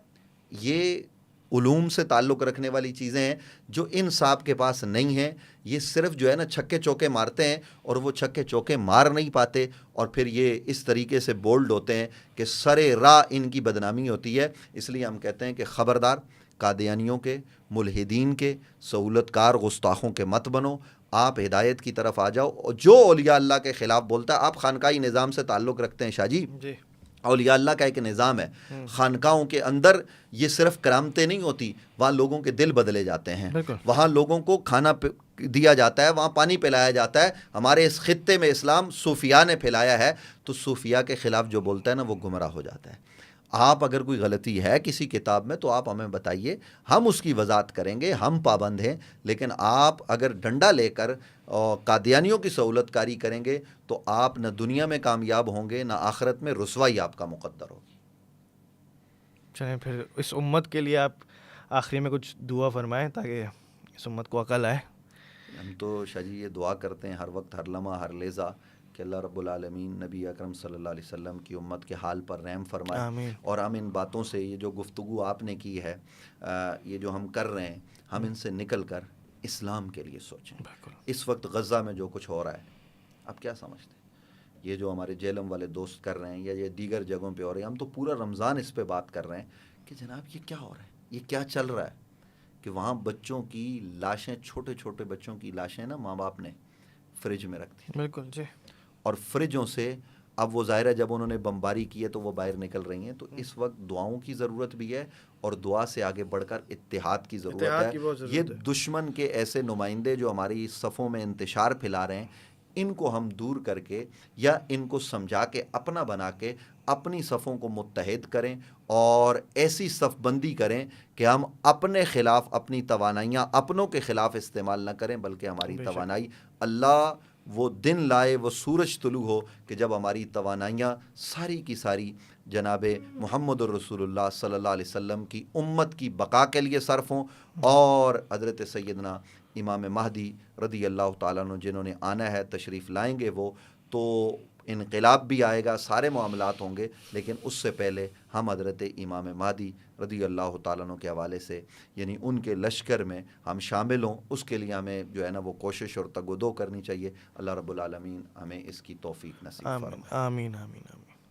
B: یہ علوم سے تعلق رکھنے والی چیزیں ہیں جو ان صاحب کے پاس نہیں ہیں. یہ صرف جو ہے نا چھکے چوکے مارتے ہیں، اور وہ چھکے چوکے مار نہیں پاتے، اور پھر یہ اس طریقے سے بولڈ ہوتے ہیں کہ سرے راہ ان کی بدنامی ہوتی ہے. اس لیے ہم کہتے ہیں کہ خبردار، قادیانیوں کے، ملحدین کے، سہولت کار گستاخوں کے مت بنو. آپ ہدایت کی طرف آ جاؤ. اور جو اولیاء اللہ کے خلاف بولتا ہے، آپ خانقاہی نظام سے تعلق رکھتے ہیں شاہ جی، اولیاء اللہ کا ایک نظام ہے. خانقاہوں کے اندر یہ صرف کرامتیں نہیں ہوتی، وہاں لوگوں کے دل بدلے جاتے ہیں، وہاں لوگوں کو کھانا دیا جاتا ہے، وہاں پانی پلایا جاتا ہے. ہمارے اس خطے میں اسلام صوفیاء نے پھیلایا ہے، تو صوفیاء کے خلاف جو بولتا ہے نا وہ گمراہ ہو جاتا ہے. آپ اگر کوئی غلطی ہے کسی کتاب میں تو آپ ہمیں بتائیے، ہم اس کی وضاحت کریں گے، ہم پابند ہیں. لیکن آپ اگر ڈنڈا لے کر قادیانیوں کی سہولت کاری کریں گے تو آپ نہ دنیا میں کامیاب ہوں گے، نہ آخرت میں رسوائی آپ کا مقدر ہوگی.
A: چلیں پھر اس امت کے لیے آپ آخری میں کچھ دعا فرمائیں تاکہ اس امت کو عقل آئے.
B: ہم تو شاہ جی یہ دعا کرتے ہیں ہر وقت، ہر لمحہ، ہر لحظہ کہ اللہ رب العالمین نبی اکرم صلی اللہ علیہ وسلم کی امت کے حال پر رحم فرمائے.
A: آمین.
B: اور ہم ان باتوں سے، یہ جو گفتگو آپ نے کی ہے، یہ جو ہم کر رہے ہیں، ہم ان سے نکل کر اسلام کے لیے سوچیں. اس وقت غزہ میں جو کچھ ہو رہا ہے، آپ کیا سمجھتے ہیں؟ یہ جو ہمارے جیلم والے دوست کر رہے ہیں یا یہ دیگر جگہوں پہ ہو رہے ہیں، ہم تو پورا رمضان اس پہ بات کر رہے ہیں کہ جناب یہ کیا ہو رہا ہے، یہ کیا چل رہا ہے کہ وہاں بچوں کی لاشیں، چھوٹے چھوٹے بچوں کی لاشیں نا ماں باپ نے فریج میں رکھ دی.
A: بالکل جی.
B: اور فریجوں سے اب وہ ظاہر ہے جب انہوں نے بمباری کی ہے تو وہ باہر نکل رہی ہیں. تو اس وقت دعاؤں کی ضرورت بھی ہے، اور دعا سے آگے بڑھ کر اتحاد کی ضرورت ہے. یہ دشمن کے ایسے نمائندے جو ہماری صفوں میں انتشار پھیلا رہے ہیں، ان کو ہم دور کر کے یا ان کو سمجھا کے اپنا بنا کے اپنی صفوں کو متحد کریں، اور ایسی صف بندی کریں کہ ہم اپنے خلاف اپنی توانائیاں اپنوں کے خلاف استعمال نہ کریں، بلکہ ہماری توانائی اللہ وہ دن لائے، وہ سورج طلوع ہو کہ جب ہماری توانائیاں ساری کی ساری جناب محمد الرسول اللہ صلی اللہ علیہ وسلم کی امت کی بقا کے لیے صرف ہوں. اور حضرت سیدنا امام مہدی رضی اللہ تعالیٰ عنہ جنہوں نے آنا ہے، تشریف لائیں گے وہ، تو انقلاب بھی آئے گا، سارے معاملات ہوں گے. لیکن اس سے پہلے ہم حضرت امام مہدی رضی اللہ تعالیٰ عنہ کے حوالے سے، یعنی ان کے لشکر میں ہم شامل ہوں. اس کے لیے ہمیں جو ہے نا وہ کوشش اور تگ و دو کرنی چاہیے. اللہ رب العالمین ہمیں اس کی توفیق نصیب فرمائے.
A: آمین آمین آمین.